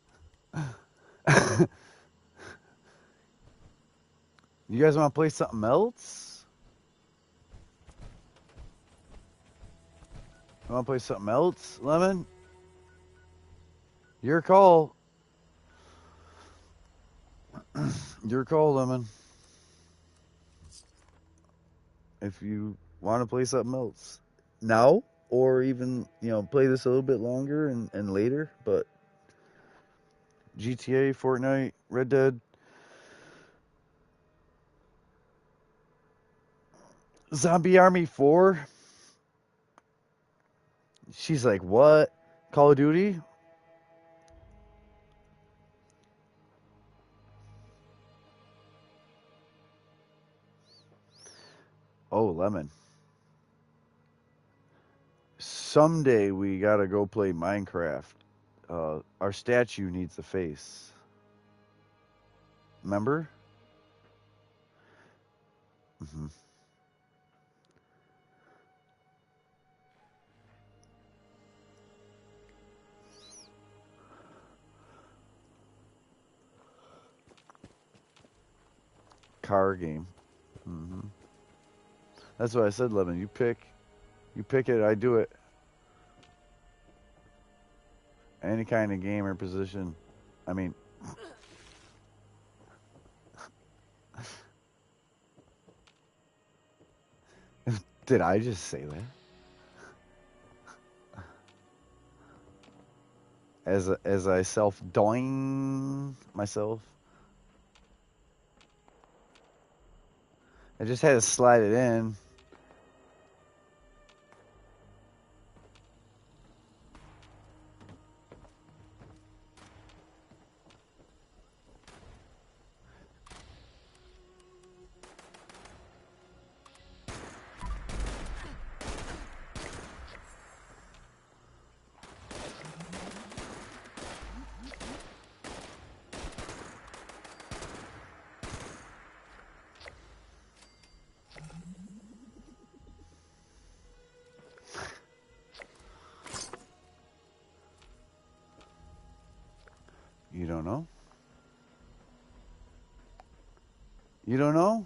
Speaker 1: You guys want to play something else? You want to play something else, Lemon? Your call. Your call, Lemon. If you want to play something else now, or even play this a little bit longer and later, but GTA, Fortnite, Red Dead, Zombie Army 4. She's like, what? Call of Duty? Oh, Lemon. Someday we gotta go play Minecraft. Our statue needs a face. Remember? Mm-hmm. Car game. Mm-hmm. That's what I said, Lemon. You pick it, I do it. Any kind of game or position. I mean, did I just say that? As I self-doing myself. I just had to slide it in. You don't know? You don't know?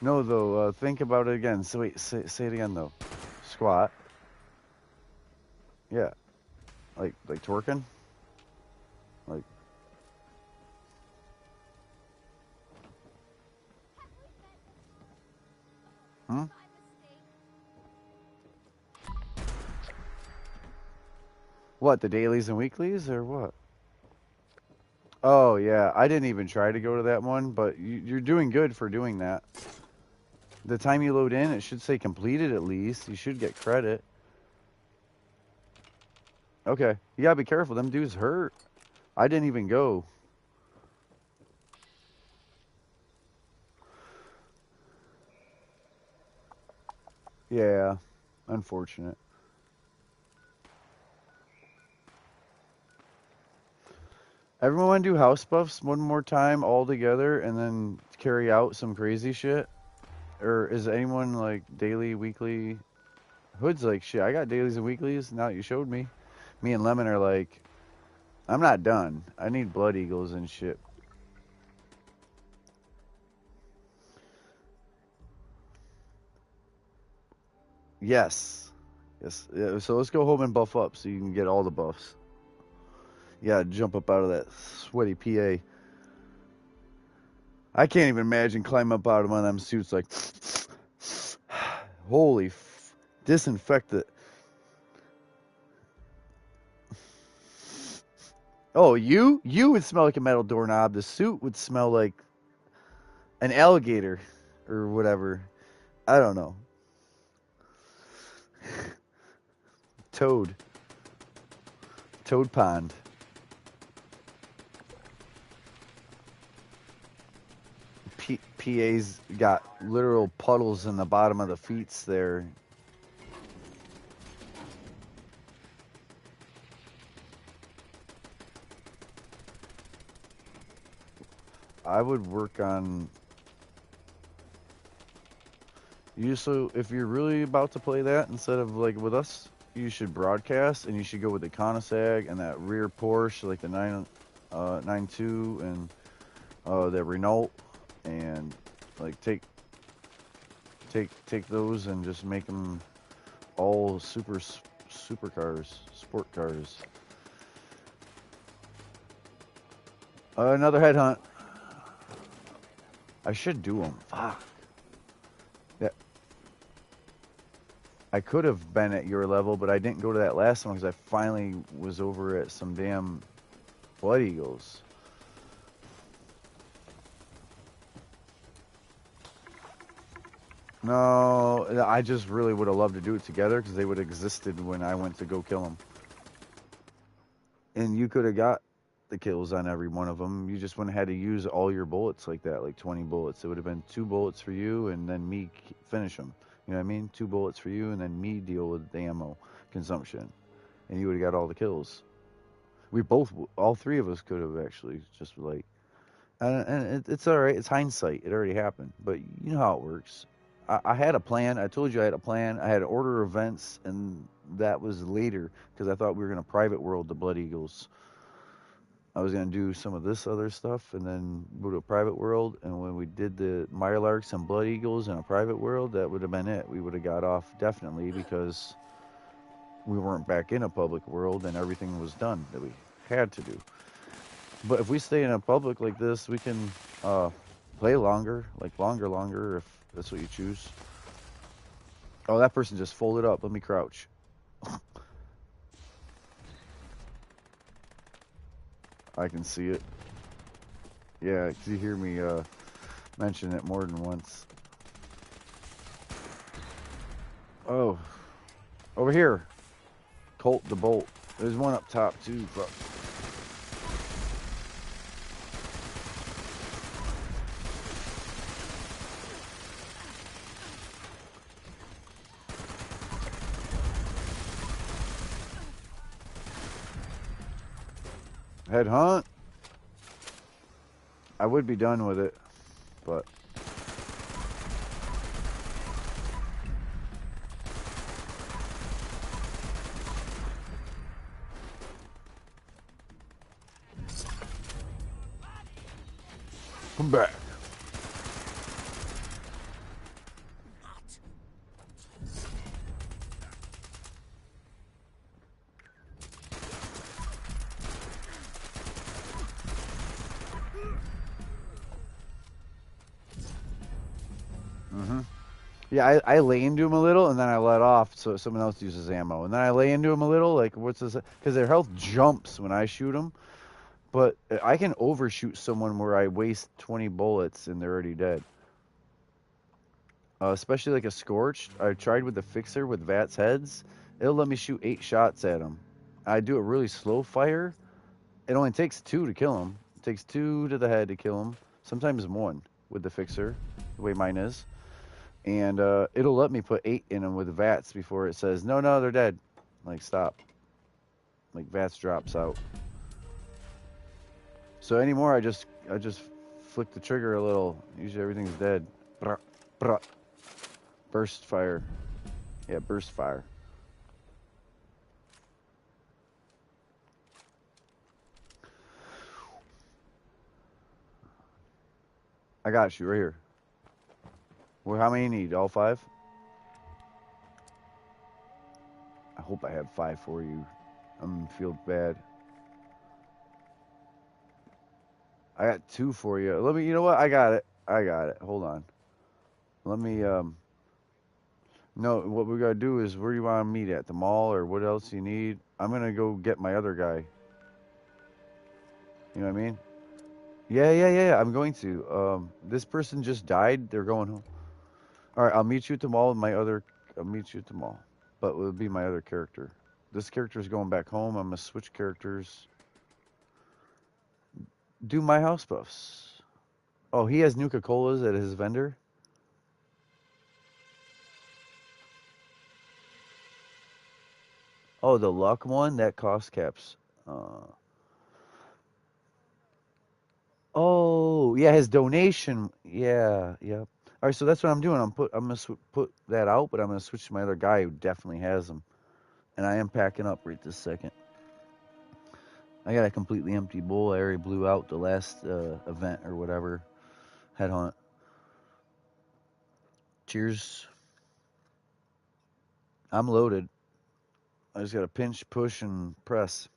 Speaker 1: No, though. Think about it again. So wait, say it again, though. Squat. Yeah. Like twerking? Like. Hmm? What, the dailies and weeklies, or what? Oh, yeah. I didn't even try to go to that one, but you're doing good for doing that. The time you load in, it should say completed at least. You should get credit. Okay. You gotta be careful. Them dudes hurt. I didn't even go. Yeah. Unfortunate. Everyone want to do house buffs one more time all together and then carry out some crazy shit? Or is anyone like daily, weekly? Hood's like, shit, I got dailies and weeklies now that you showed me. Me and Lemon are like, I'm not done. I need Blood Eagles and shit. Yes. Yes. Yeah, so let's go home and buff up so you can get all the buffs. You gotta jump up out of that sweaty PA. I can't even imagine climbing up out of one of them suits like, holy, disinfect it. Oh, you would smell like a metal doorknob. The suit would smell like an alligator or whatever. I don't know. Toad pond. PA's got literal puddles in the bottom of the feet there. I would work on So if you're really about to play that instead of like with us, you should broadcast and you should go with the Koenigsegg and that rear Porsche, like the 92 and the Renault, and like take those and just make them all supercars, sport cars. Another headhunt. I should do them. Fuck. That I could have been at your level, but I didn't go to that last one because I finally was over at some damn Blood Eagles. No, I just really would have loved to do it together because they would have existed when I went to go kill them. And you could have got the kills on every one of them. You just wouldn't have had to use all your bullets like that, like 20 bullets. It would have been 2 bullets for you and then me finish them. You know what I mean? 2 bullets for you and then me deal with the ammo consumption. And you would have got all the kills. All 3 of us could have actually just like, and it's all right. It's hindsight. It already happened. But you know how it works. I had a plan. I told you I had a plan. I had an order of events, and that was later because I thought we were going to private world the Blood Eagles. I was going to do some of this other stuff and then go to a private world. And when we did the Mirelurks and Blood Eagles in a private world, that would have been it. We would have got off definitely because we weren't back in a public world and everything was done that we had to do. But if we stay in a public like this, we can play longer, like longer, if that's what you choose. Oh, that person just folded up. Let me crouch. I can see it. Yeah, 'cause you hear me mention it more than once. Oh, over here. Colt the Bolt. There's one up top too. Fuck. Headhunt. I would be done with it, but come back. Yeah, I lay into him a little and then I let off so someone else uses ammo. And then I lay into him a little, like, what's this? Because their health jumps when I shoot them. But I can overshoot someone where I waste 20 bullets and they're already dead. Especially like a Scorched. I tried with the Fixer with VATS heads. It'll let me shoot 8 shots at him. I do a really slow fire. It only takes 2 to kill him. It takes 2 to the head to kill him. Sometimes 1 with the Fixer, the way mine is. And it'll let me put 8 in them with VATS before it says, no, they're dead. Like, stop. Like, VATS drops out. So anymore, I just flick the trigger a little. Usually everything's dead. Brr, brr. Burst fire. Yeah, burst fire. I got you right here. Well, how many you need? All 5? I hope I have 5 for you. I'm feel bad. I got 2 for you. Let me. You know what? I got it. Hold on. Let me. No, what we gotta do is where do you want to meet at the mall or what else you need? I'm gonna go get my other guy. You know what I mean? Yeah. I'm going to. This person just died. They're going home. All right, I'll meet you at the mall. I'll meet you at the mall, but it will be my other character. This character is going back home. I'm gonna switch characters. Do my house buffs. Oh, he has Nuka Colas at his vendor. Oh, the luck one that cost caps. Oh, yeah, his donation. Yeah. All right, so that's what I'm doing. I'm gonna put that out, but I'm gonna switch to my other guy who definitely has them, and I am packing up right this second. I got a completely empty bowl. I already blew out the last event or whatever. Headhunt. Cheers. I'm loaded. I just gotta pinch, push, and press.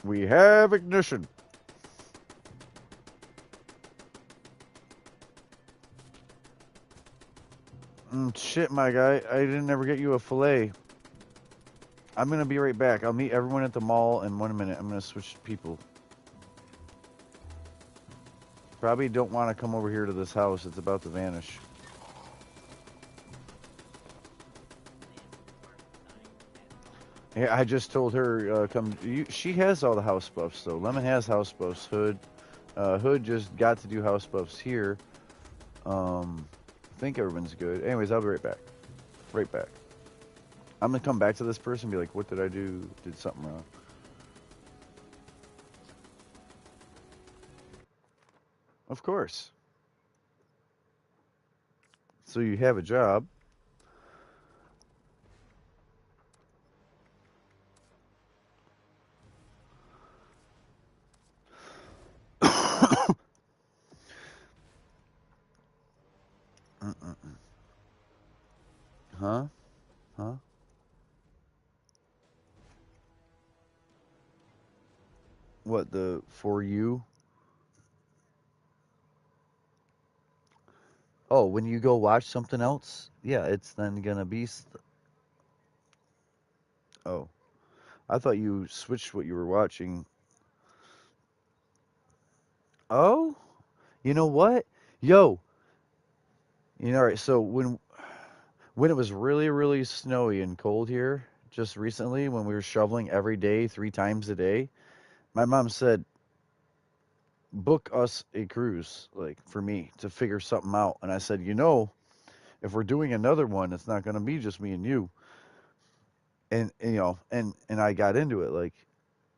Speaker 1: We have ignition. Shit, my guy. I didn't ever get you a fillet. I'm gonna be right back. I'll meet everyone at the mall in 1 minute. I'm gonna switch people. Probably don't want to come over here to this house. It's about to vanish. Yeah, I just told her come. She has all the house buffs though. Lemon has house buffs. Hood just got to do house buffs here. I think everyone's good. Anyways, I'll be right back. Right back. I'm gonna come back to this person and be like, what did I do? Did something wrong. Of course. So you have a job. Huh? Huh? What, the for you? Oh, when you go watch something else? Yeah, it's then gonna be. Oh, I thought you switched what you were watching. Oh, you know what? Yo, all right. So when it was really really snowy and cold here, just recently, when we were shoveling every day, 3 times a day, my mom said, book us a cruise, like for me to figure something out. And I said, if we're doing another one, it's not gonna be just me and you. And I got into it. Like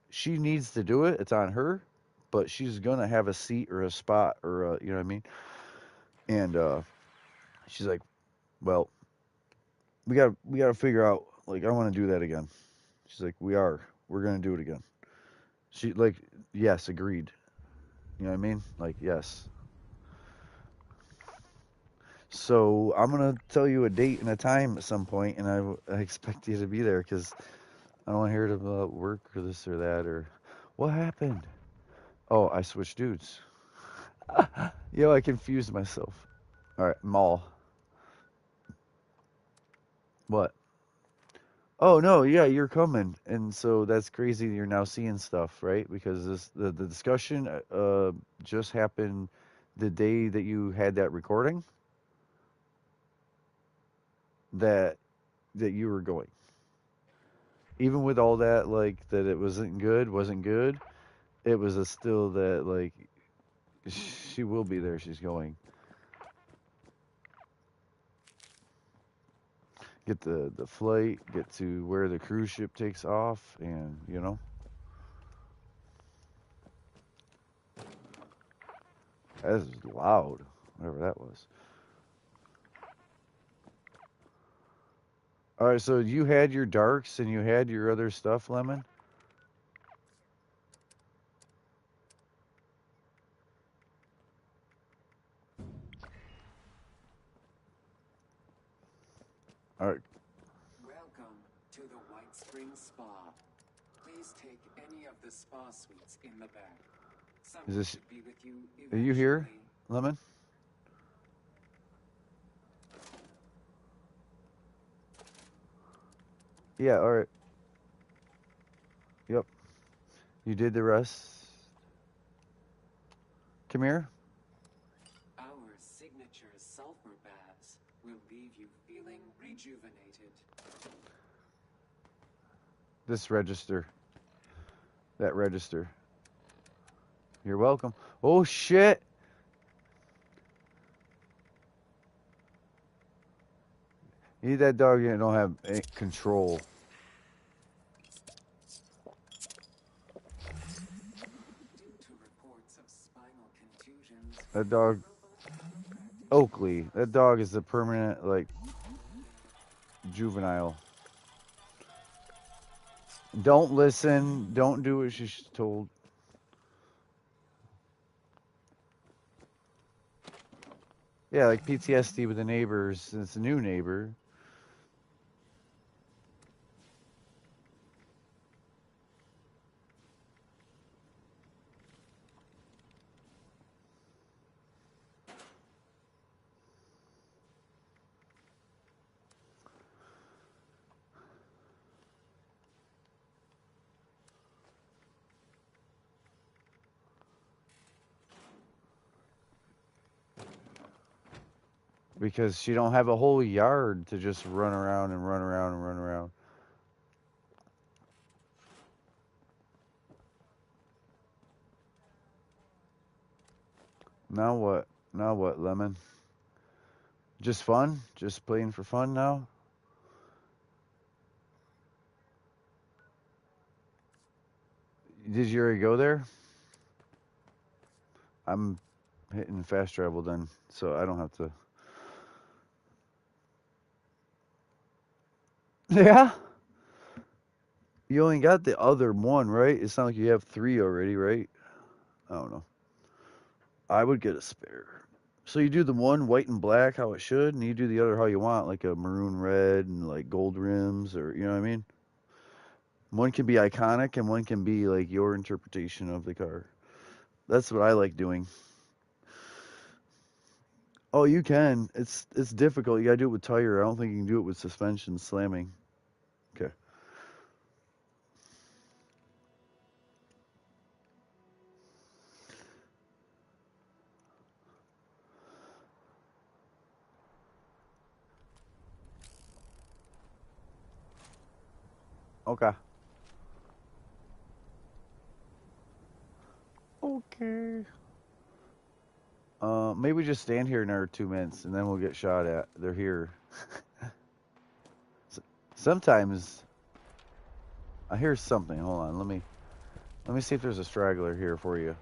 Speaker 1: she needs to do it. It's on her, but she's gonna have a seat or a spot or you know what I mean. And she's like, well, we got to figure out. Like I want to do that again. She's like, we're gonna do it again. She like, yes, agreed. You know what I mean? Like yes. So I'm gonna tell you a date and a time at some point, and I expect you to be there because I don't want to hear it about work or this or that or what happened. Oh, I switched dudes. Yo, I confused myself. All right, mall. What? Oh no, yeah, you're coming, and so that's crazy. You're now seeing stuff, right? Because the discussion just happened the day that you had that recording that you were going. Even with all that, like that, it wasn't good. It was a still that like she will be there. She's going. Get the flight, get to where the cruise ship takes off, and that is loud, whatever that was. All right, so you had your darks and you had your other stuff, Lemon. All right,
Speaker 4: Welcome to the White Springs Spa. Please take any of the spa suites in the back.
Speaker 1: is
Speaker 4: Someone
Speaker 1: this?
Speaker 4: should be with you
Speaker 1: Are you here,
Speaker 4: eventually.
Speaker 1: Lemon? Yeah. All right. Yep. You did the rest. Come here.
Speaker 4: Our signature sulfur baths will leave you feeling rejuvenated.
Speaker 1: This register. That register. You're welcome. Oh shit! You need that dog. You don't have control.
Speaker 4: explosions.
Speaker 1: That dog, Oakley, that dog is a permanent, like, juvenile. Don't listen. Don't do what she's told. Yeah, like PTSD with the neighbors. It's a new neighbor. Because she don't have a whole yard to just run around and run around and run around. Now what? Now what, Lemon? Just fun? Just playing for fun now? Did you already go there? I'm hitting fast travel then, so I don't have to. Yeah? You only got the other one, right? It's not like you have 3 already, right? I don't know. I would get a spare. So you do the one white and black how it should, and you do the other how you want, like a maroon red and like gold rims, or you know what I mean? One can be iconic and one can be like your interpretation of the car. That's what I like doing. Oh, you can. It's difficult. You gotta do it with tire. I don't think you can do it with suspension slamming. Okay. Okay. Okay. Maybe we just stand here another 2 minutes and then we'll get shot at. They're here. Sometimes I hear something. Hold on. Let me see if there's a straggler here for you.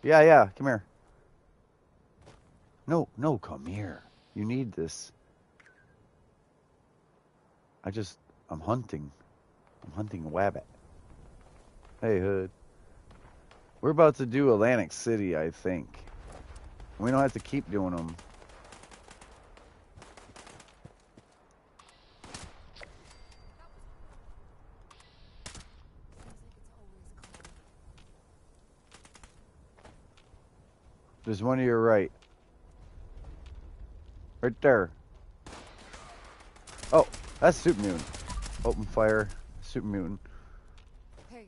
Speaker 1: Yeah, yeah. Come here. No, no, come here. You need this. I'm hunting. I'm hunting a wabbit. Hey, Hood. We're about to do Atlantic City, I think. We don't have to keep doing them. There's one to your right. Right there. Oh, that's Super Mutant. Open fire. Super Mutant.
Speaker 5: Hey,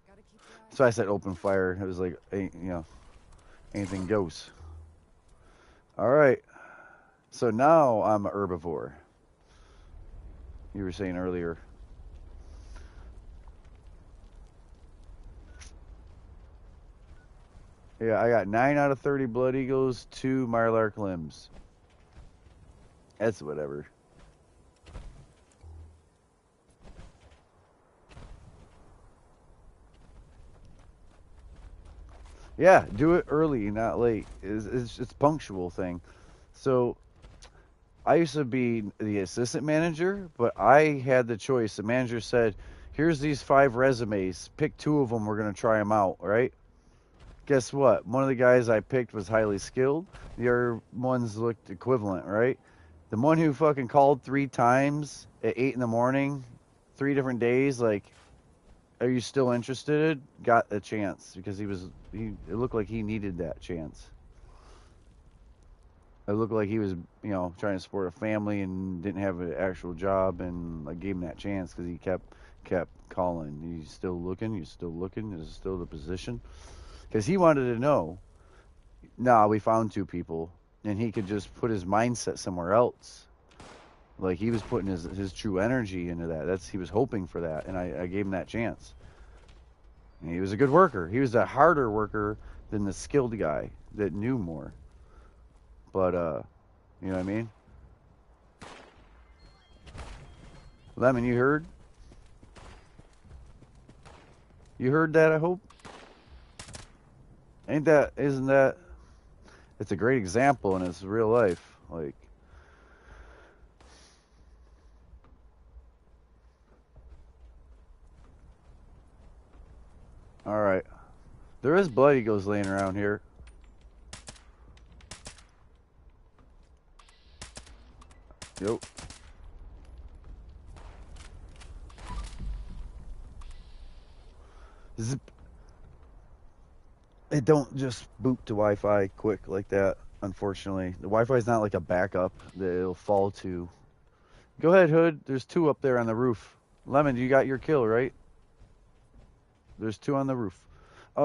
Speaker 5: gotta keep your eyes.
Speaker 1: So I said open fire. It was like, you know, anything goes. All right. So now I'm a herbivore. You were saying earlier. Yeah, I got 9 out of 30 Blood Eagles, 2 Mirlark limbs. That's whatever. Yeah, do it early, not late. It's punctual thing. So I used to be the assistant manager, but I had the choice. The manager said, "Here's these 5 resumes. Pick 2 of them. We're gonna try them out, right?" Guess what? One of the guys I picked was highly skilled. The other ones looked equivalent, right? The one who fucking called 3 times at 8 in the morning, 3 different days, like, are you still interested? Got a chance because it looked like he needed that chance. It looked like he was, you know, trying to support a family and didn't have an actual job, and I gave him that chance because he kept calling. He's still looking. You're still looking. Is it still the position? Because he wanted to know. Nah, we found 2 people, and he could just put his mindset somewhere else. Like he was putting his true energy into that. He was hoping for that, and I gave him that chance. And he was a good worker. He was a harder worker than the skilled guy that knew more. But you know what I mean? Lemon, you heard? You heard that, I hope? Isn't that it's a great example, and it's real life. Like, all right, there is blood eagles laying around here. Yep. Zip. It don't just boot to Wi-Fi quick like that. Unfortunately, the Wi-Fi is not like a backup that it'll fall to. Go ahead, Hood. There's 2 up there on the roof. Lemon, you got your kill, right? There's 2 on the roof.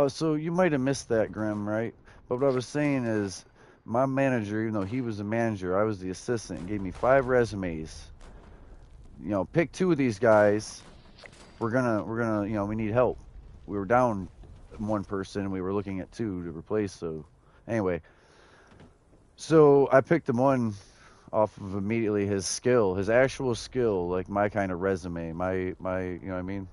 Speaker 1: So you might have missed that, Grim, right? But what I was saying is, my manager, even though he was the manager, I was the assistant, gave me 5 resumes. You know, pick 2 of these guys. We're gonna, you know, we need help. We were down 1 person. We were looking at 2 to replace. So, anyway, so I picked him one off of immediately his skill, his actual skill, like my kind of resume, my, you know what I mean?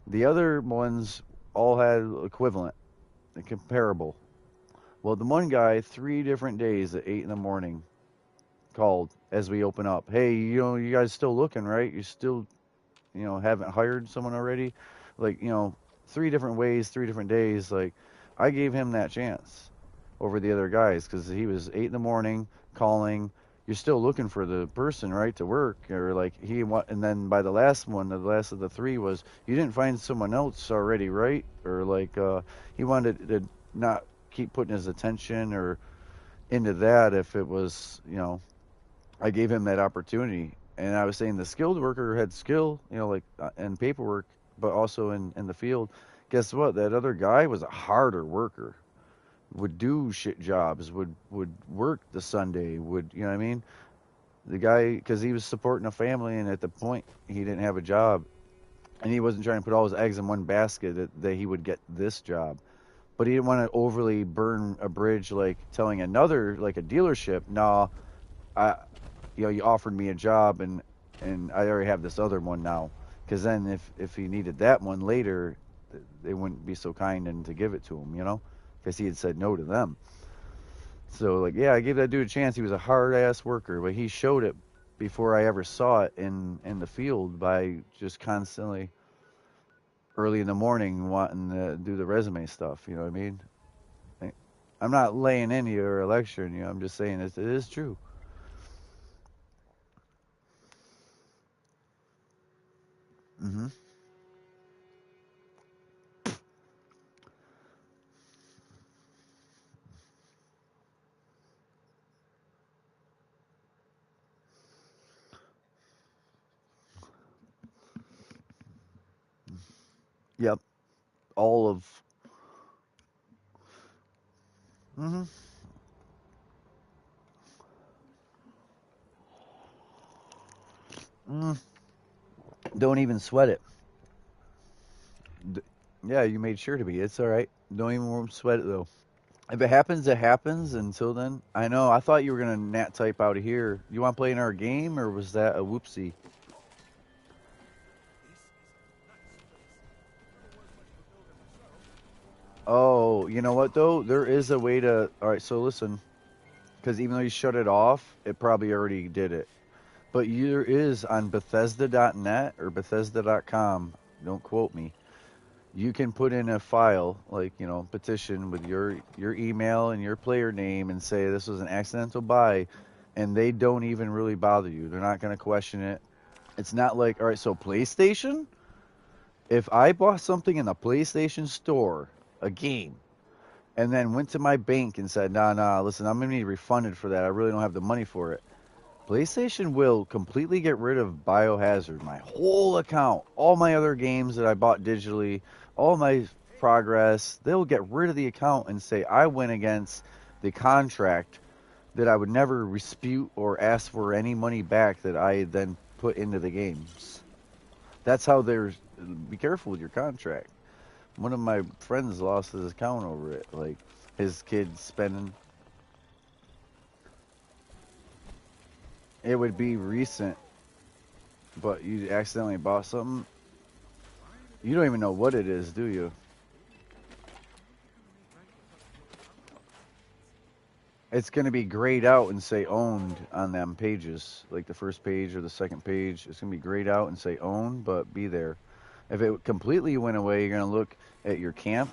Speaker 1: The other ones all had equivalent, comparable. Well, the one guy, 3 different days at 8 in the morning, called as we open up. Hey, you know, you guys still looking, right? You still, you know, haven't hired someone already? Like, you know, 3 different ways, 3 different days. Like, I gave him that chance over the other guys because he was 8 in the morning calling. You're still looking for the person, right, to work, or like and then by the last one, the last of the 3 was, you didn't find someone else already, right? Or like he wanted to not keep putting his attention or into that if it was, you know, I gave him that opportunity. And I was saying the skilled worker had skill, you know, like in paperwork, but also in the field. Guess what? That other guy was a harder worker. Would do shit jobs, would work the Sunday, would, you know what I mean? The guy, because he was supporting a family, and at the point he didn't have a job, and he wasn't trying to put all his eggs in one basket that he would get this job, but he didn't want to overly burn a bridge, like telling another, like a dealership, no, you know, you offered me a job, and I already have this other one now, because then if he needed that one later, they wouldn't be so kind and to give it to him, you know, because he had said no to them. So, like, yeah, I gave that dude a chance. He was a hard-ass worker, but he showed it before I ever saw it in the field by just constantly, early in the morning, wanting to do the resume stuff, you know what I mean? I'm not laying into you or lecturing you. I'm just saying it is true. Mm-hmm. Yep. All of... Mm-hmm. Mm. Don't even sweat it. Yeah, you made sure to be. It's all right. Don't even sweat it, though. If it happens, it happens. Until then, I know. I thought you were gonna nat type out of here. You want to play in our game, or was that a whoopsie? Oh, you know what though? There is a way to. All right, so listen, because even though you shut it off, it probably already did it. But there is on Bethesda.net or Bethesda.com. Don't quote me. You can put in a file, like, you know, petition with your email and your player name, and say this was an accidental buy, and they don't even really bother you. They're not going to question it. It's not like, all right, so PlayStation? If I bought something in a PlayStation store, a game, and then went to my bank and said, nah, listen, I'm going to need refunded for that. I really don't have the money for it. PlayStation will completely get rid of Biohazard, my whole account, all my other games that I bought digitally, all my progress. They'll get rid of the account and say I went against the contract that I would never dispute or ask for any money back that I then put into the games. That's how they're... Be careful with your contract. One of my friends lost his account over it. Like, his kid spending... It would be recent, but you accidentally bought something. You don't even know what it is, do you? It's going to be grayed out and say owned on them pages, like the first page or the second page. It's going to be grayed out and say owned, but be there. If it completely went away, you're going to look at your camp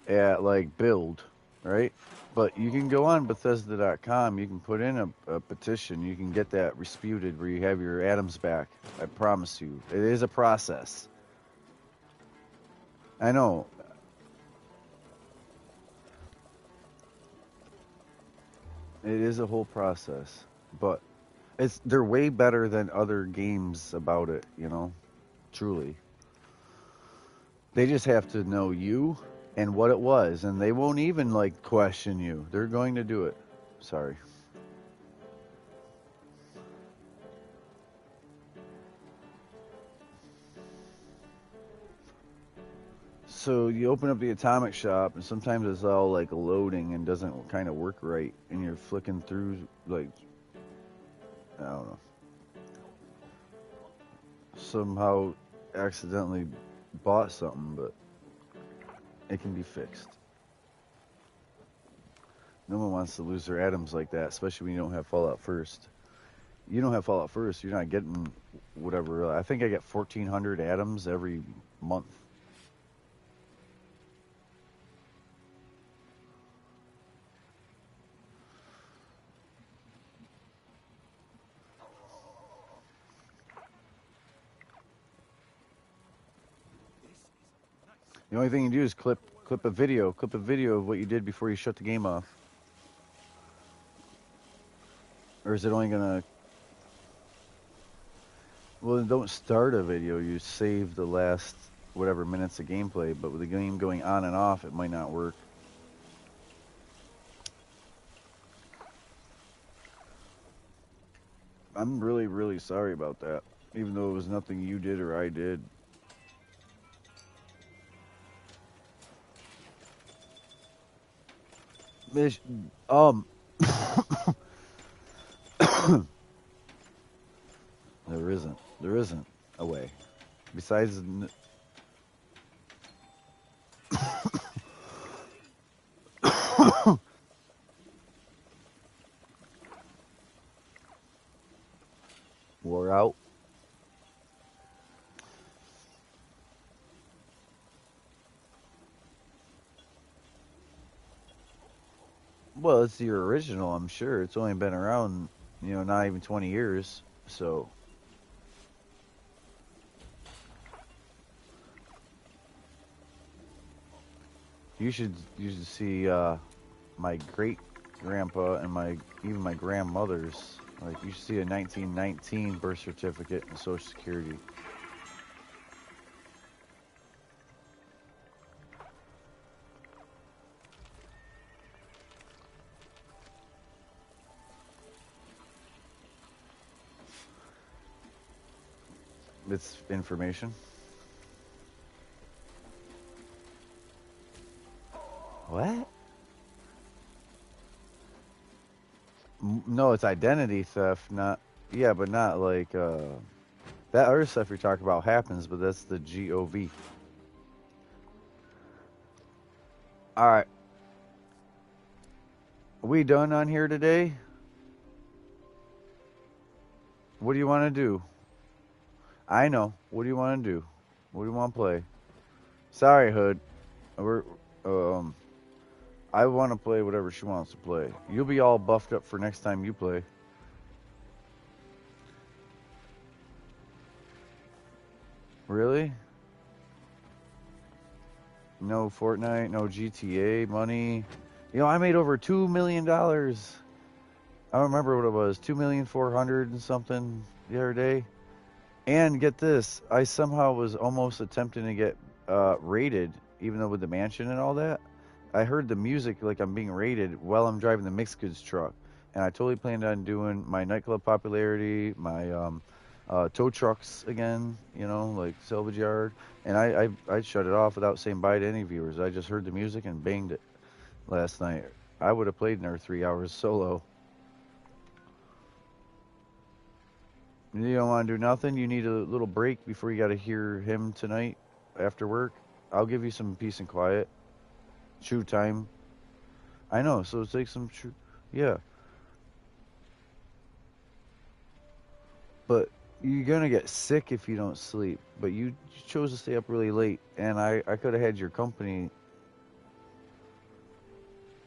Speaker 1: at like build, right? But you can go on Bethesda.com. You can put in a petition. You can get that disputed where you have your atoms back. I promise you. It is a process. I know. It is a whole process. But they're way better than other games about it, you know? Truly. They just have to know you and what it was, and they won't even like question you. They're going to do it. Sorry. So you open up the atomic shop, and sometimes it's all like loading and doesn't kind of work right, and you're flicking through like, I don't know, somehow accidentally bought something, but it can be fixed. No one wants to lose their atoms like that, especially when you don't have Fallout First. You don't have Fallout First, you're not getting whatever. I think I get 1,400 atoms every month. The only thing you do is clip a video of what you did before you shut the game off. Or is it only gonna? Well, don't start a video. You save the last whatever minutes of gameplay. But with the game going on and off, it might not work. I'm really, really sorry about that. Even though it was nothing you did or I did. There isn't a way. Besides, wore out. Well, it's your original, I'm sure. It's only been around, not even 20 years, so. You should see my great grandpa and even my grandmother's. Like, you should see a 1919 birth certificate and Social Security. It's information. What? No, it's identity theft, not. Yeah, but not like that other stuff you're talking about happens, but that's the GOV. All right. Are we done on here today? What do you want to do? I know. What do you want to do? What do you want to play? Sorry, Hood. I want to play whatever she wants to play. You'll be all buffed up for next time you play. Really? No Fortnite, no GTA money. I made over $2 million. I don't remember what it was, 2,400,000 and something the other day. And get this, I somehow was almost attempting to get raided, even though with the mansion and all that. I heard the music like I'm being raided while I'm driving the mixed goods truck. And I totally planned on doing my nightclub popularity, my tow trucks again, like salvage yard. And I shut it off without saying bye to any viewers. I just heard the music and banged it last night. I would have played another 3 hours solo. You don't want to do nothing? You need a little break before you got to hear him tonight after work? I'll give you some peace and quiet. Chew time. I know, so take some chew. Yeah, but you're gonna get sick if you don't sleep. But you chose to stay up really late, and I could have had your company.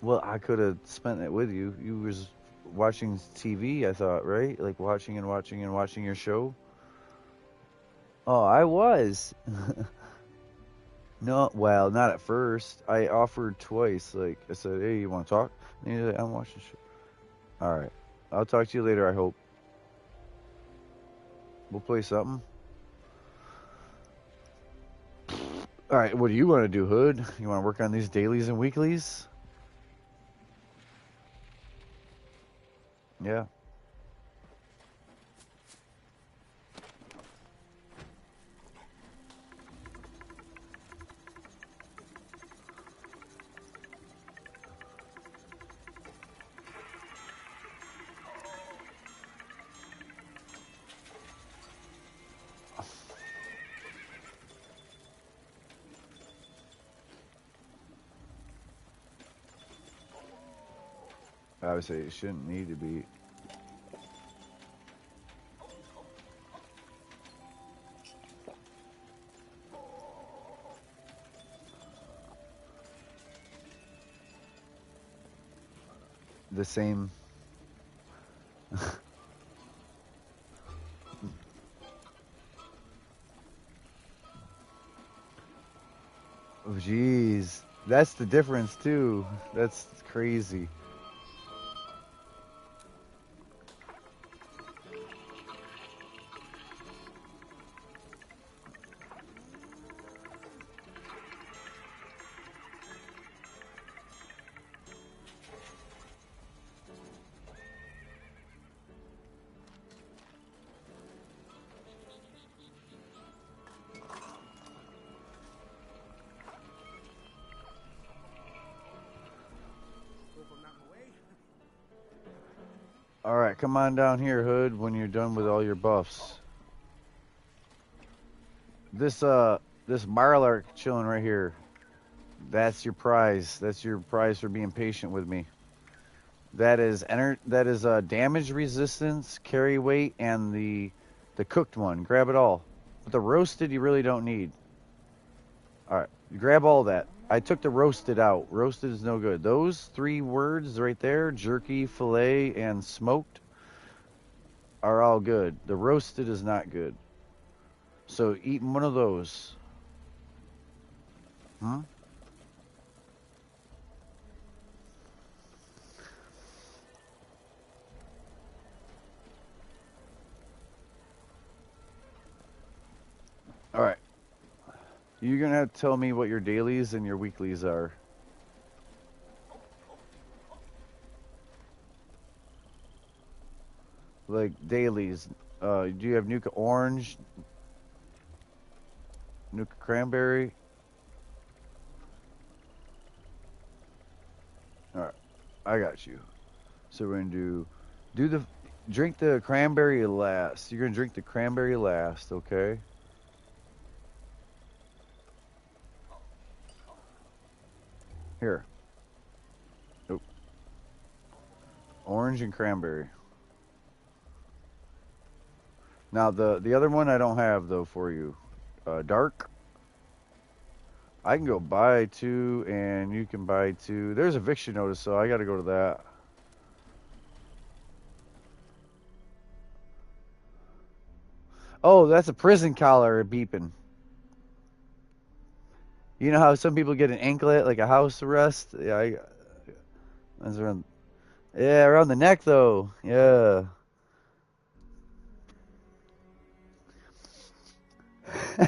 Speaker 1: Well, I could have spent it with you. You was watching TV, I thought, right? Like watching and watching and watching your show. Oh, I was. No, well, not at first. I offered twice. Like I said, hey, you want to talk? And he's like, I'm watching shit. All right, I'll talk to you later. I hope we'll play something. All right, what do you want to do, Hood? You want to work on these dailies and weeklies? Yeah. I would say it shouldn't need to be. The same. Oh, jeez. That's the difference, too. That's crazy. All right, come on down here, Hood, when you're done with all your buffs. This Marlark chilling right here. That's your prize. That's your prize for being patient with me. That is damage resistance, carry weight, and the cooked one. Grab it all. But the roasted you really don't need. All right, grab all that. I took the roasted out. Roasted is no good. Those 3 words right there, jerky, fillet, and smoked, are all good. The roasted is not good. So eat one of those. Hmm? All right. You're going to have to tell me what your dailies and your weeklies are. Like dailies. Do you have Nuka Orange? Nuka Cranberry? All right. I got you. So we're going to drink the cranberry last. You're going to drink the cranberry last, okay? Here. Nope. Orange and cranberry. Now the other one I don't have though for you. Dark. I can go buy 2 and you can buy 2. There's eviction notice, so I got to go to that. Oh, that's a prison collar beeping. You know how some people get an anklet, like a house arrest? Yeah, that's around. Yeah, around the neck though. Yeah.
Speaker 3: Is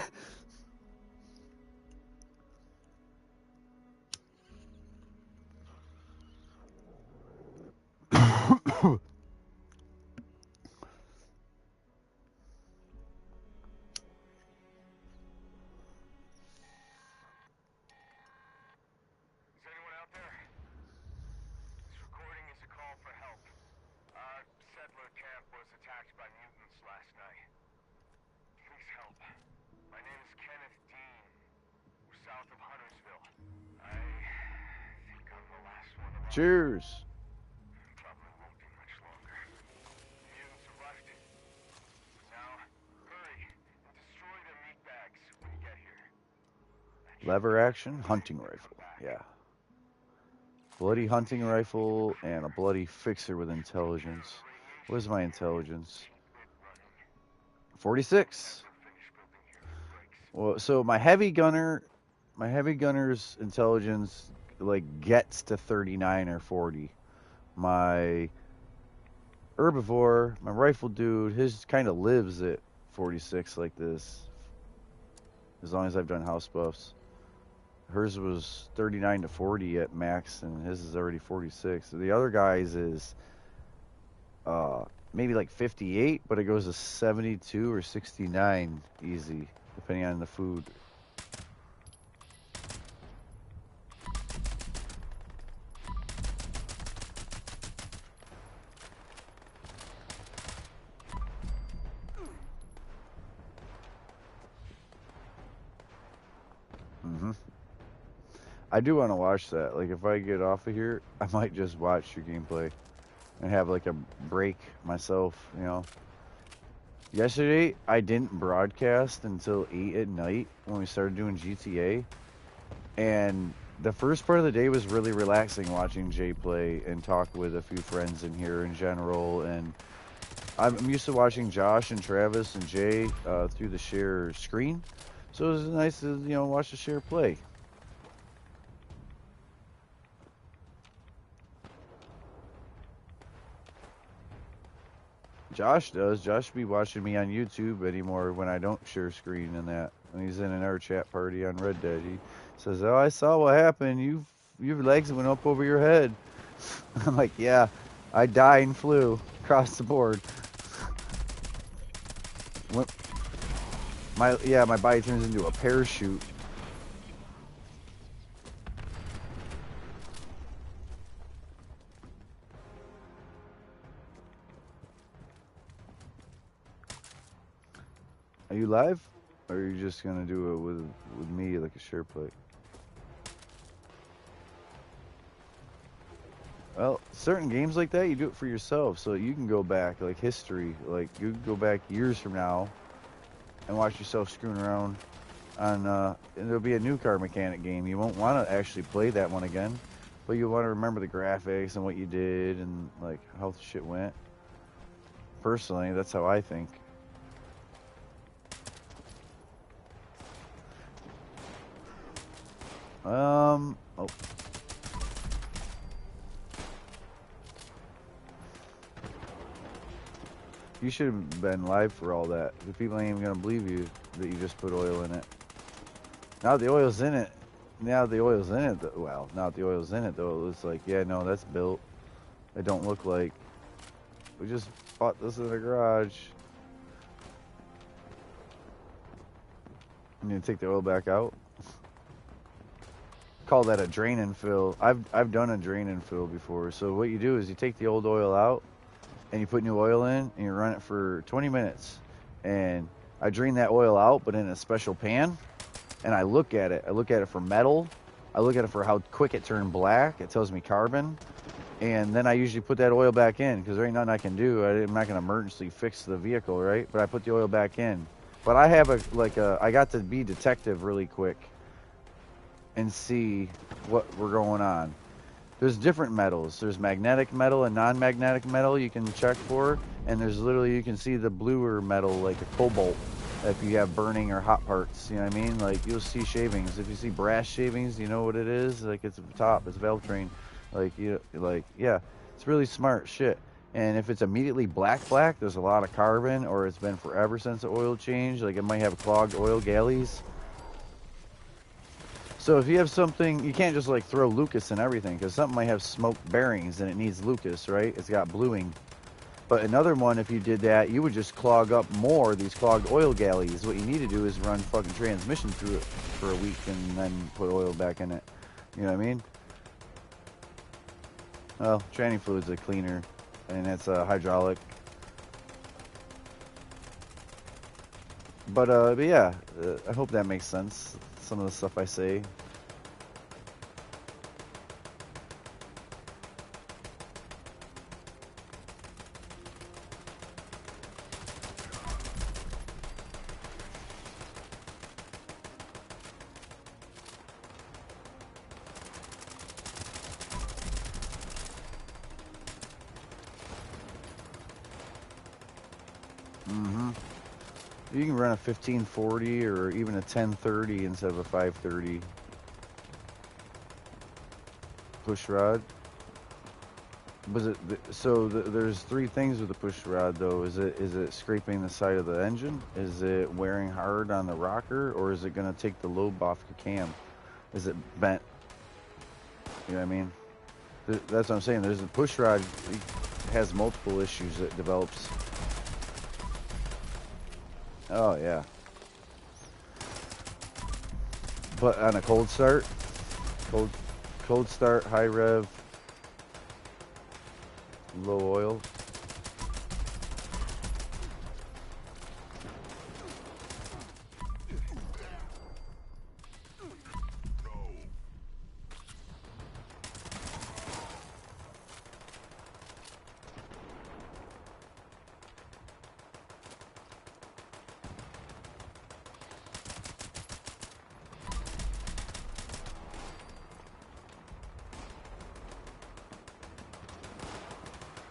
Speaker 3: anyone out there? This recording is a call for help. Our settler camp was attacked by mutants last night. Please help. My name is Kenneth Dean. We're south of Huntersville. I think I'm the last one alive.
Speaker 1: Cheers.
Speaker 3: Probably.
Speaker 1: Lever action, hunting rifle. Yeah. Bloody hunting rifle and a bloody fixer with intelligence. What is my intelligence? 46. Well, so my heavy gunner's intelligence like gets to 39 or 40. My herbivore, my rifle dude, his kind of lives at 46 like this. As long as I've done house buffs. Hers was 39 to 40 at max, and his is already 46. So the other guy's is maybe like 58, but it goes to 72 or 69 easy, depending on the food. I do want to watch that. Like, if I get off of here, I might just watch your gameplay and have like a break myself, you know. Yesterday, I didn't broadcast until 8 at night when we started doing GTA. And the first part of the day was really relaxing watching Jay play and talk with a few friends in here in general. And I'm used to watching Josh and Travis and Jay through the share screen. So it was nice to, you know, watch the share play. Josh does. Josh be watching me on YouTube anymore when I don't share screen and that. When he's in our chat party on Red Dead, he says, "Oh, I saw what happened. Your legs went up over your head." I'm like, "Yeah, I died and flew across the board." My body turns into a parachute. Are you live? Or are you just gonna do it with me like a share play? Well, certain games like that, you do it for yourself, so you can go back, like history, like you can go back years from now and watch yourself screwing around on, and there'll be a new car mechanic game. You won't want to actually play that one again, but you want to remember the graphics and what you did and like how shit went. Personally, that's how I think. Oh. You should have been live for all that. The people ain't even gonna believe you that you just put oil in it. Now the oil's in it. Well, now the oil's in it though, it's like, yeah, no, that's built. It don't look like. We just bought this in the garage. You need to take the oil back out. Call that a drain and fill. I've done a drain and fill before. So what you do is you take the old oil out and you put new oil in and you run it for 20 minutes. And I drain that oil out, but in a special pan. And I look at it. I look at it for metal. I look at it for how quick it turned black. It tells me carbon. And then I usually put that oil back in because there ain't nothing I can do. I'm not going to emergency fix the vehicle, right? But I put the oil back in. But I have I got to be detective really quick and see what we're going on. There's different metals. There's magnetic metal and non-magnetic metal you can check for. And there's literally, you can see the bluer metal like a cobalt if you have burning or hot parts, you know what I mean? Like you'll see shavings. If you see brass shavings, you know what it is? Like it's at the top, it's valve train. Yeah, it's really smart shit. And if it's immediately black, there's a lot of carbon, or it's been forever since the oil change. Like it might have clogged oil galleys. So if you have something, you can't just like throw Lucas and everything, because something might have smoked bearings and it needs Lucas, right? It's got bluing. But another one, if you did that, you would just clog up more these clogged oil galleys. What you need to do is run fucking transmission through it for a week and then put oil back in it. You know what I mean? Well, tranny fluid's a cleaner, and it's a hydraulic. But yeah, I hope that makes sense. Some of the stuff I say. You can run a 1540 or even a 1030 instead of a 530 push rod. Was it there's three things with the push rod though. Is it scraping the side of the engine? Is it wearing hard on the rocker, or is it going to take the lobe off the cam? Is it bent? You know what I mean? That's what I'm saying. There's a push rod, it has multiple issues that develops. Oh yeah. But on a cold start, cold start, high rev, low oil.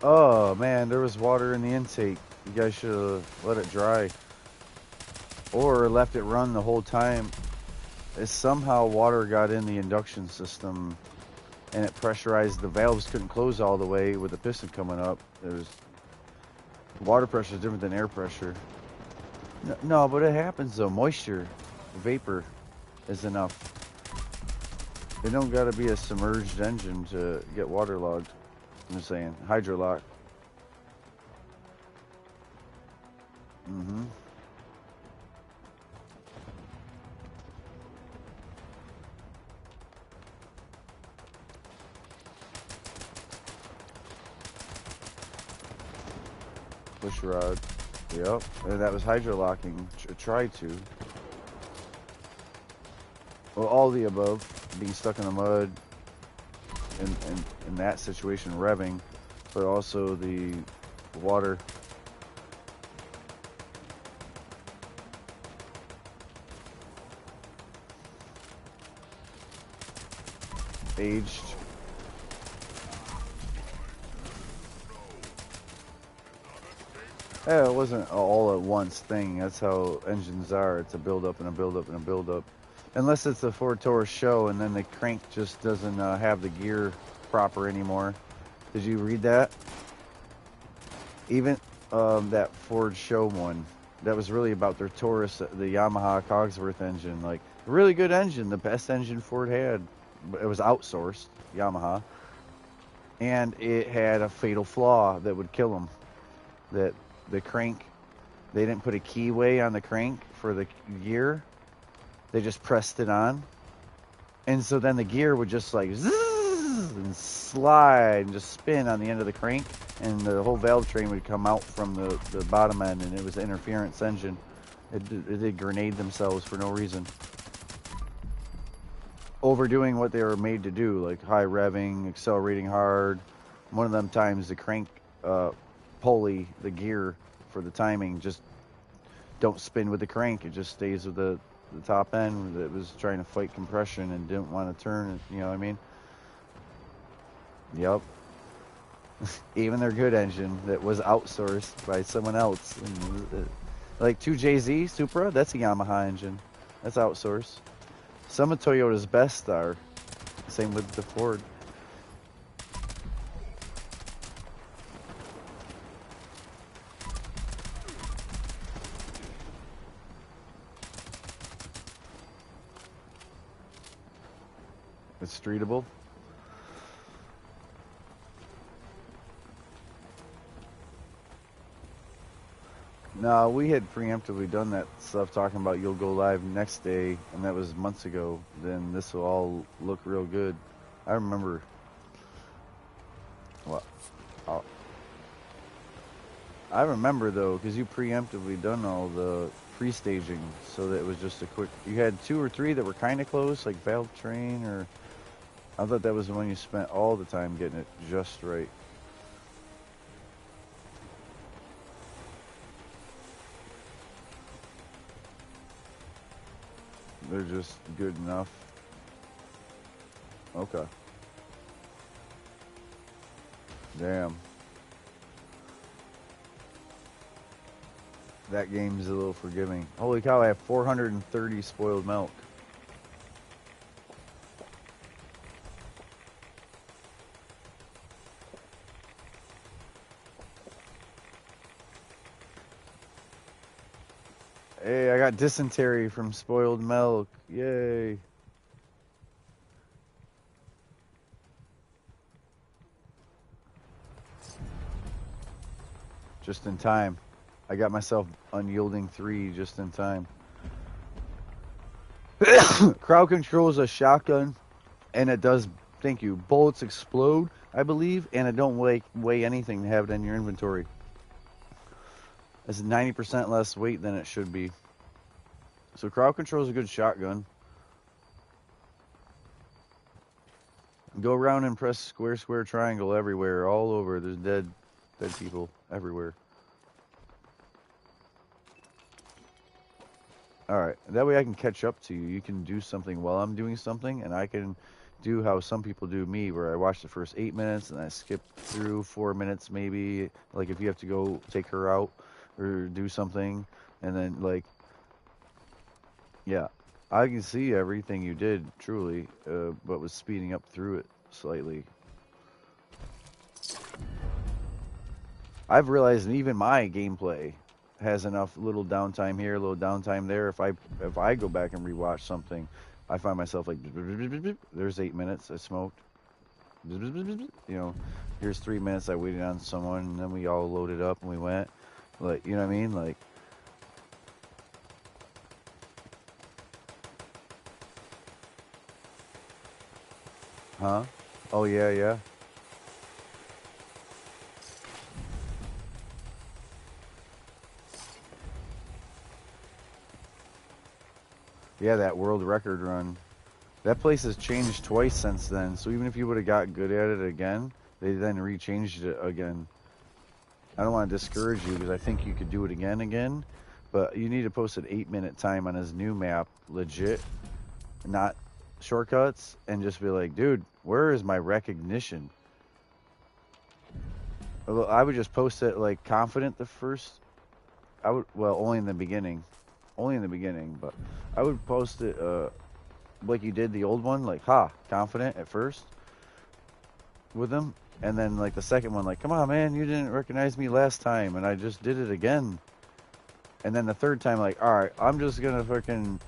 Speaker 1: Oh man, there was water in the intake. You guys should have let it dry. Or left it run the whole time. Somehow water got in the induction system and it pressurized, the valves couldn't close all the way with the piston coming up. Water pressure is different than air pressure. No, but it happens though. Moisture, vapor is enough. It don't got to be a submerged engine to get waterlogged. I'm just saying, hydrolock. Mm-hmm. Push rod. Yep. And that was hydrolocking. Tried to. Well, all the above. Being stuck in the mud. In that situation, revving. But also the water. Aged. Yeah, it wasn't all at once thing. That's how engines are. It's a build up and a build up and a build up. Unless it's the Ford Taurus show and then the crank just doesn't have the gear proper anymore. Did you read that? Even that Ford show one, that was really about their Taurus, the Yamaha Cogsworth engine. Like, really good engine, the best engine Ford had. It was outsourced, Yamaha. And it had a fatal flaw that would kill them. That the crank, they didn't put a keyway on the crank for the gear. They just pressed it on. And so then the gear would just like zzz and slide and just spin on the end of the crank. And the whole valve train would come out from the bottom end, and it was an interference engine. It did grenade themselves for no reason. Overdoing what they were made to do, like high revving, accelerating hard. One of them times the crank pulley, the gear for the timing, just don't spin with the crank. It just stays with the top end that was trying to fight compression and didn't want to turn. You know what I mean? Yep. Even their good engine that was outsourced by someone else. Like 2JZ Supra, that's a Yamaha engine. That's outsourced. Some of Toyota's best are. Same with the Ford. It's streetable. No, we had preemptively done that stuff talking about you'll go live next day, and that was months ago. Then this will all look real good. I remember. Well, I remember though, because you preemptively done all the pre-staging, so that it was just a quick. You had 2 or 3 that were kind of close, like Valve Train, or I thought that was the one you spent all the time getting it just right. They're just good enough. Okay. Damn. That game's a little forgiving. Holy cow, I have 430 spoiled milk. Hey, I got dysentery from spoiled milk. Yay. Just in time. I got myself unyielding 3 just in time. Crowd control is a shotgun, and it does, thank you, bullets explode, I believe, and it don't weigh anything to have it in your inventory. It's 90% less weight than it should be. So crowd control is a good shotgun. Go around and press square, square, triangle everywhere, all over. There's dead people everywhere. Alright, that way I can catch up to you. You can do something while I'm doing something, and I can do how some people do me, where I watch the first 8 minutes, and I skip through 4 minutes maybe, like if you have to go take her out, or do something, and then, like, yeah, I can see everything you did, truly, but was speeding up through it slightly. I've realized that even my gameplay has enough little downtime here, little downtime there. If I go back and rewatch something, I find myself like, there's 8 minutes I smoked. You know, here's 3 minutes I waited on someone, and then we all loaded up and we went. Like, you know what I mean? Like, huh? Oh yeah, yeah. Yeah, that world record run. That place has changed twice since then, so even if you would have got good at it again, they then re-changed it again. I don't want to discourage you because I think you could do it again, but you need to post an 8-minute time on his new map, legit, not shortcuts, and just be like, dude, where is my recognition? I would just post it like confident the first, well, only in the beginning, but I would post it, like you did the old one, like, confident at first with them, and then like the second one, like, come on, man, you didn't recognize me last time, and I just did it again. And then the third time, like, all right, I'm just gonna fucking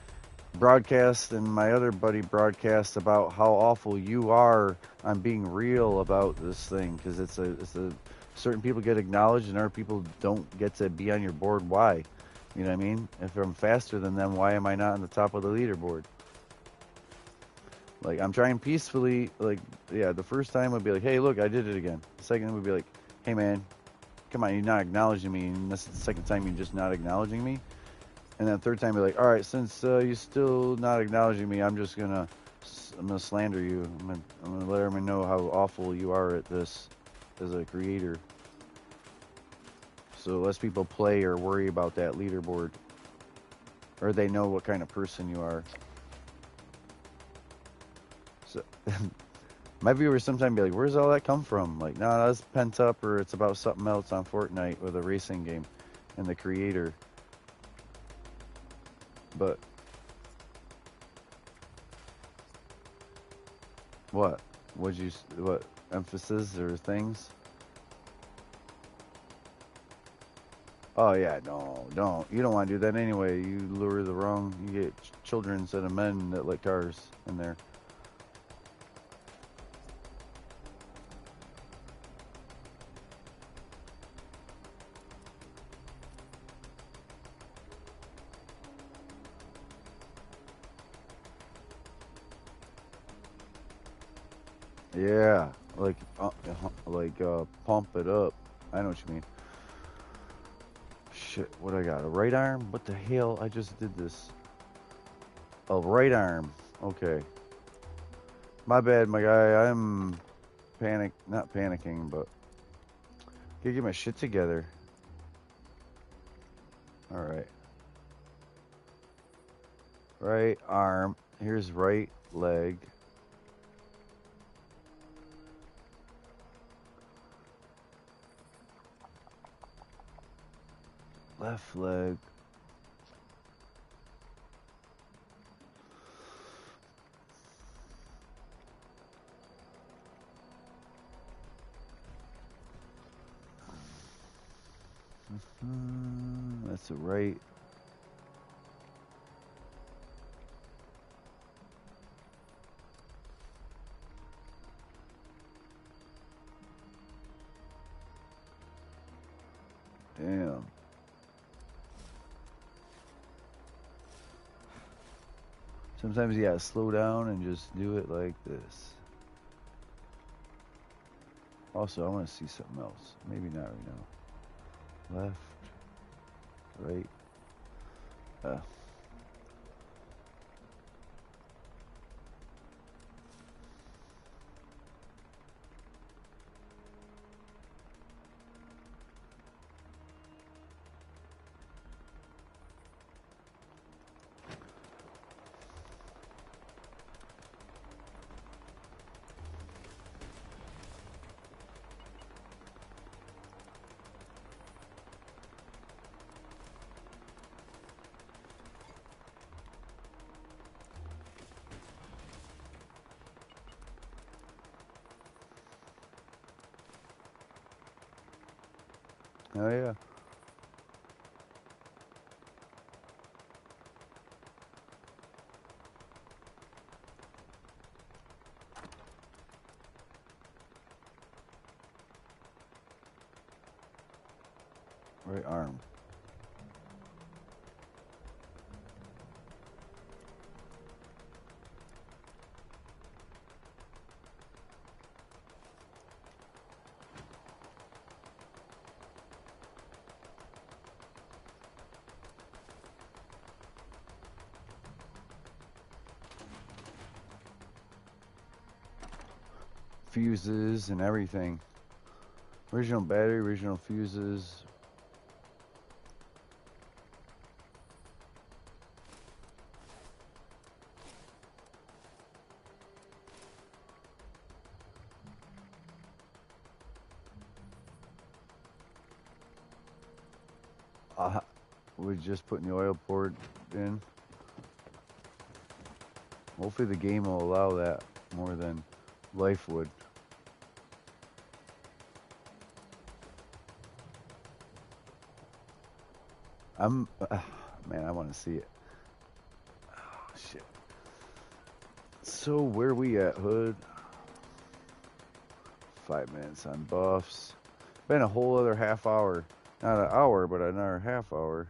Speaker 1: broadcast, and my other buddy broadcast about how awful you are. I'm being real about this thing, because it's a certain people get acknowledged and other people don't get to be on your board. Why? You know what I mean? If I'm faster than them, why am I not on the top of the leaderboard? Like, I'm trying peacefully, like, yeah, the first time would be like, hey, look, I did it again. The second would be like, hey, man, come on, you're not acknowledging me, and this is the second time you're just not acknowledging me. And then the third time, be like, all right, since you're still not acknowledging me, I'm gonna slander you. I'm gonna let everyone know how awful you are at this as a creator. So less people play or worry about that leaderboard, or they know what kind of person you are. So my viewers sometimes be like, where's all that come from? Like, no, that's pent up, or it's about something else on Fortnite with a racing game and the creator. But what emphasis or things? Oh yeah, no, don't. You don't want to do that anyway. You lure the wrong. You get children instead of men that like cars in there. Yeah, like pump it up. I know what you mean. Shit, what I got? A right arm? What the hell? I just did this. A right arm. Okay. My bad, my guy. I'm not panicking, but gotta get my shit together. All right. Right arm. Here's right leg. Left leg. That's the right. Damn. Sometimes you gotta slow down and just do it like this. Also, I want to see something else. Maybe not right now. Left, right. Oh yeah. Right arm. Fuses and everything. Original battery, original fuses. We're just putting the oil port in. Hopefully the game will allow that more than life would. Man, I want to see it. Oh, shit. So where we at, Hood? 5 minutes on buffs. Been a whole other half hour. Not an hour, but another half hour.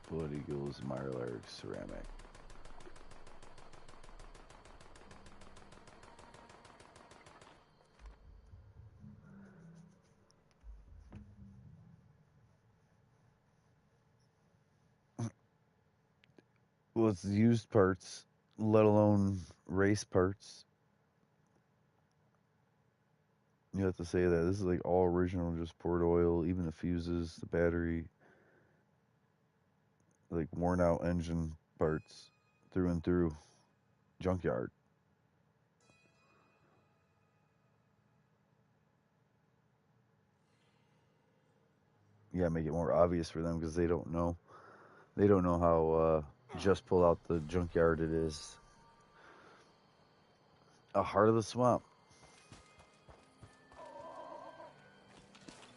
Speaker 1: Blood Eagles, Mirelurk, Ceramic. Well, it's used parts, let alone race parts. You have to say that. This is like all original, just poured oil, even the fuses, the battery, like worn out engine parts through and through. Junkyard. You gotta make it more obvious for them because they don't know. They don't know how just pull out the junkyard it is. A heart of the swamp.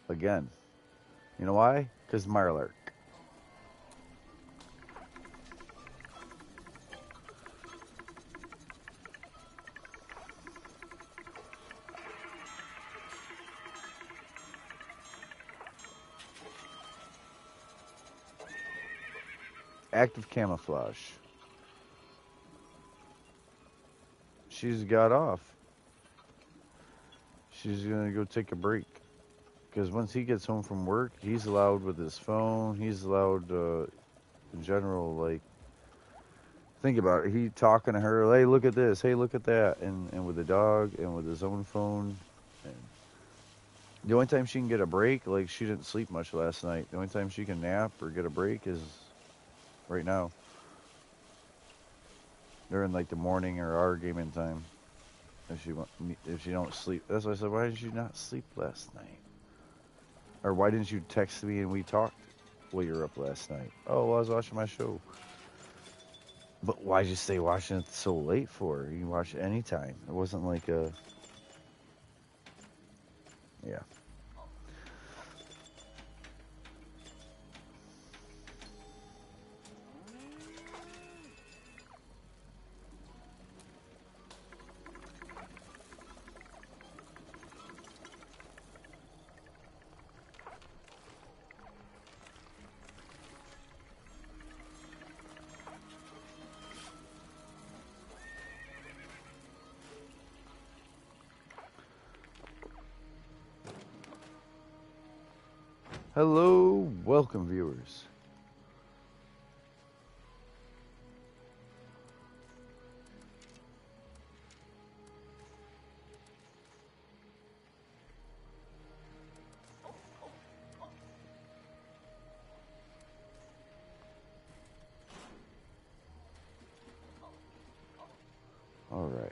Speaker 1: Again. You know why? Because Mirelurk. Active camouflage. She's got off. She's gonna go take a break. Because once he gets home from work, he's allowed with his phone. He's allowed, in general, like, think about it. He talking to her, hey, look at this, hey, look at that. And with the dog and with his own phone. And the only time she can get a break, like, she didn't sleep much last night. The only time she can nap or get a break is right now. during like the morning or our gaming time. If she don't sleep, that's why I said, why did you not sleep last night? Or why didn't you text me and we talked while you were up last night? Oh, well, I was watching my show. But why'd you stay watching it so late for? You can watch it anytime. It wasn't like a, yeah. Hello, welcome viewers. All right.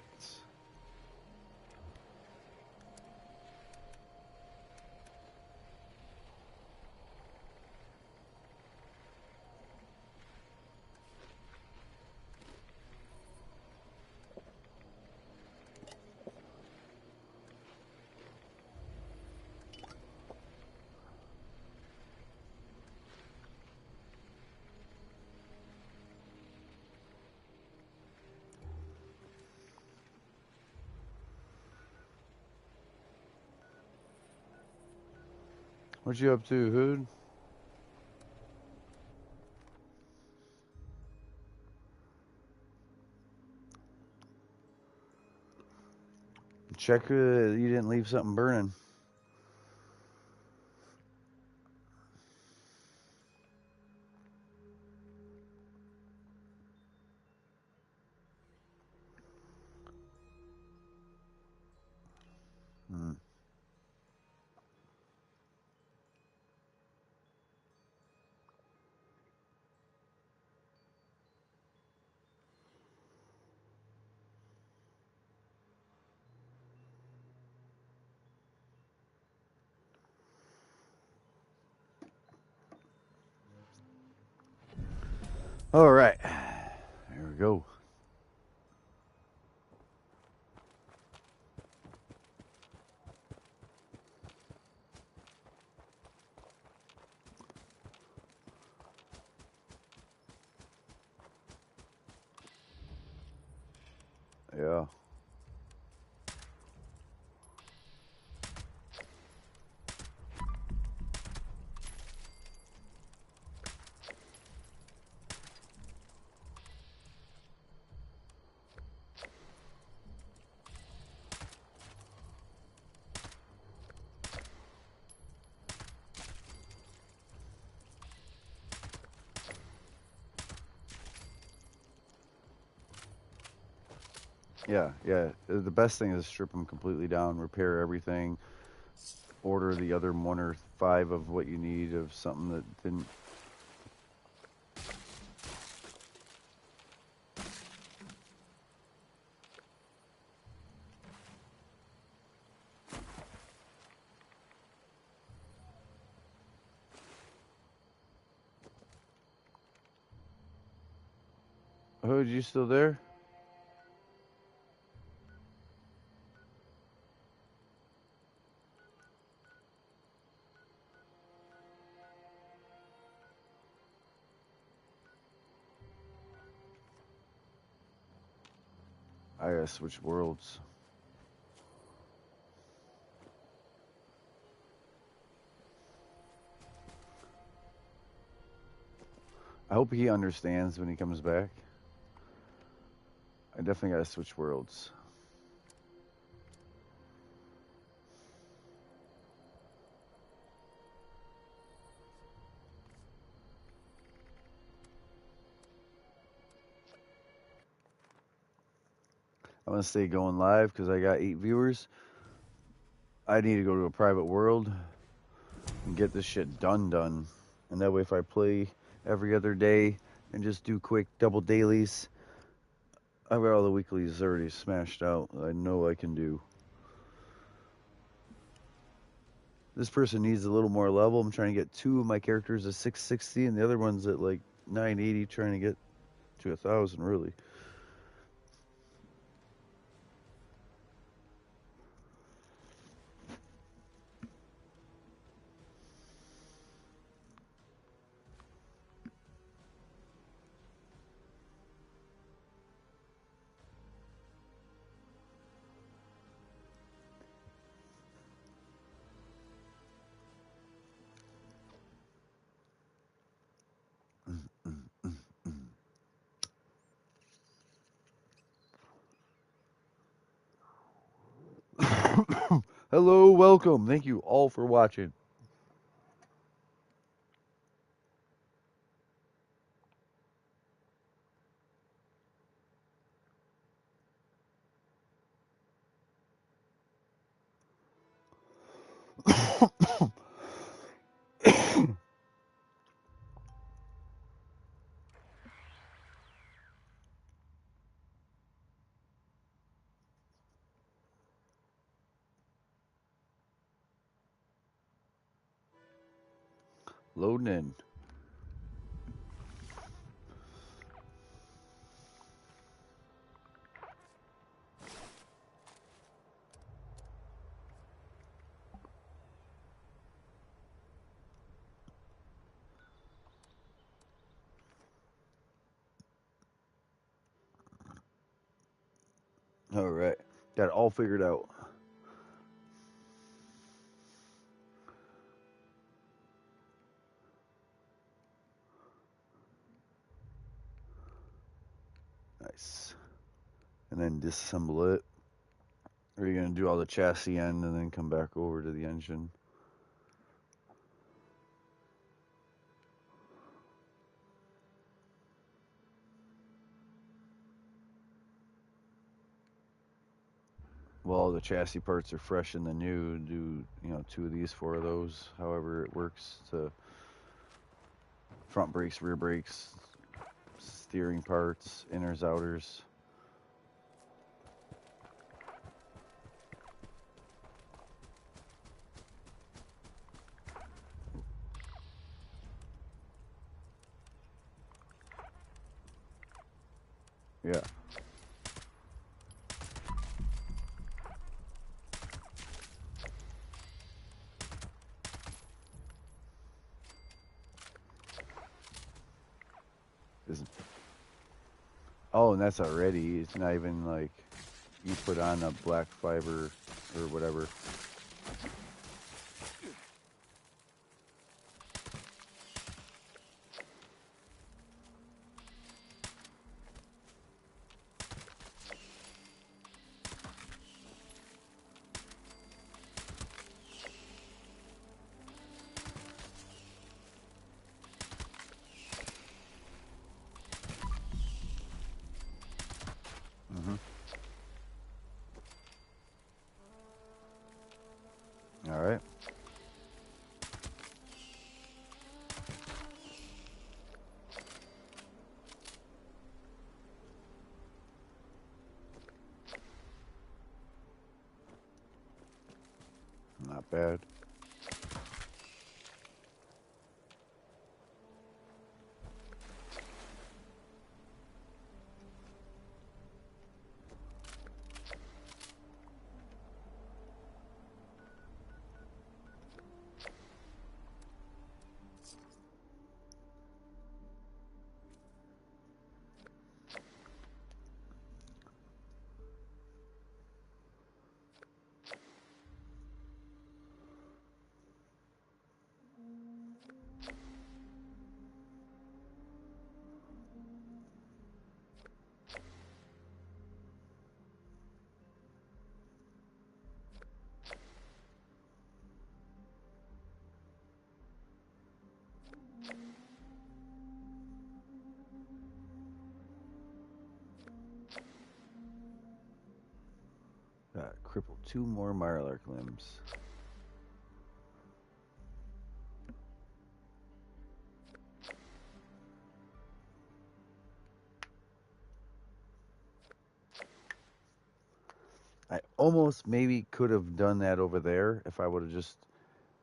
Speaker 1: What you up to, Hood? Check you didn't leave something burning. Hmm. All right. Here we go. Yeah. Yeah, yeah. The best thing is strip them completely down, repair everything, order the other 1 or 5 of what you need of something that didn't. Hood, you still there? I gotta switch worlds. I hope he understands when he comes back. I definitely gotta switch worlds. I'm gonna stay going live because I got 8 viewers. I need to go to a private world and get this shit done. And that way, if I play every other day and just do quick double dailies, I've got all the weeklies already smashed out. I know I can do. This person needs a little more level. I'm trying to get 2 of my characters at 660 and the other one's at like 980, trying to get to 1,000 really. Hello, welcome. Thank you all for watching. Loading in. All right. Got it all figured out. Nice. And then disassemble it. Or are you going to do all the chassis end and then come back over to the engine? Well, the chassis parts are fresh and the new. Do 2 of these, 4 of those, however it works. To front brakes, rear brakes, steering parts, inners, outers. Yeah. Oh, and that's already. It's not even like you put on a black fiber or whatever. All right. Not bad. Cripple 2 more Mirelurk limbs. I almost maybe could have done that over there if I would have just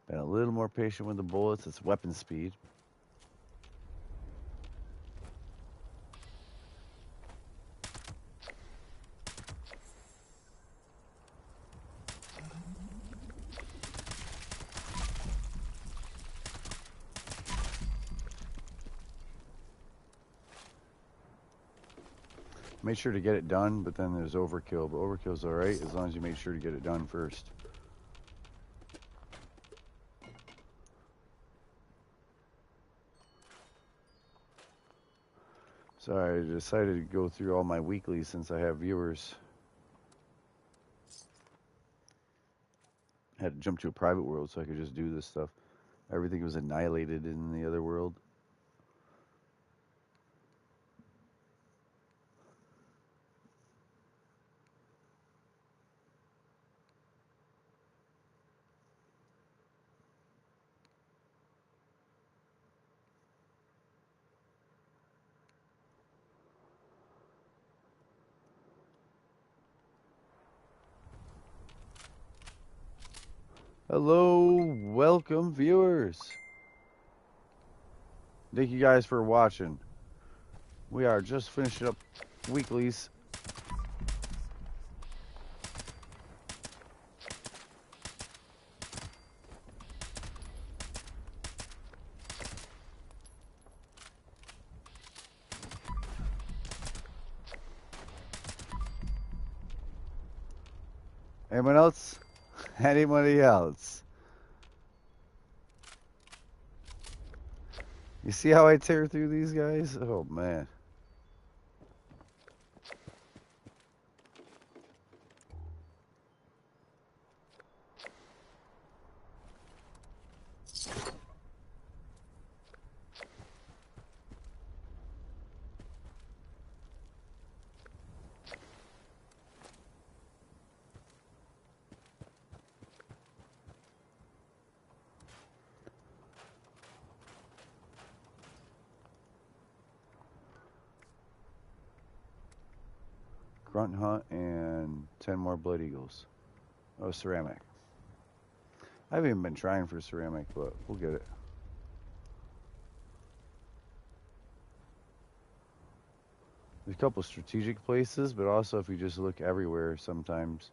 Speaker 1: been a little more patient with the bullets. It's weapon speed. Make sure to get it done, but then there's overkill. But overkill's alright as long as you make sure to get it done first. Sorry, I decided to go through all my weeklies since I have viewers. I had to jump to a private world so I could just do this stuff. Everything was annihilated in the other world. Hello, welcome viewers. Thank you guys for watching. We are just finishing up weeklies. Anyone else? Anybody else? You see how I tear through these guys? Oh man. Grunt Hunt and 10 more Blood Eagles. Oh, ceramic. I haven't even been trying for ceramic, but we'll get it. There's a couple strategic places, but also if you just look everywhere sometimes.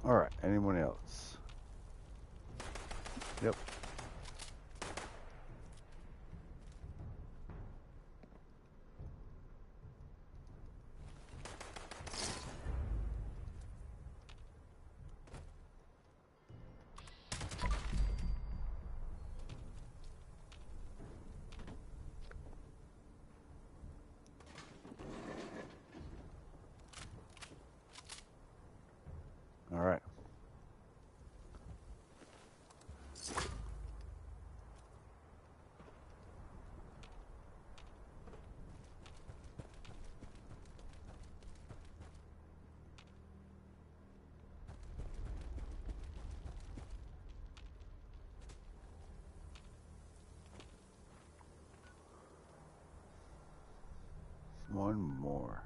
Speaker 1: All right, anyone else? Yep. All right. one more.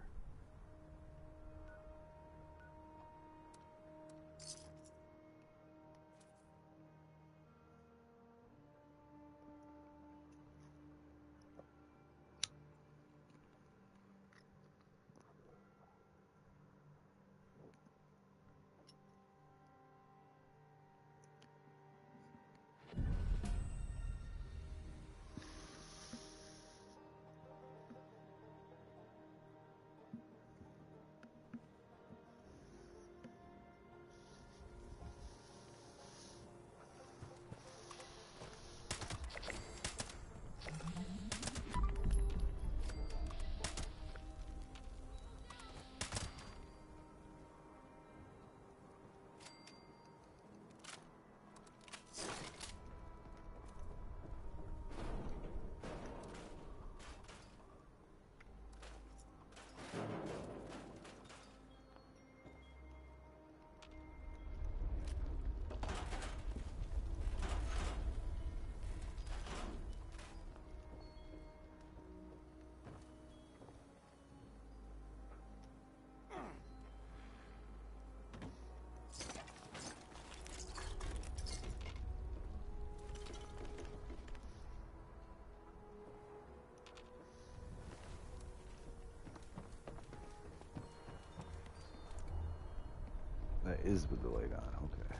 Speaker 1: That is with the light on. Okay.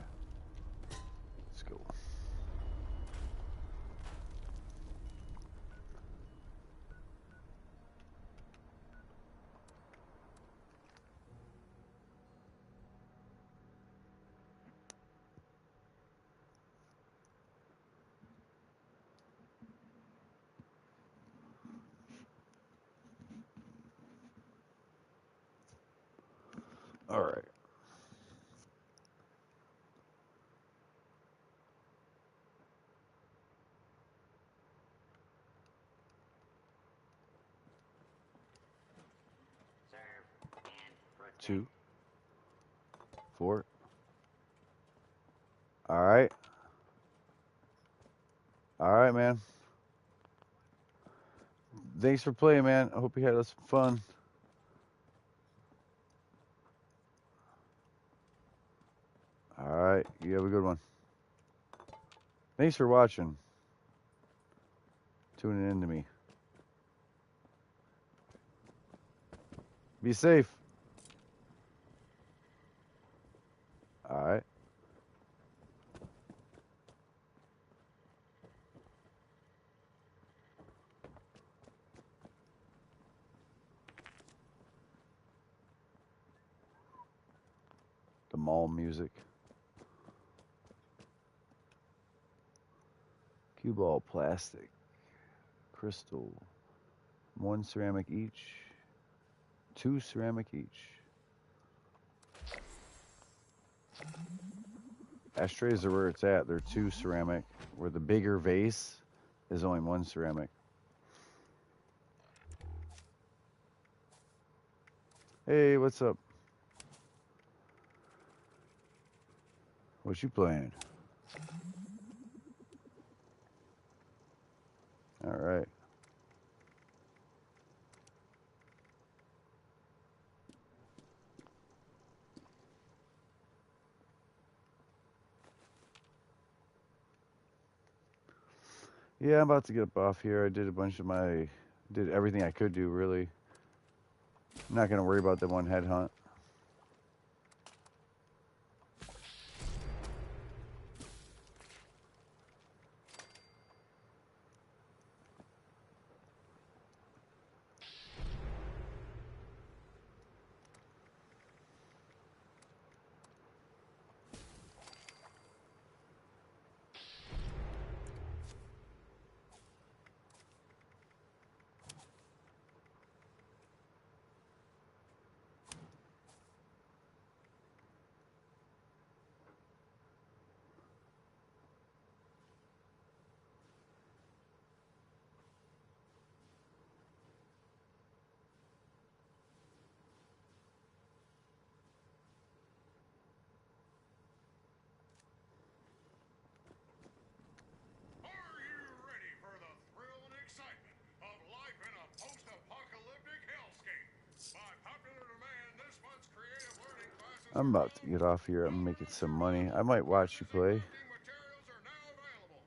Speaker 1: Let's go. All right. Two. Four. All right. All right, man. Thanks for playing, man. I hope you had some fun. All right. You have a good one. Thanks for watching. Tuning in to me. Be safe. All right. The mall music. Cue ball plastic. Crystal. 1 ceramic each. 2 ceramic each. Ashtrays are where it's at. They're 2 ceramic. Where the bigger vase is only 1 ceramic. Hey, what's up? What you playing? All right. Yeah, I'm about to get up off here. I did did everything I could do, really. I'm not going to worry about the one headhunt. I'm about to get off here. I'm making some money. I might watch you play.
Speaker 3: Materials are now available.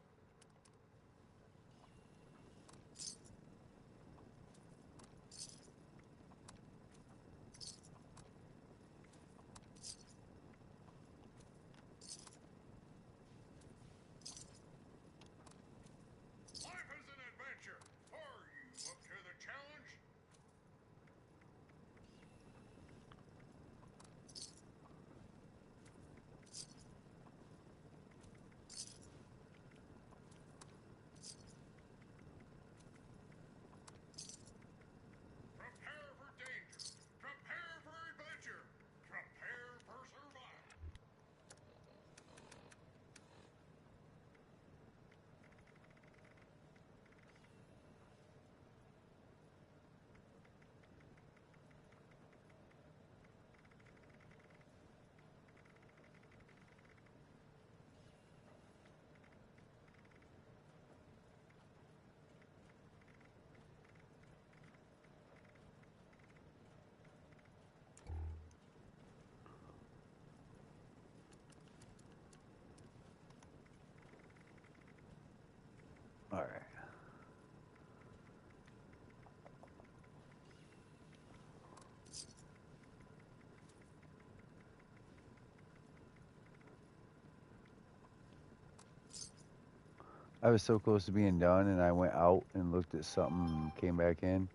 Speaker 3: Life is an adventure. Are you up to the challenge? Prepare for danger. Prepare for adventure. Prepare for survival.
Speaker 1: All right. I was so close to being done, and I went out and looked at something and came back in.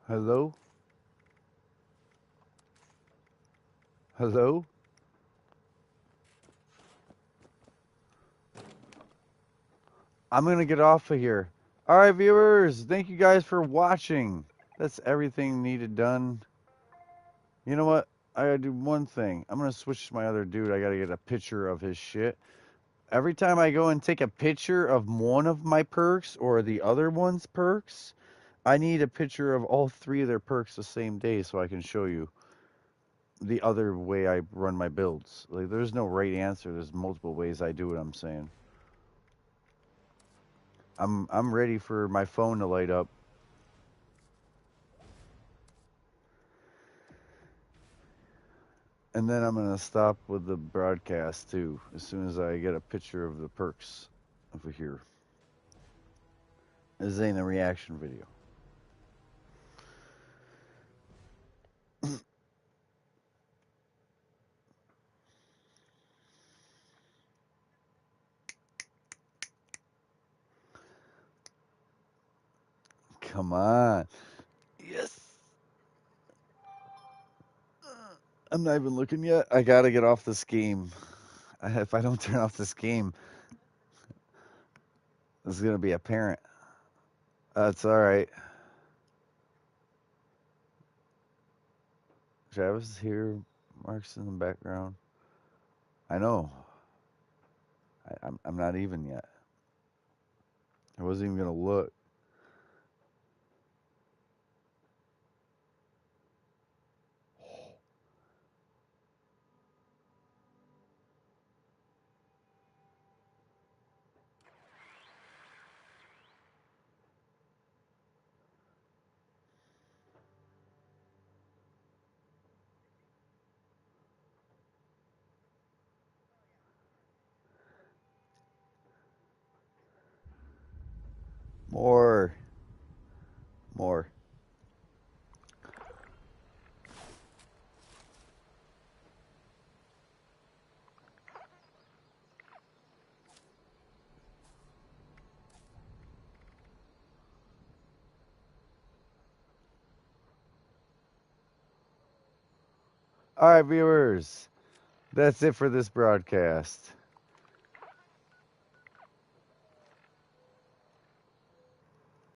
Speaker 1: Hello? Hello? I'm going to get off of here. All right, viewers. Thank you guys for watching. That's everything needed done. You know what? I got to do one thing. I'm going to switch to my other dude. I got to get a picture of his shit. Every time I go and take a picture of one of my perks or the other one's perks, I need a picture of all three of their perks the same day so I can show you the other way I run my builds. Like, there's no right answer. There's multiple ways I do what I'm saying. I'm ready for my phone to light up. And then I'm going to stop with the broadcast too, as soon as I get a picture of the perks over here. This ain't a reaction video. Come on. Yes. I'm not even looking yet. I got to get off this game. If I don't turn off this game, this is going to be apparent. That's all right. Travis is here. Mark's in the background. I know. I'm not even yet. I wasn't even going to look. More. More. All right, viewers. That's it for this broadcast.